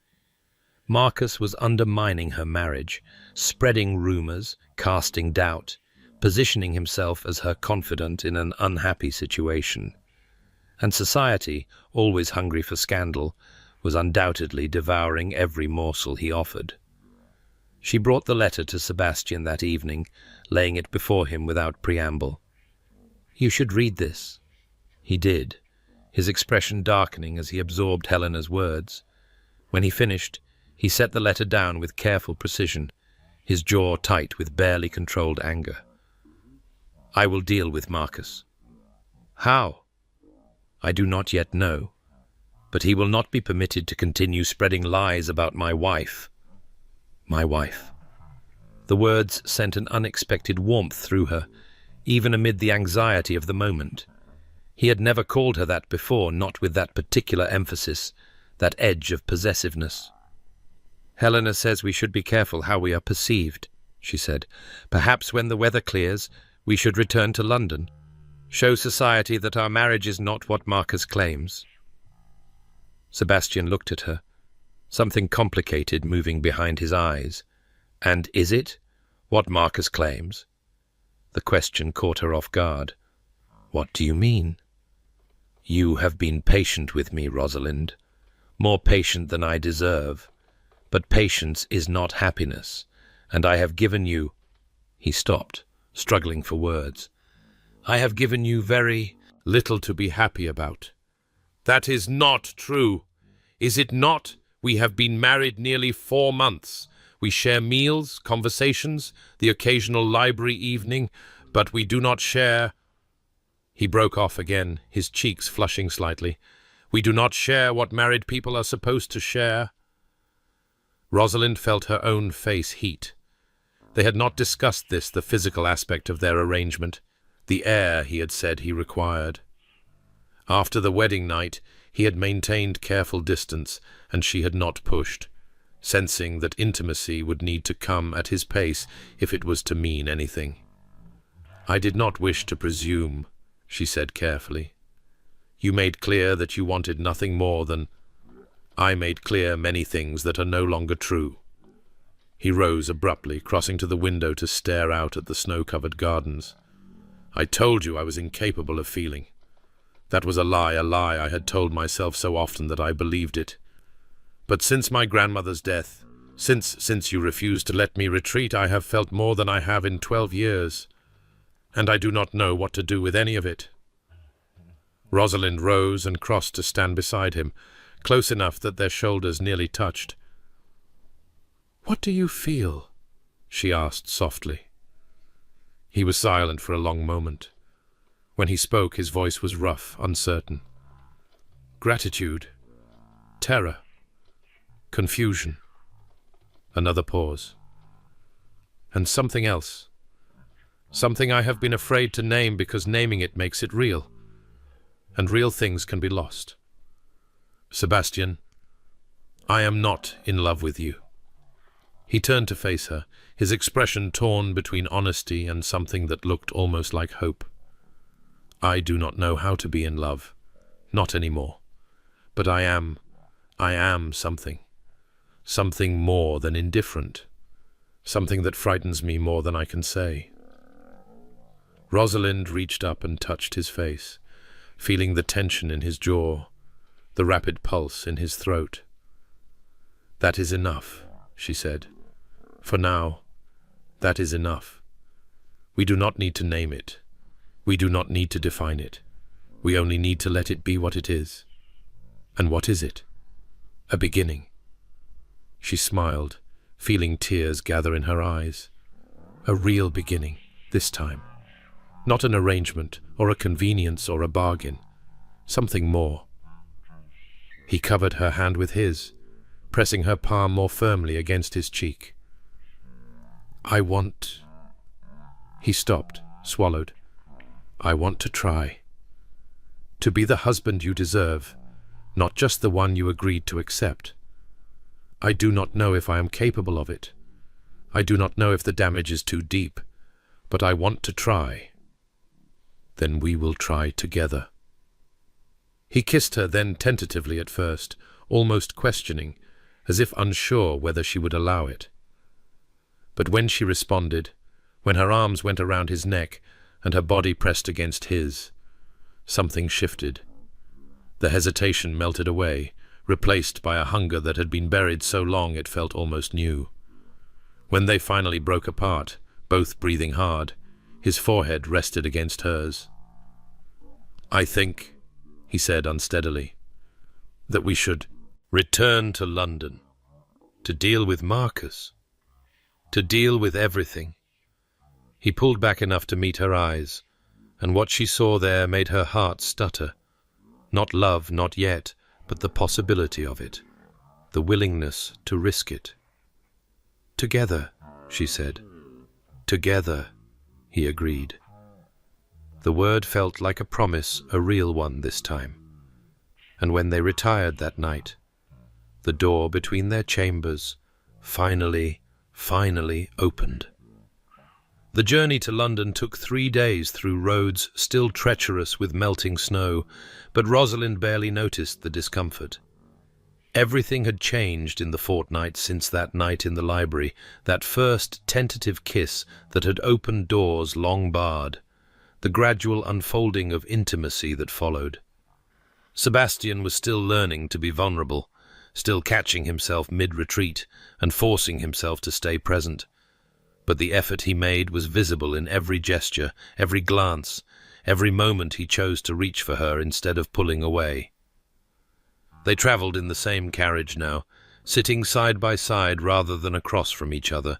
Marcus was undermining her marriage, spreading rumours, casting doubt, positioning himself as her confidant in an unhappy situation. And society, always hungry for scandal, was undoubtedly devouring every morsel he offered. She brought the letter to Sebastian that evening, laying it before him without preamble. "You should read this." He did, his expression darkening as he absorbed Helena's words. When he finished, he set the letter down with careful precision, his jaw tight with barely controlled anger. "I will deal with Marcus." "How?" "I do not yet know, but he will not be permitted to continue spreading lies about my wife." My wife. The words sent an unexpected warmth through her, even amid the anxiety of the moment. He had never called her that before, not with that particular emphasis, that edge of possessiveness. "Helena says we should be careful how we are perceived," she said. "Perhaps when the weather clears, we should return to London. Show society that our marriage is not what Marcus claims." Sebastian looked at her, something complicated moving behind his eyes. "And is it what Marcus claims?" The question caught her off guard. "What do you mean?" "You have been patient with me, Rosalind, more patient than I deserve. But patience is not happiness, and I have given you—" He stopped, struggling for words. "I have given you very little to be happy about." "That is not true. Is it not? We have been married nearly 4 months. We share meals, conversations, the occasional library evening, but we do not share—" He broke off again, his cheeks flushing slightly. "We do not share what married people are supposed to share." Rosalind felt her own face heat. They had not discussed this, the physical aspect of their arrangement, the air he had said he required. After the wedding night, he had maintained careful distance, and she had not pushed, sensing that intimacy would need to come at his pace if it was to mean anything. "I did not wish to presume," she said carefully. "You made clear that you wanted nothing more than—" "I made clear many things that are no longer true." He rose abruptly, crossing to the window to stare out at the snow-covered gardens. "I told you I was incapable of feeling. That was a lie I had told myself so often that I believed it. But since my grandmother's death, since you refused to let me retreat, I have felt more than I have in 12 years, and I do not know what to do with any of it." Rosalind rose and crossed to stand beside him, close enough that their shoulders nearly touched. "What do you feel?" she asked softly. He was silent for a long moment. When he spoke, his voice was rough, uncertain. "Gratitude," terror, confusion, another pause, and something else. Something I have been afraid to name because naming it makes it real, and real things can be lost. Sebastian, I am not in love with you. He turned to face her, his expression torn between honesty and something that looked almost like hope. I do not know how to be in love, not anymore. But I am something. Something more than indifferent. Something that frightens me more than I can say. Rosalind reached up and touched his face, feeling the tension in his jaw, the rapid pulse in his throat. That is enough, she said. For now, that is enough. We do not need to name it. We do not need to define it. We only need to let it be what it is. And what is it? A beginning. She smiled, feeling tears gather in her eyes. A real beginning, this time. Not an arrangement, or a convenience, or a bargain. Something more. He covered her hand with his, pressing her palm more firmly against his cheek. I want... He stopped, swallowed. I want to try. To be the husband you deserve, not just the one you agreed to accept. I do not know if I am capable of it. I do not know if the damage is too deep, but I want to try. Then we will try together. He kissed her then tentatively at first, almost questioning, as if unsure whether she would allow it. But when she responded, when her arms went around his neck and her body pressed against his, something shifted. The hesitation melted away, replaced by a hunger that had been buried so long it felt almost new. When they finally broke apart, both breathing hard, his forehead rested against hers. I think, he said unsteadily, that we should return to London, to deal with Marcus, to deal with everything. He pulled back enough to meet her eyes, and what she saw there made her heart stutter. Not love, not yet, but the possibility of it, the willingness to risk it. Together, she said. Together, he agreed. The word felt like a promise, a real one this time. And when they retired that night, the door between their chambers finally opened. The journey to London took 3 days through roads still treacherous with melting snow, but Rosalind barely noticed the discomfort. Everything had changed in the fortnight since that night in the library, that first tentative kiss that had opened doors long barred, the gradual unfolding of intimacy that followed. Sebastian was still learning to be vulnerable, still catching himself mid-retreat and forcing himself to stay present. But the effort he made was visible in every gesture, every glance, every moment he chose to reach for her instead of pulling away. They travelled in the same carriage now, sitting side by side rather than across from each other,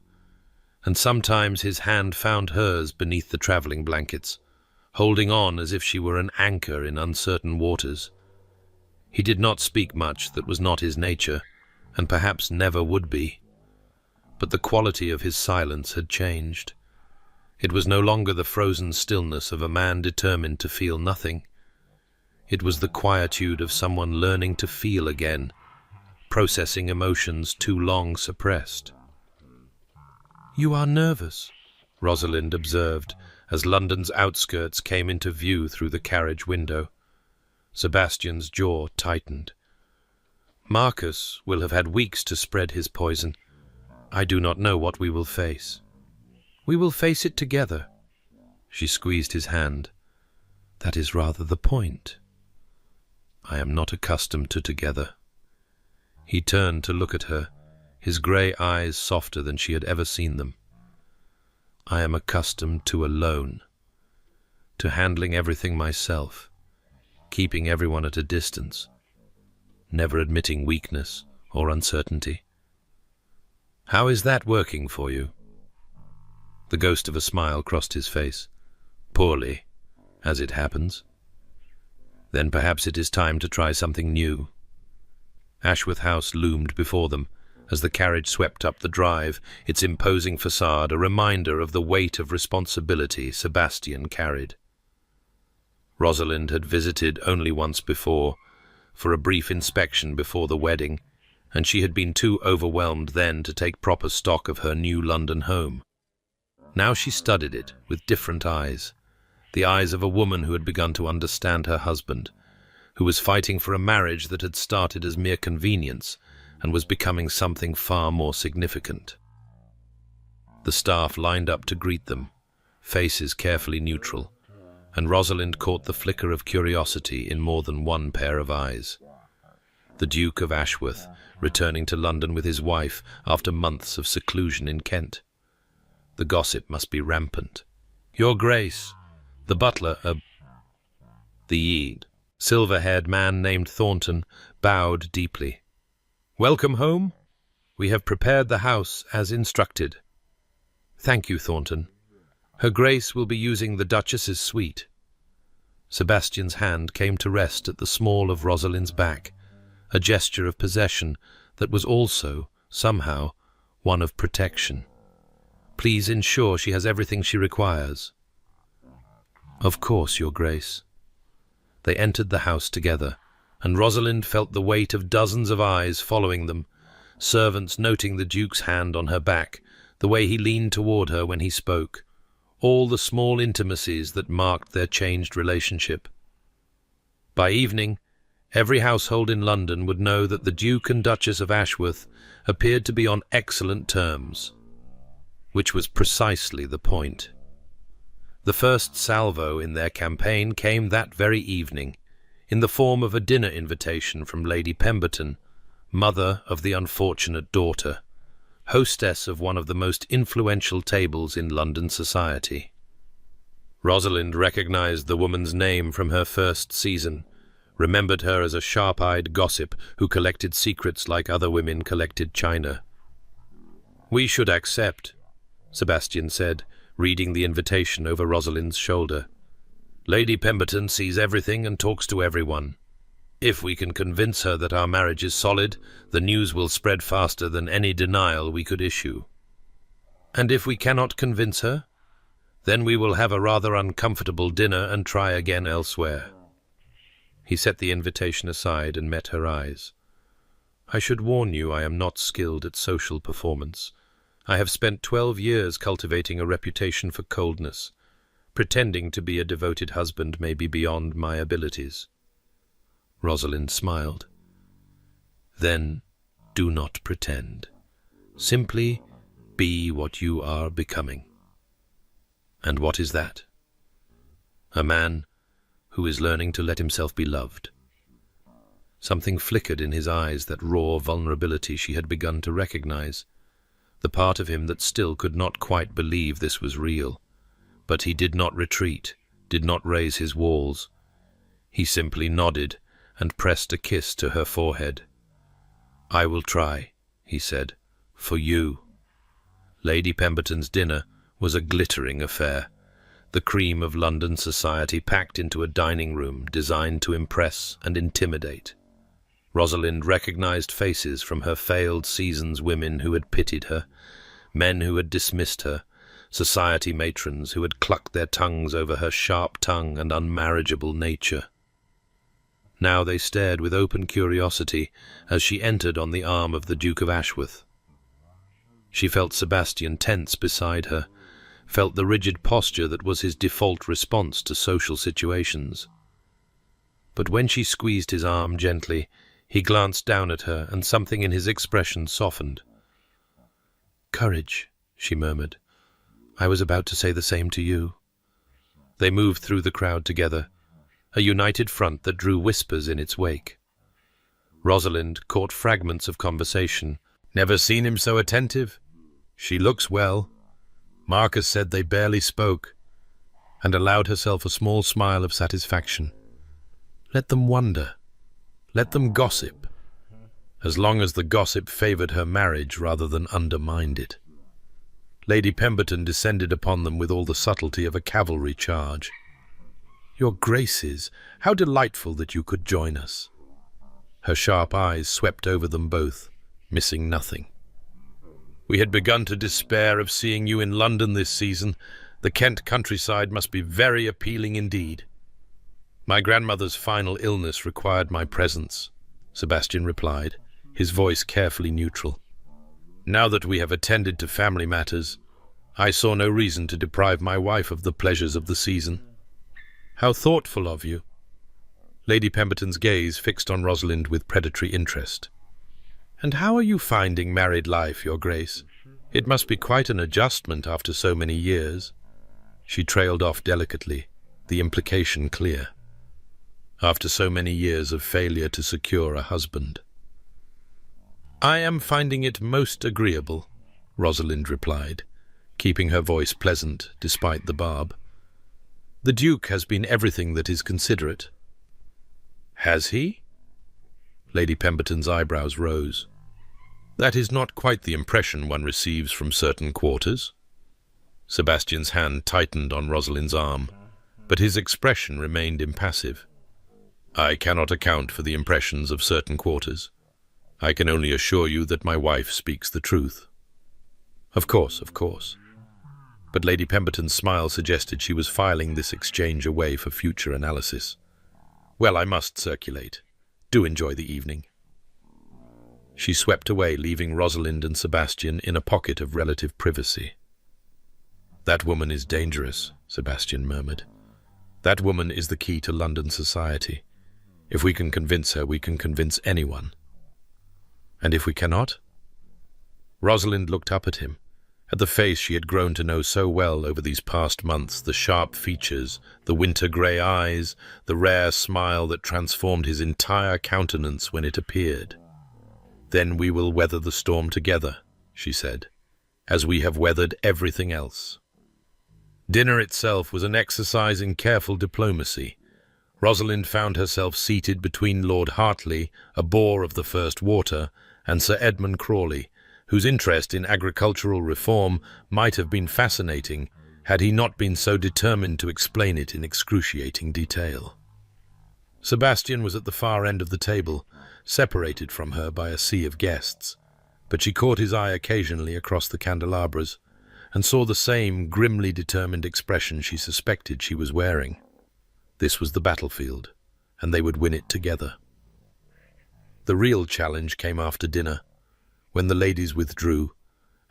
and sometimes his hand found hers beneath the travelling blankets, holding on as if she were an anchor in uncertain waters. He did not speak much that was not his nature, and perhaps never would be. But the quality of his silence had changed. It was no longer the frozen stillness of a man determined to feel nothing. It was the quietude of someone learning to feel again, processing emotions too long suppressed. "You are nervous," Rosalind observed, as London's outskirts came into view through the carriage window. Sebastian's jaw tightened. "Marcus will have had weeks to spread his poison. I do not know what we will face." "We will face it together." She squeezed his hand. "That is rather the point." "I am not accustomed to together." He turned to look at her, his grey eyes softer than she had ever seen them. "I am accustomed to alone, to handling everything myself, keeping everyone at a distance, never admitting weakness or uncertainty." "How is that working for you?" The ghost of a smile crossed his face. "Poorly, as it happens." "Then perhaps it is time to try something new." Ashworth House loomed before them as the carriage swept up the drive, its imposing facade a reminder of the weight of responsibility Sebastian carried. Rosalind had visited only once before, for a brief inspection before the wedding, and she had been too overwhelmed then to take proper stock of her new London home. Now she studied it with different eyes, the eyes of a woman who had begun to understand her husband, who was fighting for a marriage that had started as mere convenience and was becoming something far more significant. The staff lined up to greet them, faces carefully neutral, and Rosalind caught the flicker of curiosity in more than one pair of eyes. The Duke of Ashworth, returning to London with his wife after months of seclusion in Kent. The gossip must be rampant. "Your Grace," the butler, the silver-haired man named Thornton, bowed deeply. "Welcome home. We have prepared the house as instructed." "Thank you, Thornton. Her Grace will be using the Duchess's suite." Sebastian's hand came to rest at the small of Rosalind's back, a gesture of possession that was also, somehow, one of protection. "Please ensure she has everything she requires." "Of course, Your Grace." They entered the house together, and Rosalind felt the weight of dozens of eyes following them, servants noting the Duke's hand on her back, the way he leaned toward her when he spoke, all the small intimacies that marked their changed relationship. By evening, every household in London would know that the Duke and Duchess of Ashworth appeared to be on excellent terms, which was precisely the point. The first salvo in their campaign came that very evening, in the form of a dinner invitation from Lady Pemberton, mother of the unfortunate daughter, hostess of one of the most influential tables in London society. Rosalind recognized the woman's name from her first season, remembered her as a sharp-eyed gossip who collected secrets like other women collected china. "We should accept," Sebastian said, reading the invitation over Rosalind's shoulder. "Lady Pemberton sees everything and talks to everyone. If we can convince her that our marriage is solid, the news will spread faster than any denial we could issue. And if we cannot convince her, then we will have a rather uncomfortable dinner and try again elsewhere." He set the invitation aside and met her eyes. "I should warn you I am not skilled at social performance. I have spent 12 years cultivating a reputation for coldness. Pretending to be a devoted husband may be beyond my abilities." Rosalind smiled. "Then do not pretend. Simply be what you are becoming." "And what is that?" "A man who is learning to let himself be loved." Something flickered in his eyes, that raw vulnerability she had begun to recognize, the part of him that still could not quite believe this was real. But he did not retreat, did not raise his walls. He simply nodded and pressed a kiss to her forehead. "I will try," he said, "for you." Lady Pemberton's dinner was a glittering affair, the cream of London society packed into a dining room designed to impress and intimidate. Rosalind recognized faces from her failed season's women who had pitied her, men who had dismissed her, society matrons who had clucked their tongues over her sharp tongue and unmarriageable nature. Now they stared with open curiosity as she entered on the arm of the Duke of Ashworth. She felt Sebastian tense beside her, felt the rigid posture that was his default response to social situations. But when she squeezed his arm gently, he glanced down at her, and something in his expression softened. "Courage," she murmured. "I was about to say the same to you." They moved through the crowd together, a united front that drew whispers in its wake. Rosalind caught fragments of conversation. "Never seen him so attentive. She looks well." Marcus said they barely spoke, and allowed herself a small smile of satisfaction. Let them wonder. Let them gossip, as long as the gossip favored her marriage rather than undermined it. Lady Pemberton descended upon them with all the subtlety of a cavalry charge. "Your Graces, how delightful that you could join us." Her sharp eyes swept over them both, missing nothing. "We had begun to despair of seeing you in London this season. The Kent countryside must be very appealing indeed." "My grandmother's final illness required my presence," Sebastian replied, his voice carefully neutral. "Now that we have attended to family matters, I saw no reason to deprive my wife of the pleasures of the season." "How thoughtful of you." Lady Pemberton's gaze fixed on Rosalind with predatory interest. "And how are you finding married life, Your Grace? It must be quite an adjustment after so many years." She trailed off delicately, the implication clear. "After so many years of failure to secure a husband." "I am finding it most agreeable," Rosalind replied, keeping her voice pleasant despite the barb. "The Duke has been everything that is considerate." "Has he?" Lady Pemberton's eyebrows rose. "That is not quite the impression one receives from certain quarters." Sebastian's hand tightened on Rosalind's arm, but his expression remained impassive. "I cannot account for the impressions of certain quarters. I can only assure you that my wife speaks the truth." Of course. But Lady Pemberton's smile suggested she was filing this exchange away for future analysis. "Well, I must circulate. Do enjoy the evening." She swept away, leaving Rosalind and Sebastian in a pocket of relative privacy. "That woman is dangerous," Sebastian murmured. "That woman is the key to London society. If we can convince her, we can convince anyone." "And if we cannot?" Rosalind looked up at him, at the face she had grown to know so well over these past months, the sharp features, the winter-grey eyes, the rare smile that transformed his entire countenance when it appeared. "Then we will weather the storm together," she said, "as we have weathered everything else." Dinner itself was an exercise in careful diplomacy. Rosalind found herself seated between Lord Hartley, a bore of the first water, and Sir Edmund Crawley, whose interest in agricultural reform might have been fascinating had he not been so determined to explain it in excruciating detail. Sebastian was at the far end of the table, separated from her by a sea of guests, but she caught his eye occasionally across the candelabras, and saw the same grimly determined expression she suspected she was wearing. This was the battlefield, and they would win it together. The real challenge came after dinner, when the ladies withdrew,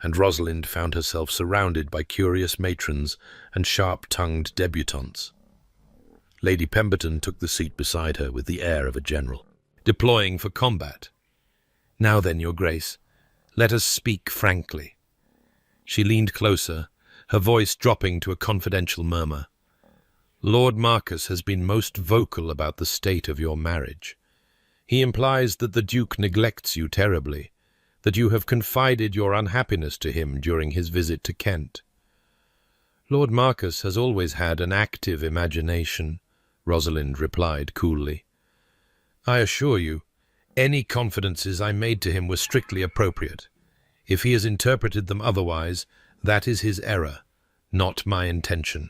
and Rosalind found herself surrounded by curious matrons and sharp-tongued debutantes. Lady Pemberton took the seat beside her with the air of a general, deploying for combat. "Now then, Your Grace, let us speak frankly." She leaned closer, her voice dropping to a confidential murmur. "Lord Marcus has been most vocal about the state of your marriage. He implies that the Duke neglects you terribly, that you have confided your unhappiness to him during his visit to Kent." "Lord Marcus has always had an active imagination," Rosalind replied coolly. "I assure you, any confidences I made to him were strictly appropriate. If he has interpreted them otherwise, that is his error, not my intention."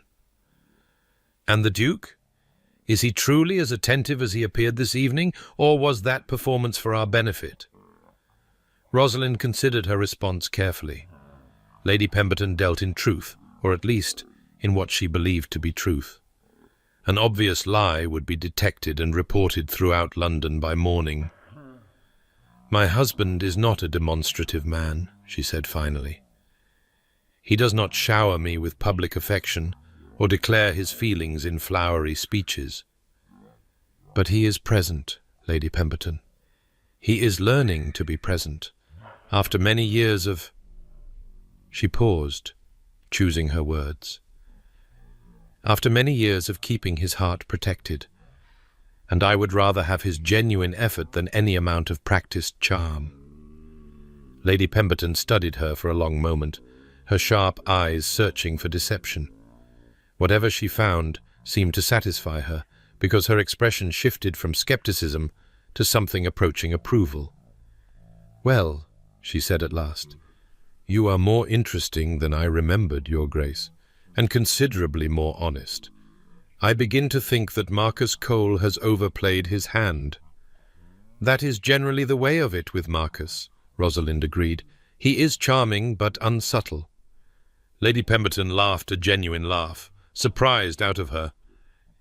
"And the Duke? Is he truly as attentive as he appeared this evening, or was that performance for our benefit?" Rosalind considered her response carefully. Lady Pemberton dealt in truth, or at least in what she believed to be truth. An obvious lie would be detected and reported throughout London by morning. "My husband is not a demonstrative man," she said finally. "He does not shower me with public affection or declare his feelings in flowery speeches. But he is present, Lady Pemberton. He is learning to be present, after many years of—" She paused, choosing her words. "After many years of keeping his heart protected, and I would rather have his genuine effort than any amount of practiced charm." Lady Pemberton studied her for a long moment, her sharp eyes searching for deception. Whatever she found seemed to satisfy her, because her expression shifted from skepticism to something approaching approval. "Well," she said at last, "you are more interesting than I remembered, Your Grace, and considerably more honest. I begin to think that Marcus Cole has overplayed his hand." That is generally the way of it with Marcus, Rosalind agreed. He is charming but unsubtle. Lady Pemberton laughed a genuine laugh, surprised out of her.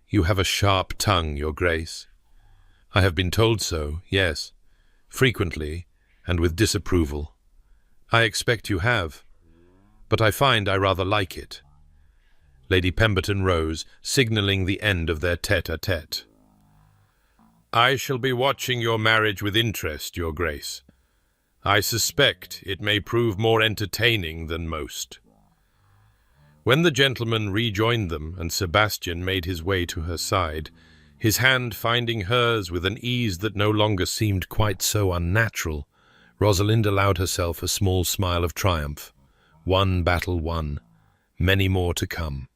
You have a sharp tongue, Your Grace. I have been told so, yes, frequently, and with disapproval. I expect you have, but I find I rather like it. Lady Pemberton rose, signalling the end of their tête-à-tête. I shall be watching your marriage with interest, Your Grace. I suspect it may prove more entertaining than most. When the gentleman rejoined them and Sebastian made his way to her side, his hand finding hers with an ease that no longer seemed quite so unnatural, Rosalind allowed herself a small smile of triumph. One battle won, many more to come.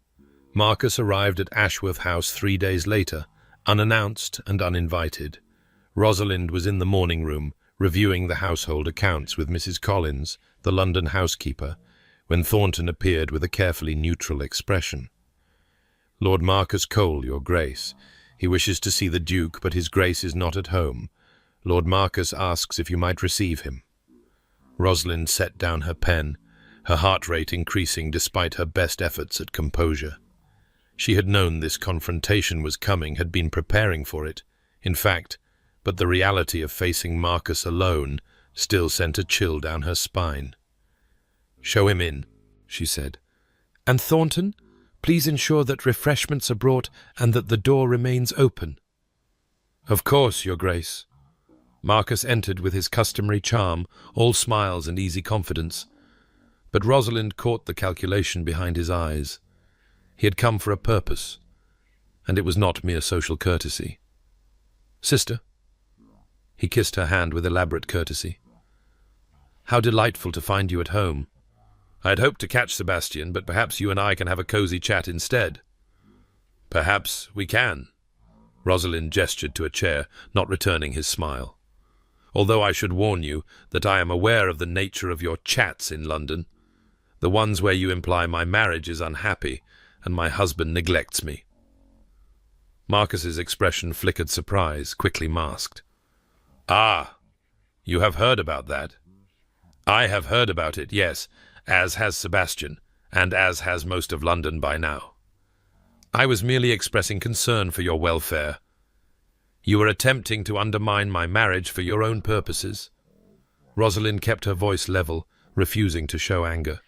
Marcus arrived at Ashworth House 3 days later, unannounced and uninvited. Rosalind was in the morning room, reviewing the household accounts with Mrs. Collins, the London housekeeper, when Thornton appeared with a carefully neutral expression. Lord Marcus Cole, Your Grace. He wishes to see the Duke, but his Grace is not at home. Lord Marcus asks if you might receive him. Rosalind set down her pen, her heart rate increasing despite her best efforts at composure. She had known this confrontation was coming, had been preparing for it, in fact, but the reality of facing Marcus alone still sent a chill down her spine. Show him in, she said. And Thornton, please ensure that refreshments are brought and that the door remains open. Of course, Your Grace. Marcus entered with his customary charm, all smiles and easy confidence. But Rosalind caught the calculation behind his eyes. He had come for a purpose, and it was not mere social courtesy. Sister. He kissed her hand with elaborate courtesy. How delightful to find you at home. I had hoped to catch Sebastian, but perhaps you and I can have a cosy chat instead. Perhaps we can. Rosalind gestured to a chair, not returning his smile. Although I should warn you that I am aware of the nature of your chats in London, the ones where you imply my marriage is unhappy and my husband neglects me. Marcus's expression flickered surprise, quickly masked. Ah, you have heard about that? I have heard about it, yes, as has Sebastian, and as has most of London by now. I was merely expressing concern for your welfare. You are attempting to undermine my marriage for your own purposes. Rosalind kept her voice level, refusing to show anger.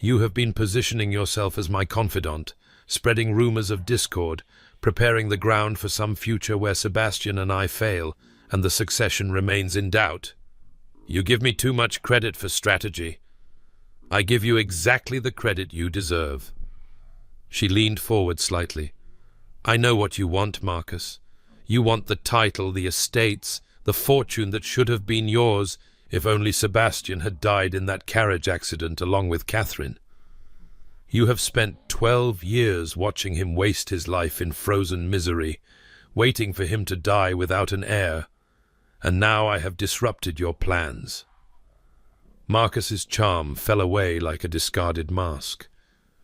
You have been positioning yourself as my confidant, spreading rumors of discord, preparing the ground for some future where Sebastian and I fail, and the succession remains in doubt. You give me too much credit for strategy. I give you exactly the credit you deserve. She leaned forward slightly. I know what you want, Marcus. You want the title, the estates, the fortune that should have been yours if only Sebastian had died in that carriage accident along with Catherine. You have spent 12 years watching him waste his life in frozen misery, waiting for him to die without an heir, and now I have disrupted your plans. Marcus's charm fell away like a discarded mask,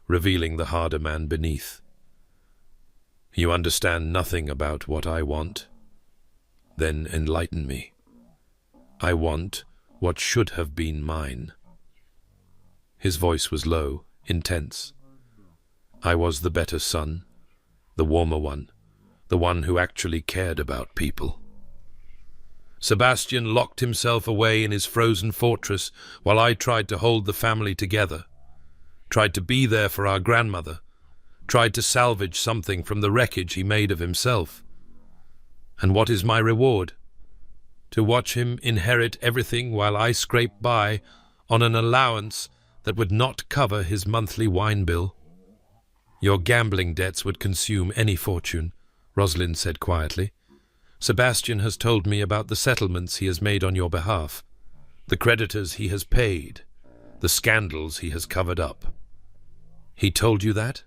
revealing the harder man beneath. You understand nothing about what I want? Then enlighten me. I want what should have been mine. His voice was low, intense. I was the better son, the warmer one, the one who actually cared about people. Sebastian locked himself away in his frozen fortress while I tried to hold the family together, tried to be there for our grandmother, tried to salvage something from the wreckage he made of himself. And what is my reward? To watch him inherit everything while I scrape by on an allowance that would not cover his monthly wine bill. Your gambling debts would consume any fortune, Rosalind said quietly. Sebastian has told me about the settlements he has made on your behalf, the creditors he has paid, the scandals he has covered up. He told you that?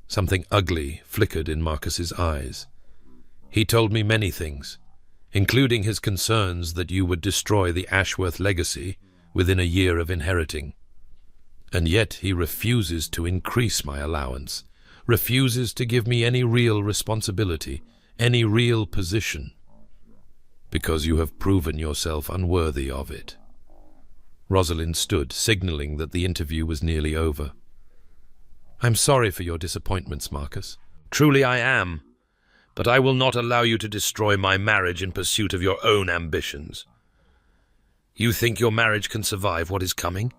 Something ugly flickered in Marcus's eyes. He told me many things, including his concerns that you would destroy the Ashworth legacy within a year of inheriting. And yet he refuses to increase my allowance, refuses to give me any real responsibility, any real position. because you have proven yourself unworthy of it. Rosalind stood, signaling that the interview was nearly over. I'm sorry for your disappointments, Marcus. Truly I am, but I will not allow you to destroy my marriage in pursuit of your own ambitions. You think your marriage can survive what is coming?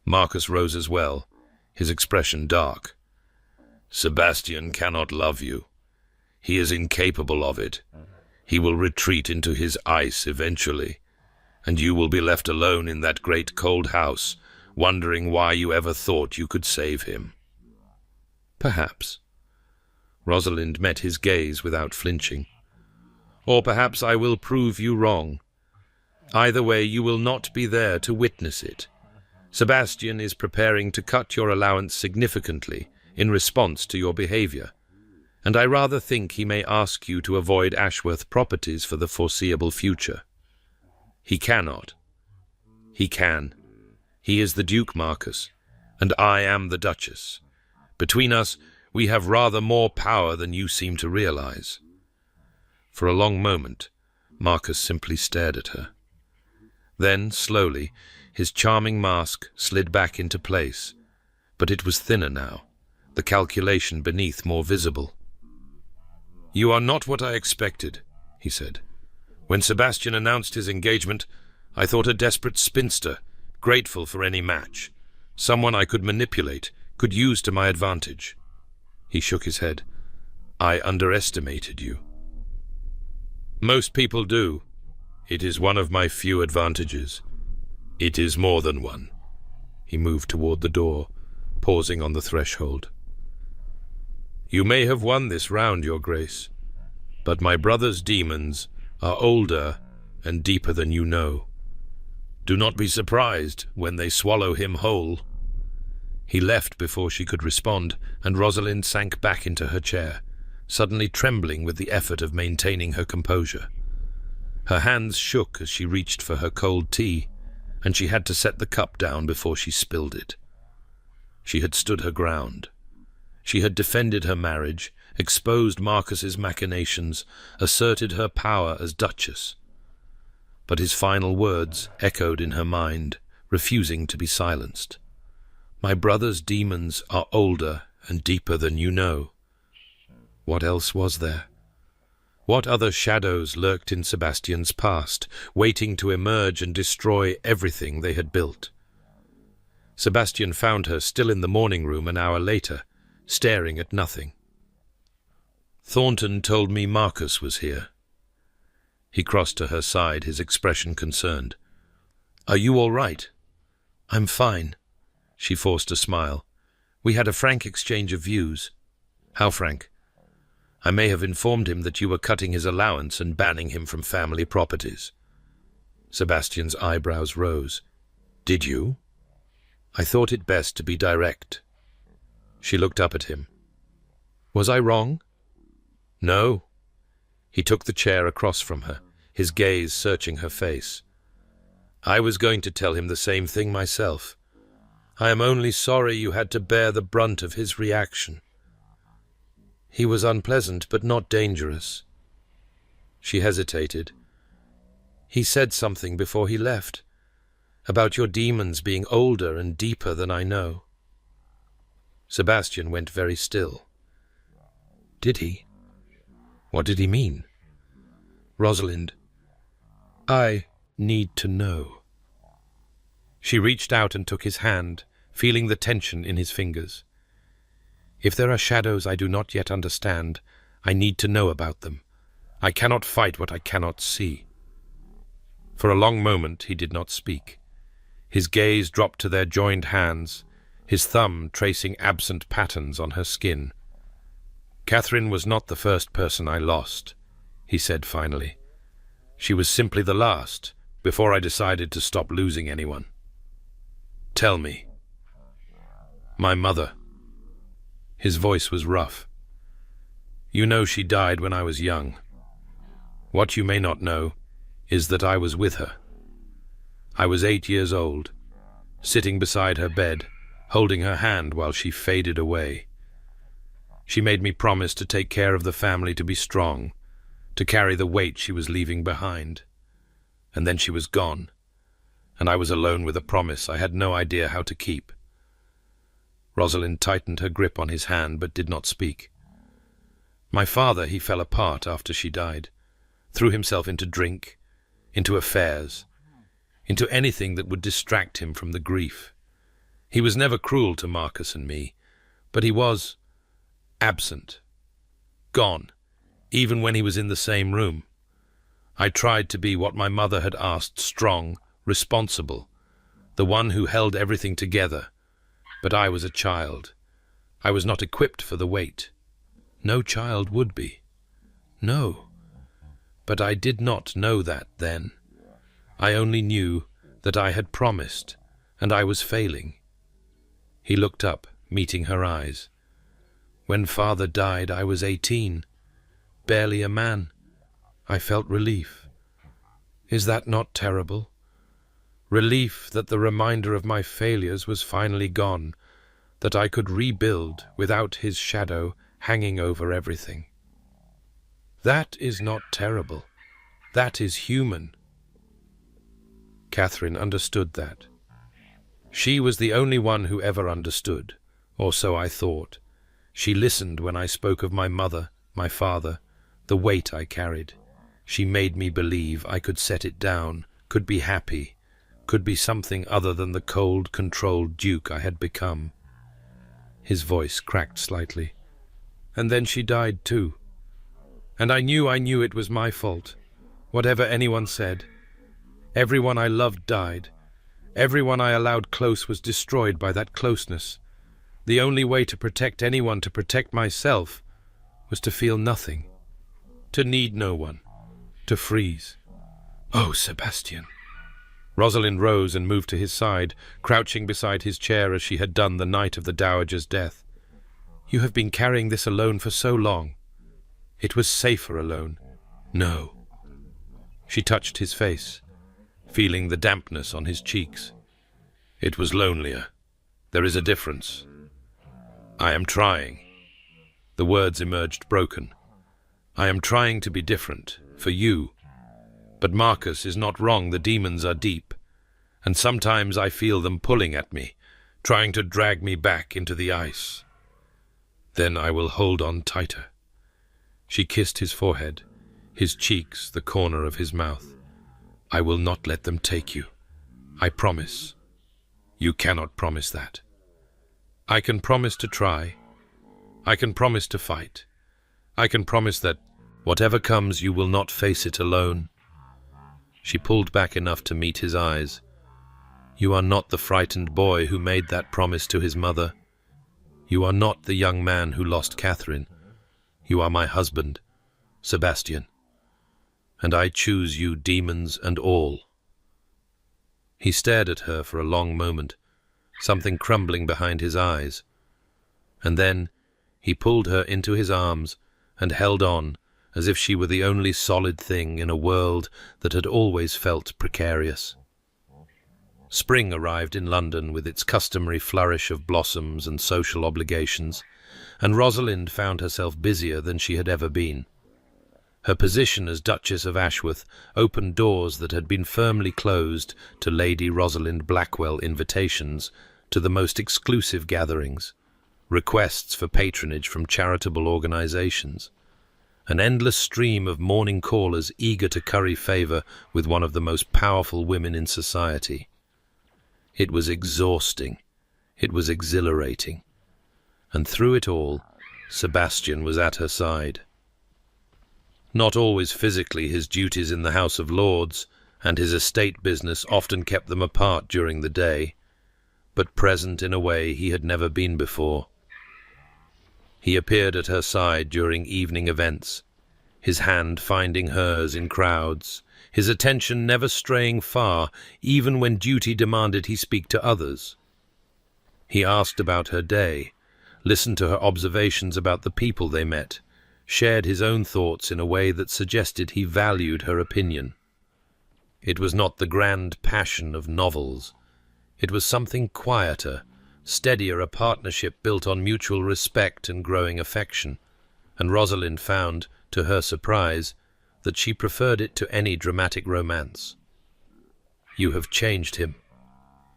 Marcus rose as well, his expression dark. Sebastian cannot love you. He is incapable of it. He will retreat into his ice eventually, and you will be left alone in that great cold house, wondering why you ever thought you could save him. Perhaps. Rosalind met his gaze without flinching. Or perhaps I will prove you wrong. Either way, you will not be there to witness it. Sebastian is preparing to cut your allowance significantly in response to your behavior, and I rather think he may ask you to avoid Ashworth properties for the foreseeable future. He cannot. He can. He is the Duke, Marcus, and I am the Duchess. Between us, we have rather more power than you seem to realize. For a long moment, Marcus simply stared at her. Then, slowly, his charming mask slid back into place, but it was thinner now, the calculation beneath more visible. You are not what I expected, he said. When Sebastian announced his engagement, I thought a desperate spinster, grateful for any match, someone I could manipulate, could use to my advantage. He shook his head. I underestimated you. Most people do. It is one of my few advantages. It is more than one. He moved toward the door, pausing on the threshold. You may have won this round, Your Grace, but my brother's demons are older and deeper than you know. Do not be surprised when they swallow him whole. He left before she could respond, and Rosalind sank back into her chair, suddenly trembling with the effort of maintaining her composure. Her hands shook as she reached for her cold tea, and she had to set the cup down before she spilled it. She had stood her ground. She had defended her marriage, exposed Marcus's machinations, asserted her power as Duchess. But his final words echoed in her mind, refusing to be silenced. My brother's demons are older and deeper than you know. What else was there? What other shadows lurked in Sebastian's past, waiting to emerge and destroy everything they had built? Sebastian found her still in the morning room an hour later, staring at nothing. Thornton told me Marcus was here. He crossed to her side, his expression concerned. Are you all right? I'm fine. She forced a smile. We had a frank exchange of views. How frank? I may have informed him that you were cutting his allowance and banning him from family properties. Sebastian's eyebrows rose. Did you? I thought it best to be direct. She looked up at him. Was I wrong? No. He took the chair across from her, his gaze searching her face. I was going to tell him the same thing myself. I am only sorry you had to bear the brunt of his reaction. He was unpleasant, but not dangerous. She hesitated. He said something before he left, about your demons being older and deeper than I know. Sebastian went very still. Did he? What did he mean? Rosalind, I need to know. She reached out and took his hand, feeling the tension in his fingers. If there are shadows I do not yet understand, I need to know about them. I cannot fight what I cannot see. For a long moment he did not speak. His gaze dropped to their joined hands, his thumb tracing absent patterns on her skin. Catherine was not the first person I lost, he said finally. She was simply the last, before I decided to stop losing anyone. Tell me. My mother. His voice was rough. You know she died when I was young. What you may not know is that I was with her. I was 8 years old, sitting beside her bed, holding her hand while she faded away. She made me promise to take care of the family, to be strong, to carry the weight she was leaving behind. And then she was gone, and I was alone with a promise I had no idea how to keep. Rosalind tightened her grip on his hand but did not speak. My father, he fell apart after she died, threw himself into drink, into affairs, into anything that would distract him from the grief. He was never cruel to Marcus and me, but he was absent, gone, even when he was in the same room. I tried to be what my mother had asked, strong, responsible, the one who held everything together, but I was a child. I was not equipped for the weight. No child would be. No. But I did not know that then. I only knew that I had promised, and I was failing. He looked up, meeting her eyes. When father died, I was 18, barely a man. I felt relief. Is that not terrible? Relief that the reminder of my failures was finally gone, that I could rebuild without his shadow hanging over everything. That is not terrible. That is human. Catherine understood that. She was the only one who ever understood, or so I thought. She listened when I spoke of my mother, my father, the weight I carried. She made me believe I could set it down, could be happy, could be something other than the cold, controlled duke I had become. His voice cracked slightly. And then she died too. And I knew it was my fault. Whatever anyone said. Everyone I loved died. Everyone I allowed close was destroyed by that closeness. The only way to protect anyone, to protect myself, was to feel nothing. To need no one. To freeze. Oh, Sebastian. Rosalind rose and moved to his side, crouching beside his chair as she had done the night of the dowager's death. You have been carrying this alone for so long. It was safer alone. No. She touched his face, feeling the dampness on his cheeks. It was lonelier. There is a difference. I am trying. The words emerged broken. I am trying to be different, for you. But Marcus is not wrong, the demons are deep, and sometimes I feel them pulling at me, trying to drag me back into the ice. Then I will hold on tighter. She kissed his forehead, his cheeks, the corner of his mouth. I will not let them take you. I promise. You cannot promise that. I can promise to try. I can promise to fight. I can promise that, whatever comes, you will not face it alone. She pulled back enough to meet his eyes. You are not the frightened boy who made that promise to his mother. You are not the young man who lost Catherine. You are my husband, Sebastian. And I choose you, demons and all. He stared at her for a long moment, something crumbling behind his eyes. And then he pulled her into his arms and held on, as if she were the only solid thing in a world that had always felt precarious. Spring arrived in London with its customary flourish of blossoms and social obligations, and Rosalind found herself busier than she had ever been. Her position as Duchess of Ashworth opened doors that had been firmly closed to Lady Rosalind Blackwell invitations to the most exclusive gatherings, requests for patronage from charitable organizations, an endless stream of morning callers eager to curry favor with one of the most powerful women in society. It was exhausting. It was exhilarating. And through it all, Sebastian was at her side. Not always physically, his duties in the House of Lords and his estate business often kept them apart during the day, but present in a way he had never been before. He appeared at her side during evening events, his hand finding hers in crowds, his attention never straying far, even when duty demanded he speak to others. He asked about her day, listened to her observations about the people they met, shared his own thoughts in a way that suggested he valued her opinion. It was not the grand passion of novels. It was something quieter, steadier, a partnership built on mutual respect and growing affection, and Rosalind found, to her surprise, that she preferred it to any dramatic romance. "You have changed him."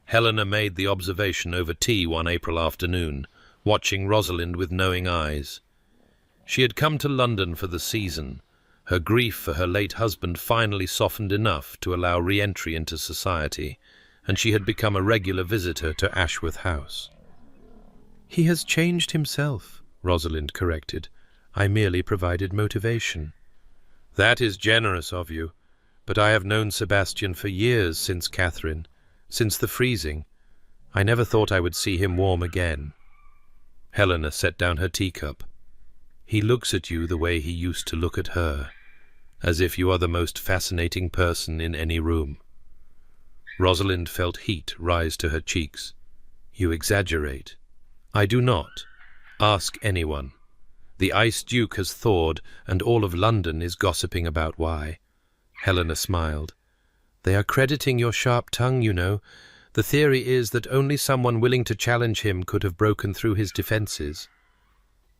Helena made the observation over tea one April afternoon, watching Rosalind with knowing eyes. She had come to London for the season. Her grief for her late husband finally softened enough to allow re-entry into society, and she had become a regular visitor to Ashworth House. "He has changed himself," Rosalind corrected. "I merely provided motivation." "That is generous of you, but I have known Sebastian for years since Catherine, since the freezing. I never thought I would see him warm again." Helena set down her teacup. "He looks at you the way he used to look at her, as if you are the most fascinating person in any room." Rosalind felt heat rise to her cheeks. "You exaggerate." "I do not. Ask anyone. The Ice Duke has thawed, and all of London is gossiping about why." Helena smiled. "They are crediting your sharp tongue, you know. The theory is that only someone willing to challenge him could have broken through his defenses."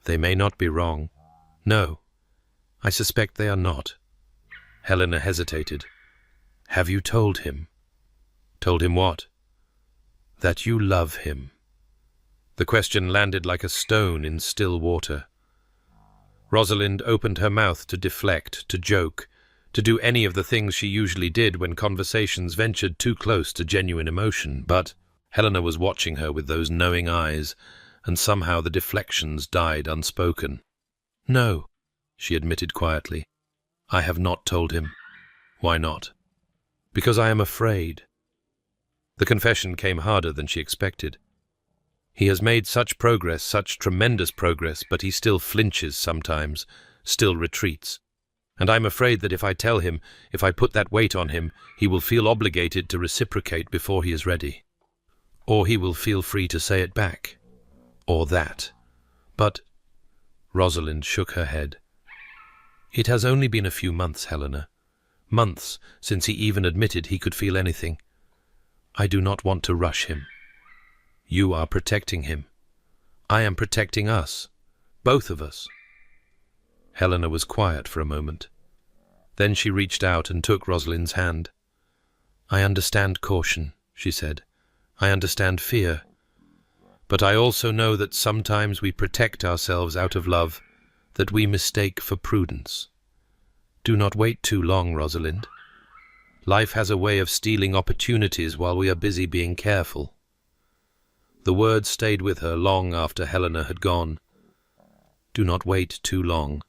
"They may not be wrong." "No, I suspect they are not." Helena hesitated. "Have you told him?" "Told him what?" "That you love him." The question landed like a stone in still water. Rosalind opened her mouth to deflect, to joke, to do any of the things she usually did when conversations ventured too close to genuine emotion, but Helena was watching her with those knowing eyes, and somehow the deflections died unspoken. "No," she admitted quietly. "I have not told him." "Why not?" "Because I am afraid." The confession came harder than she expected. "He has made such progress, such tremendous progress, but he still flinches sometimes, still retreats. And I'm afraid that if I tell him, if I put that weight on him, he will feel obligated to reciprocate before he is ready. Or he will feel free to say it back. Or that. But—" Rosalind shook her head. "It has only been a few months, Helena. Months since he even admitted he could feel anything. I do not want to rush him. You are protecting him. I am protecting us. Both of us." Helena was quiet for a moment. Then she reached out and took Rosalind's hand. "I understand caution," she said. "I understand fear. But I also know that sometimes we protect ourselves out of love that we mistake for prudence. Do not wait too long, Rosalind. Life has a way of stealing opportunities while we are busy being careful." The words stayed with her long after Helena had gone. Do not wait too long.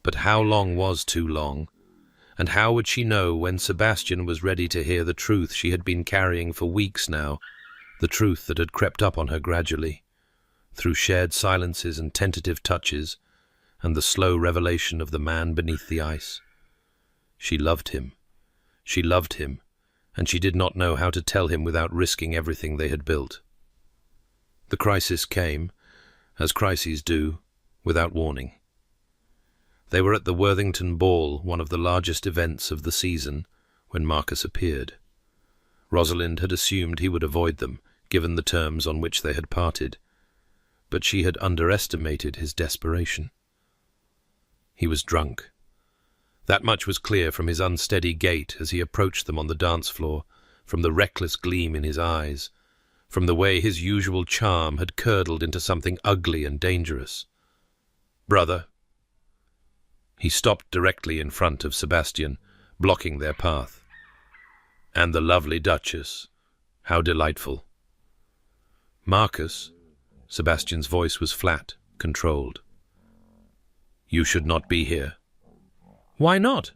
But how long was too long? And how would she know when Sebastian was ready to hear the truth she had been carrying for weeks now, the truth that had crept up on her gradually, through shared silences and tentative touches, and the slow revelation of the man beneath the ice? She loved him. She loved him, and she did not know how to tell him without risking everything they had built. The crisis came, as crises do, without warning. They were at the Worthington Ball, one of the largest events of the season, when Marcus appeared. Rosalind had assumed he would avoid them, given the terms on which they had parted, but she had underestimated his desperation. He was drunk. That much was clear from his unsteady gait as he approached them on the dance floor, from the reckless gleam in his eyes, from the way his usual charm had curdled into something ugly and dangerous. "Brother." He stopped directly in front of Sebastian, blocking their path. "And the lovely Duchess. How delightful." "Marcus." Sebastian's voice was flat, controlled. "You should not be here." "Why not?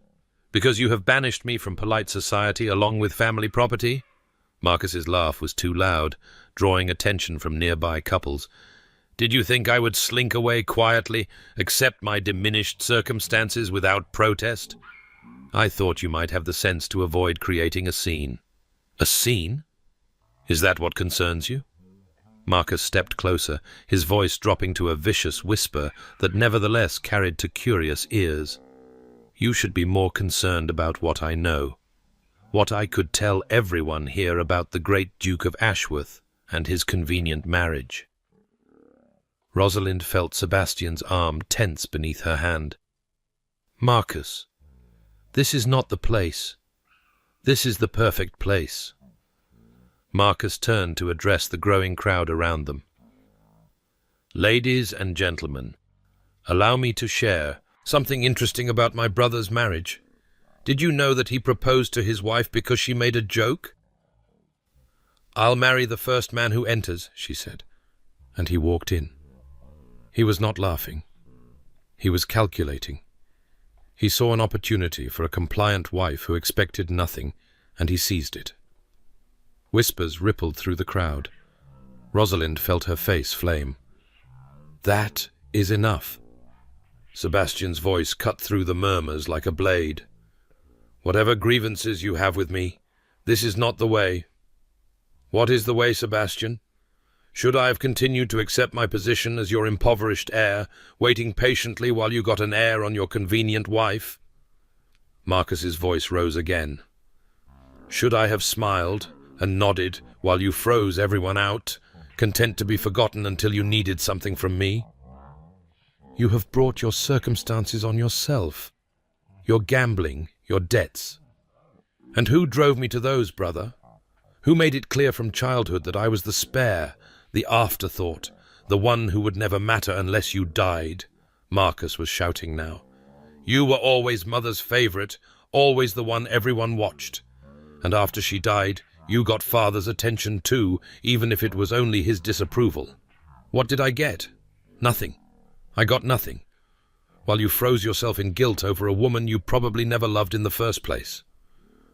Because you have banished me from polite society along with family property?" Marcus's laugh was too loud, drawing attention from nearby couples. "Did you think I would slink away quietly, accept my diminished circumstances without protest? I thought you might have the sense to avoid creating a scene." "A scene? Is that what concerns you?" Marcus stepped closer, his voice dropping to a vicious whisper that nevertheless carried to curious ears. "You should be more concerned about what I know, what I could tell everyone here about the great Duke of Ashworth and his convenient marriage." Rosalind felt Sebastian's arm tense beneath her hand. Marcus, this is not the place. This is the perfect place. Marcus turned to address the growing crowd around them. Ladies and gentlemen, allow me to share something interesting about my brother's marriage. Did you know that he proposed to his wife because she made a joke? I'll marry the first man who enters, she said, and he walked in. He was not laughing. He was calculating. He saw an opportunity for a compliant wife who expected nothing, and he seized it. Whispers rippled through the crowd. Rosalind felt her face flame. That is enough. Sebastian's voice cut through the murmurs like a blade. Whatever grievances you have with me, this is not the way. What is the way, Sebastian? Should I have continued to accept my position as your impoverished heir, waiting patiently while you got an heir on your convenient wife? Marcus's voice rose again. Should I have smiled and nodded while you froze everyone out, content to be forgotten until you needed something from me? You have brought your circumstances on yourself. Your gambling, your debts. And who drove me to those, brother? Who made it clear from childhood that I was the spare, the afterthought, the one who would never matter unless you died? Marcus was shouting now. You were always mother's favorite, always the one everyone watched. And after she died, you got father's attention too, even if it was only his disapproval. What did I get? Nothing. I got nothing. While you froze yourself in guilt over a woman you probably never loved in the first place.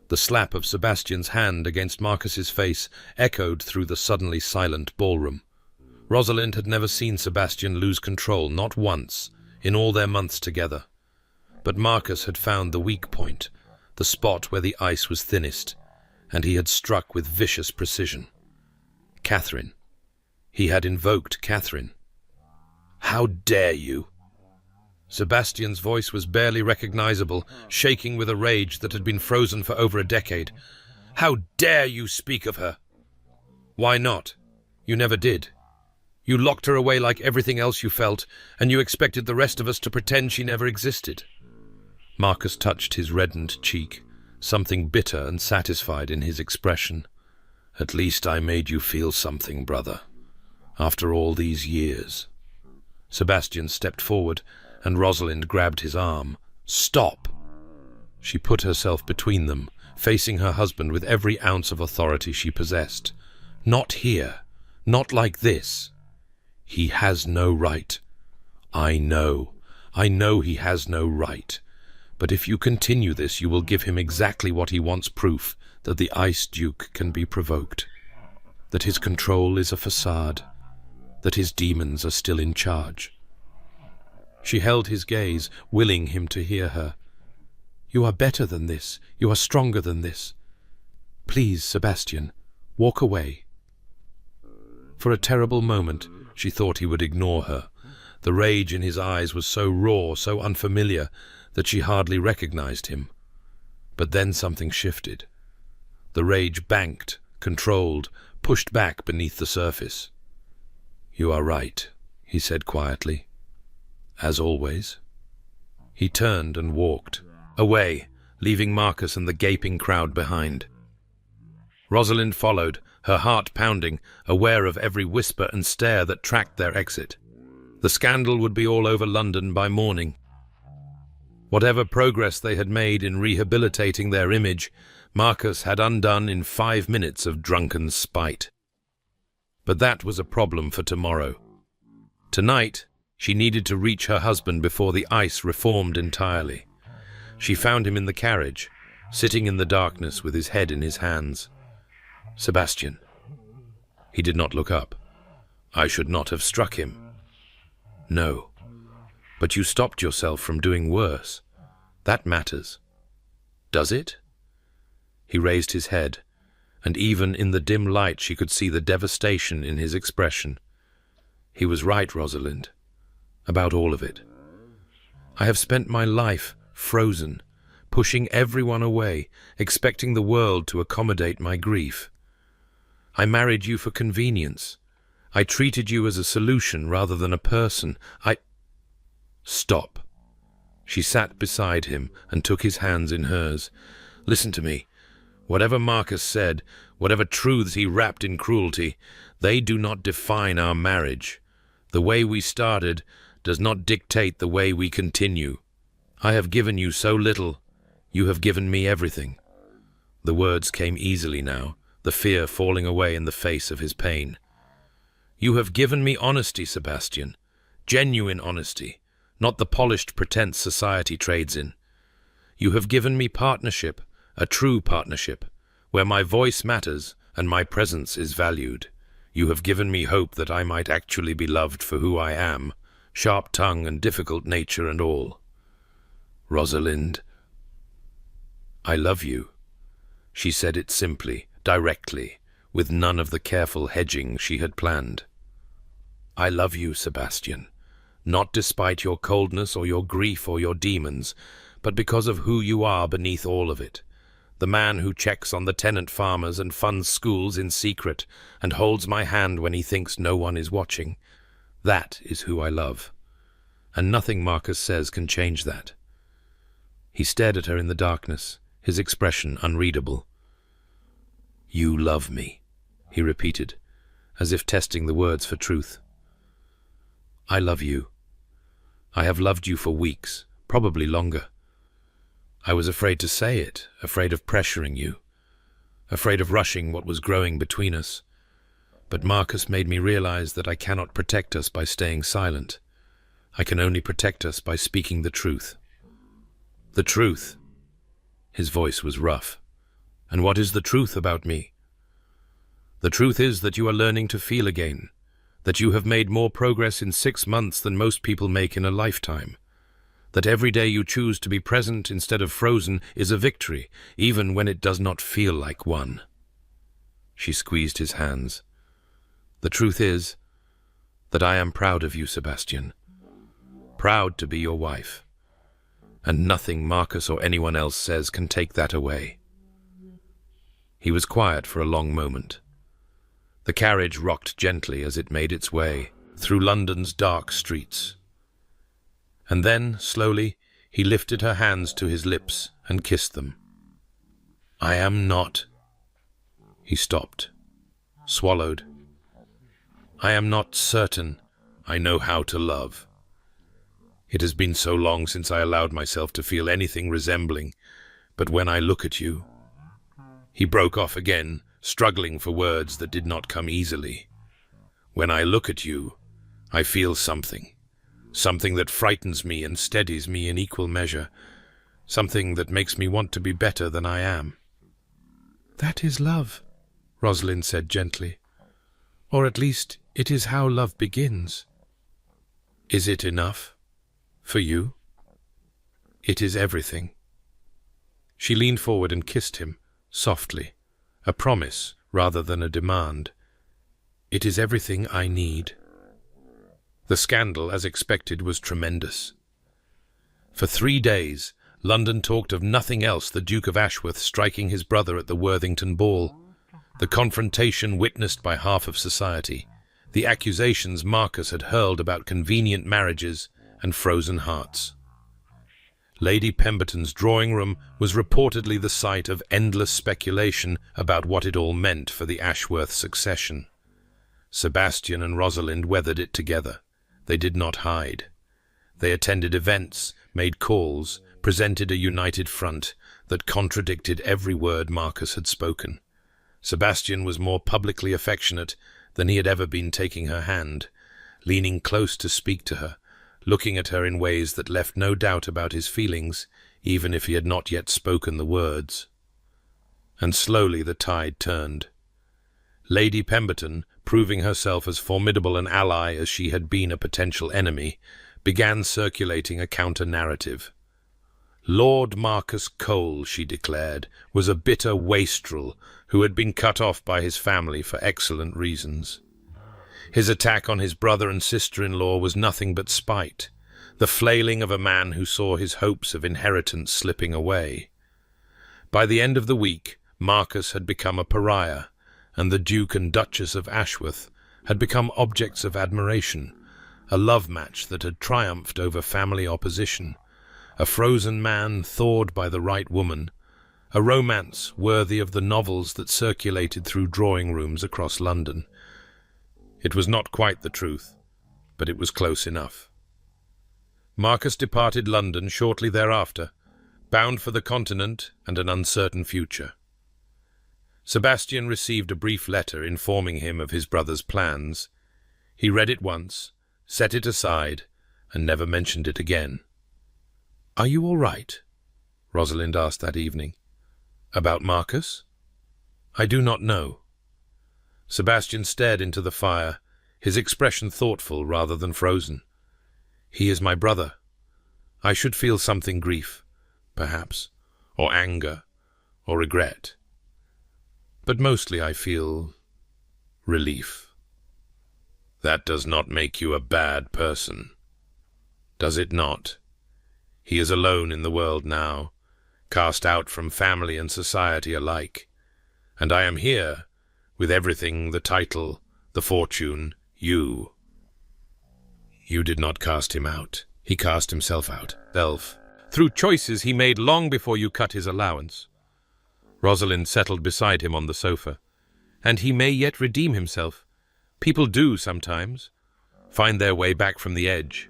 The slap of Sebastian's hand against Marcus's face echoed through the suddenly silent ballroom. Rosalind had never seen Sebastian lose control, not once, in all their months together. But Marcus had found the weak point, the spot where the ice was thinnest, and he had struck with vicious precision. Catherine. He had invoked Catherine. How dare you? Sebastian's voice was barely recognizable, shaking with a rage that had been frozen for over a decade. How dare you speak of her? Why not? You never did. You locked her away like everything else you felt, and you expected the rest of us to pretend she never existed. Marcus touched his reddened cheek, something bitter and satisfied in his expression. At least I made you feel something, brother. After all these years. Sebastian stepped forward, and Rosalind grabbed his arm. Stop! She put herself between them, facing her husband with every ounce of authority she possessed. Not here. Not like this. He has no right. I know he has no right. But if you continue this, you will give him exactly what he wants, proof that the Ice Duke can be provoked, that his control is a facade, that his demons are still in charge. She held his gaze, willing him to hear her. You are better than this. You are stronger than this. Please, Sebastian, walk away. For a terrible moment, she thought he would ignore her. The rage in his eyes was so raw, so unfamiliar, that she hardly recognized him. But then something shifted. The rage banked, controlled, pushed back beneath the surface. You are right, he said quietly. As always. He turned and walked, away, leaving Marcus and the gaping crowd behind. Rosalind followed, her heart pounding, aware of every whisper and stare that tracked their exit. The scandal would be all over London by morning. Whatever progress they had made in rehabilitating their image, Marcus had undone in 5 minutes of drunken spite. But that was a problem for tomorrow. Tonight, she needed to reach her husband before the ice reformed entirely. She found him in the carriage, sitting in the darkness with his head in his hands. Sebastian. He did not look up. I should not have struck him. No. But you stopped yourself from doing worse. That matters. Does it? He raised his head, and even in the dim light she could see the devastation in his expression. He was right, Rosalind, about all of it. I have spent my life frozen, pushing everyone away, expecting the world to accommodate my grief. I married you for convenience. I treated you as a solution rather than a person. Stop. She sat beside him and took his hands in hers. "Listen to me. Whatever Marcus said, whatever truths he wrapped in cruelty, they do not define our marriage. The way we started does not dictate the way we continue. I have given you so little. You have given me everything." The words came easily now, the fear falling away in the face of his pain. "You have given me honesty, Sebastian. Genuine honesty, not the polished pretense society trades in. You have given me partnership, a true partnership, where my voice matters and my presence is valued. You have given me hope that I might actually be loved for who I am, sharp tongue and difficult nature and all. Rosalind, I love you." She said it simply, directly, with none of the careful hedging she had planned. "I love you, Sebastian, not despite your coldness or your grief or your demons, but because of who you are beneath all of it. The man who checks on the tenant farmers and funds schools in secret and holds my hand when he thinks no one is watching. That is who I love. And nothing Marcus says can change that." He stared at her in the darkness, his expression unreadable. "You love me," he repeated, as if testing the words for truth. "I love you. I have loved you for weeks, probably longer. I was afraid to say it, afraid of pressuring you, afraid of rushing what was growing between us. But Marcus made me realize that I cannot protect us by staying silent. I can only protect us by speaking the truth." "The truth?" His voice was rough. "And what is the truth about me?" "The truth is that you are learning to feel again, that you have made more progress in 6 months than most people make in a lifetime, that every day you choose to be present instead of frozen is a victory, even when it does not feel like one." She squeezed his hands. "The truth is that I am proud of you, Sebastian, proud to be your wife. And nothing Marcus or anyone else says can take that away." He was quiet for a long moment. The carriage rocked gently as it made its way through London's dark streets. And then, slowly, he lifted her hands to his lips and kissed them. "I am not—" He stopped, swallowed. "I am not certain I know how to love. It has been so long since I allowed myself to feel anything resembling, but when I look at you—" He broke off again, struggling for words that did not come easily. "When I look at you, I feel something that frightens me and steadies me in equal measure, something that makes me want to be better than I am." "That is love," Rosalind said gently. "Or at least it is how love begins." "Is it enough? For you?" "It is everything." She leaned forward and kissed him, softly, a promise rather than a demand. "It is everything I need." The scandal, as expected, was tremendous. For 3 days, London talked of nothing else the Duke of Ashworth striking his brother at the Worthington ball, the confrontation witnessed by half of society, the accusations Marcus had hurled about convenient marriages and frozen hearts. Lady Pemberton's drawing-room was reportedly the site of endless speculation about what it all meant for the Ashworth succession. Sebastian and Rosalind weathered it together. They did not hide. They attended events, made calls, presented a united front that contradicted every word Marcus had spoken. Sebastian was more publicly affectionate than he had ever been, taking her hand, leaning close to speak to her, looking at her in ways that left no doubt about his feelings, even if he had not yet spoken the words. And slowly the tide turned. Lady Pemberton, proving herself as formidable an ally as she had been a potential enemy, began circulating a counter-narrative. Lord Marcus Cole, she declared, was a bitter wastrel who had been cut off by his family for excellent reasons. His attack on his brother and sister-in-law was nothing but spite, the flailing of a man who saw his hopes of inheritance slipping away. By the end of the week, Marcus had become a pariah, and the Duke and Duchess of Ashworth had become objects of admiration, a love match that had triumphed over family opposition, A frozen man thawed by the right woman, a romance worthy of the novels that circulated through drawing rooms across London. It was not quite the truth, but it was close enough. Marcus departed London shortly thereafter, bound for the continent and an uncertain future. Sebastian received a brief letter informing him of his brother's plans. He read it once, set it aside, and never mentioned it again. "Are you all right?" Rosalind asked that evening. "About Marcus?" "I do not know." Sebastian stared into the fire, his expression thoughtful rather than frozen. "He is my brother. I should feel something grief, perhaps, or anger, or regret. But mostly I feel relief." "That does not make you a bad person, does it not? He is alone in the world now, cast out from family and society alike. And I am here, with everything, the title, the fortune, you." "You did not cast him out. He cast himself out. Through choices he made long before you cut his allowance." Rosalind settled beside him on the sofa. "And he may yet redeem himself. People do sometimes find their way back from the edge.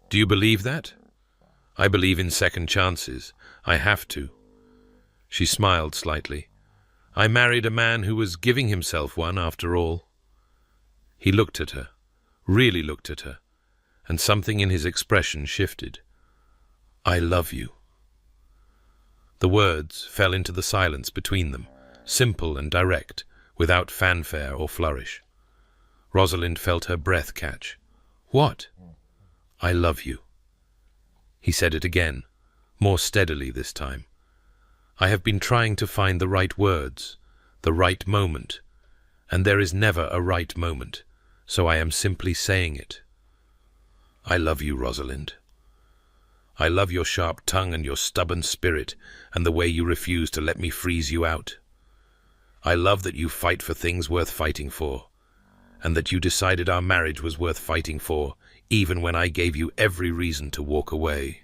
Do you believe that?" "I believe in second chances. I have to." She smiled slightly. "I married a man who was giving himself one, after all." He looked at her, really looked at her, and something in his expression shifted. "I love you." The words fell into the silence between them, simple and direct, without fanfare or flourish. Rosalind felt her breath catch. "What?" "I love you." He said it again, more steadily this time. "I have been trying to find the right words, the right moment, and there is never a right moment, so I am simply saying it. I love you, Rosalind. I love your sharp tongue and your stubborn spirit and the way you refuse to let me freeze you out. I love that you fight for things worth fighting for, and that you decided our marriage was worth fighting for, even when I gave you every reason to walk away."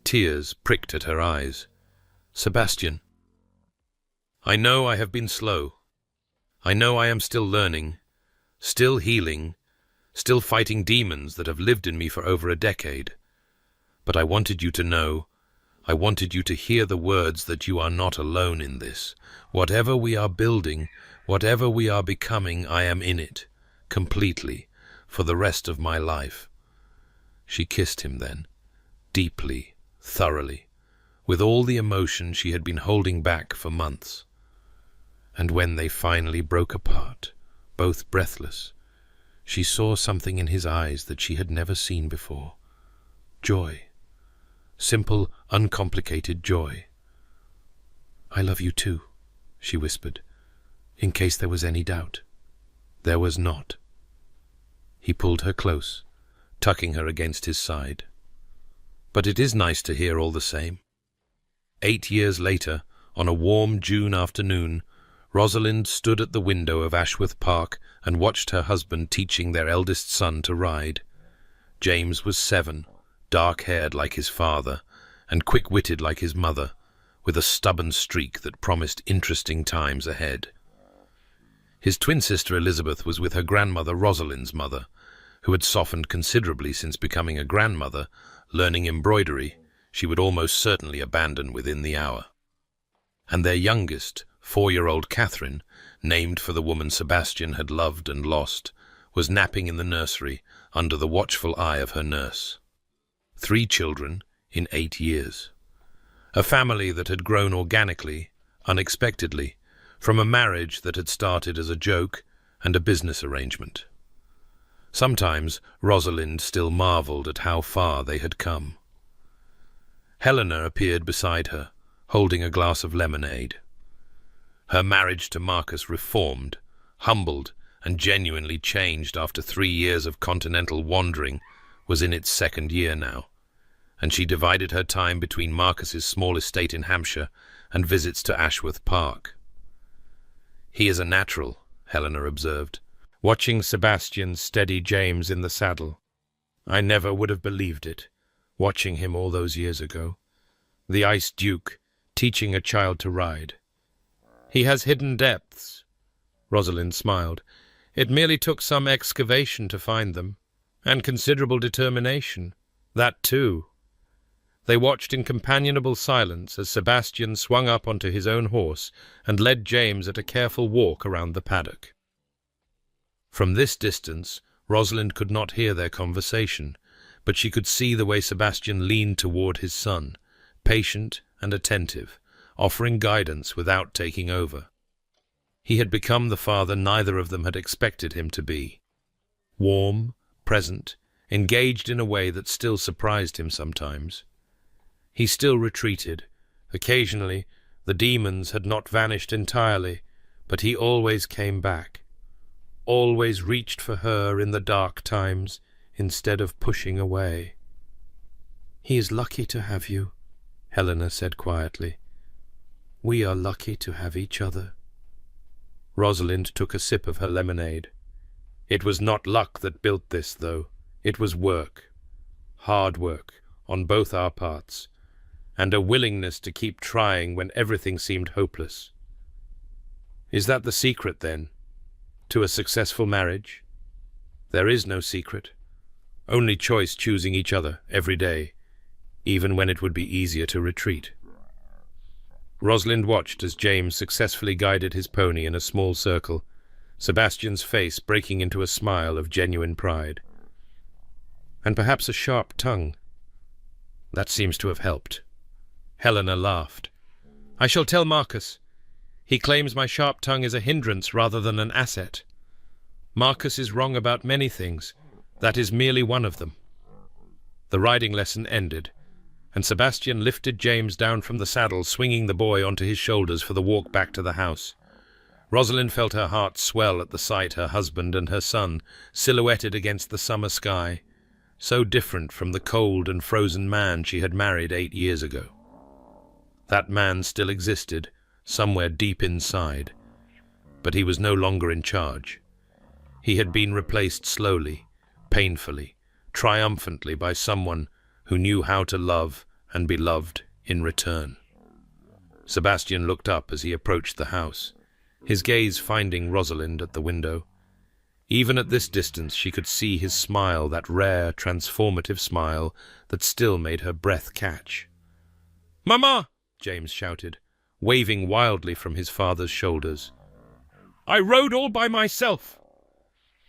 Tears pricked at her eyes. "Sebastian, I know I have been slow. I know I am still learning, still healing, still fighting demons that have lived in me for over a decade. But I wanted you to know, I wanted you to hear the words that you are not alone in this. Whatever we are building, whatever we are becoming, I am in it, completely, for the rest of my life." She kissed him then, deeply, thoroughly, with all the emotion she had been holding back for months. And when they finally broke apart, both breathless, she saw something in his eyes that she had never seen before. Joy. Simple, uncomplicated joy. "I love you too," she whispered, in case there was any doubt. There was not. He pulled her close, tucking her against his side. "But it is nice to hear all the same." 8 years later, on a warm June afternoon, Rosalind stood at the window of Ashworth Park and watched her husband teaching their eldest son to ride. James was 7, dark-haired like his father, and quick-witted like his mother, with a stubborn streak that promised interesting times ahead. His twin sister Elizabeth was with her grandmother Rosalind's mother, who had softened considerably since becoming a grandmother, learning embroidery she would almost certainly abandon within the hour. And their youngest, 4-year-old Catherine, named for the woman Sebastian had loved and lost, was napping in the nursery under the watchful eye of her nurse. 3 children in 8 years. A family that had grown organically, unexpectedly, from a marriage that had started as a joke and a business arrangement. Sometimes Rosalind still marveled at how far they had come. Helena appeared beside her, holding a glass of lemonade. Her marriage to Marcus reformed, humbled, and genuinely changed after 3 years of continental wandering was in its 2nd year now, and she divided her time between Marcus's small estate in Hampshire and visits to Ashworth Park. "He is a natural," Helena observed, watching Sebastian steady James in the saddle. "I never would have believed it. watching him all those years ago. The Ice Duke, teaching a child to ride. He has hidden depths. Rosalind smiled. It merely took some excavation to find them, and considerable determination. That too. They watched in companionable silence as Sebastian swung up onto his own horse and led James at a careful walk around the paddock. From this distance, Rosalind could not hear their conversation, but she could see the way Sebastian leaned toward his son, patient and attentive, offering guidance without taking over. He had become the father neither of them had expected him to be. Warm, present, engaged in a way that still surprised him sometimes. He still retreated. Occasionally, the demons had not vanished entirely, but he always came back. Always reached for her in the dark times, instead of pushing away. "He is lucky to have you," Helena said quietly. "We are lucky to have each other." Rosalind took a sip of her lemonade. It was not luck that built this, though. It was work. Hard work, on both our parts, and a willingness to keep trying when everything seemed hopeless. Is that the secret, then, to a successful marriage? There is no secret. Only choice choosing each other every day, even when it would be easier to retreat. Rosalind watched as James successfully guided his pony in a small circle, Sebastian's face breaking into a smile of genuine pride. And perhaps a sharp tongue. That seems to have helped. Helena laughed. "I shall tell Marcus. He claims my sharp tongue is a hindrance rather than an asset. Marcus is wrong about many things. That is merely one of them." The riding lesson ended, and Sebastian lifted James down from the saddle, swinging the boy onto his shoulders for the walk back to the house. Rosalind felt her heart swell at the sight her husband and her son silhouetted against the summer sky, so different from the cold and frozen man she had married 8 years ago. That man still existed, somewhere deep inside, but he was no longer in charge. He had been replaced slowly, painfully, triumphantly by someone who knew how to love and be loved in return. Sebastian looked up as he approached the house, his gaze finding Rosalind at the window. Even at this distance she could see his smile, that rare, transformative smile that still made her breath catch. "Mama!" James shouted, waving wildly from his father's shoulders. "I rode all by myself."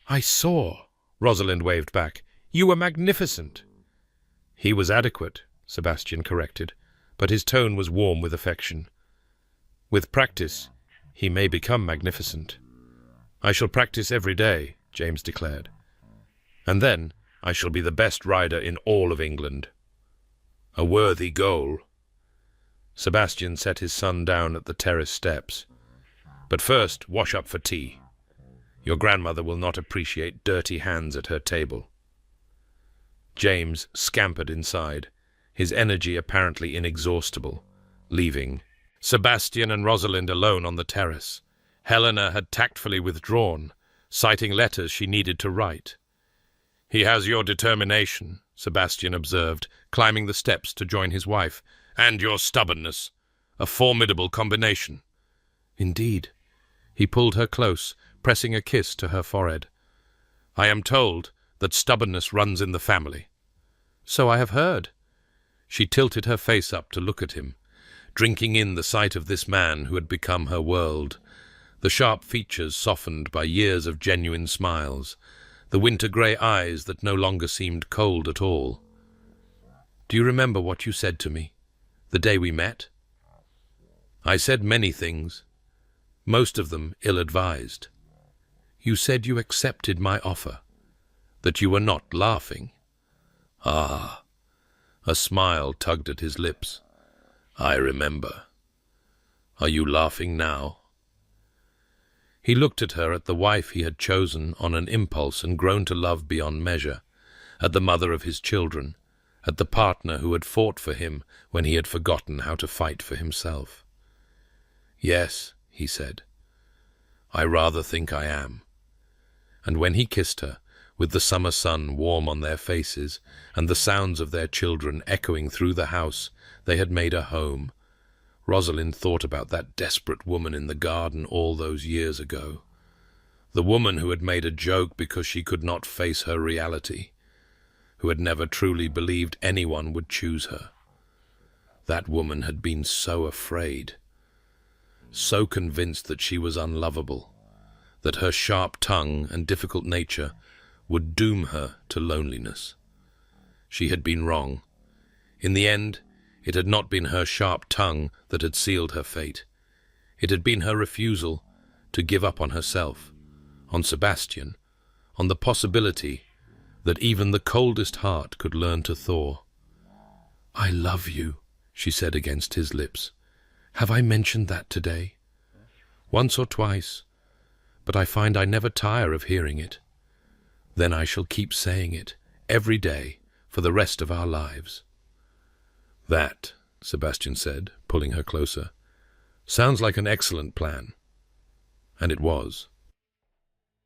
"I saw," Rosalind waved back. "You were magnificent." "He was adequate," Sebastian corrected, but his tone was warm with affection. "With practice, he may become magnificent." "I shall practice every day," James declared. "And then I shall be the best rider in all of England." "A worthy goal." Sebastian set his son down at the terrace steps. "But first, wash up for tea. Your grandmother will not appreciate dirty hands at her table." James scampered inside, his energy apparently inexhaustible, leaving Sebastian and Rosalind alone on the terrace. Helena had tactfully withdrawn, citing letters she needed to write. "He has your determination," Sebastian observed, climbing the steps to join his wife, "and your stubbornness. A formidable combination." "Indeed." He pulled her close, pressing a kiss to her forehead. "I am told that stubbornness runs in the family." "So I have heard." She tilted her face up to look at him, drinking in the sight of this man who had become her world, the sharp features softened by years of genuine smiles, the winter-grey eyes that no longer seemed cold at all. "Do you remember what you said to me, the day we met?" "I said many things, most of them ill-advised. You said you accepted my offer, that you were not laughing." "Ah." A smile tugged at his lips. "I remember. Are you laughing now?" He looked at her, at the wife he had chosen on an impulse and grown to love beyond measure, at the mother of his children, at the partner who had fought for him when he had forgotten how to fight for himself. "Yes," he said, "I rather think I am." And when he kissed her, with the summer sun warm on their faces and the sounds of their children echoing through the house, they had made a home. Rosalind thought about that desperate woman in the garden all those years ago. The woman who had made a joke because she could not face her reality, who had never truly believed anyone would choose her. That woman had been so afraid, so convinced that she was unlovable, that her sharp tongue and difficult nature would doom her to loneliness. She had been wrong. In the end, it had not been her sharp tongue that had sealed her fate. It had been her refusal to give up on herself, on Sebastian, on the possibility that even the coldest heart could learn to thaw. "I love you," she said against his lips. "Have I mentioned that today?" "Once or twice, but I find I never tire of hearing it." "Then I shall keep saying it, every day, for the rest of our lives." "That," Sebastian said, pulling her closer, "sounds like an excellent plan." And it was.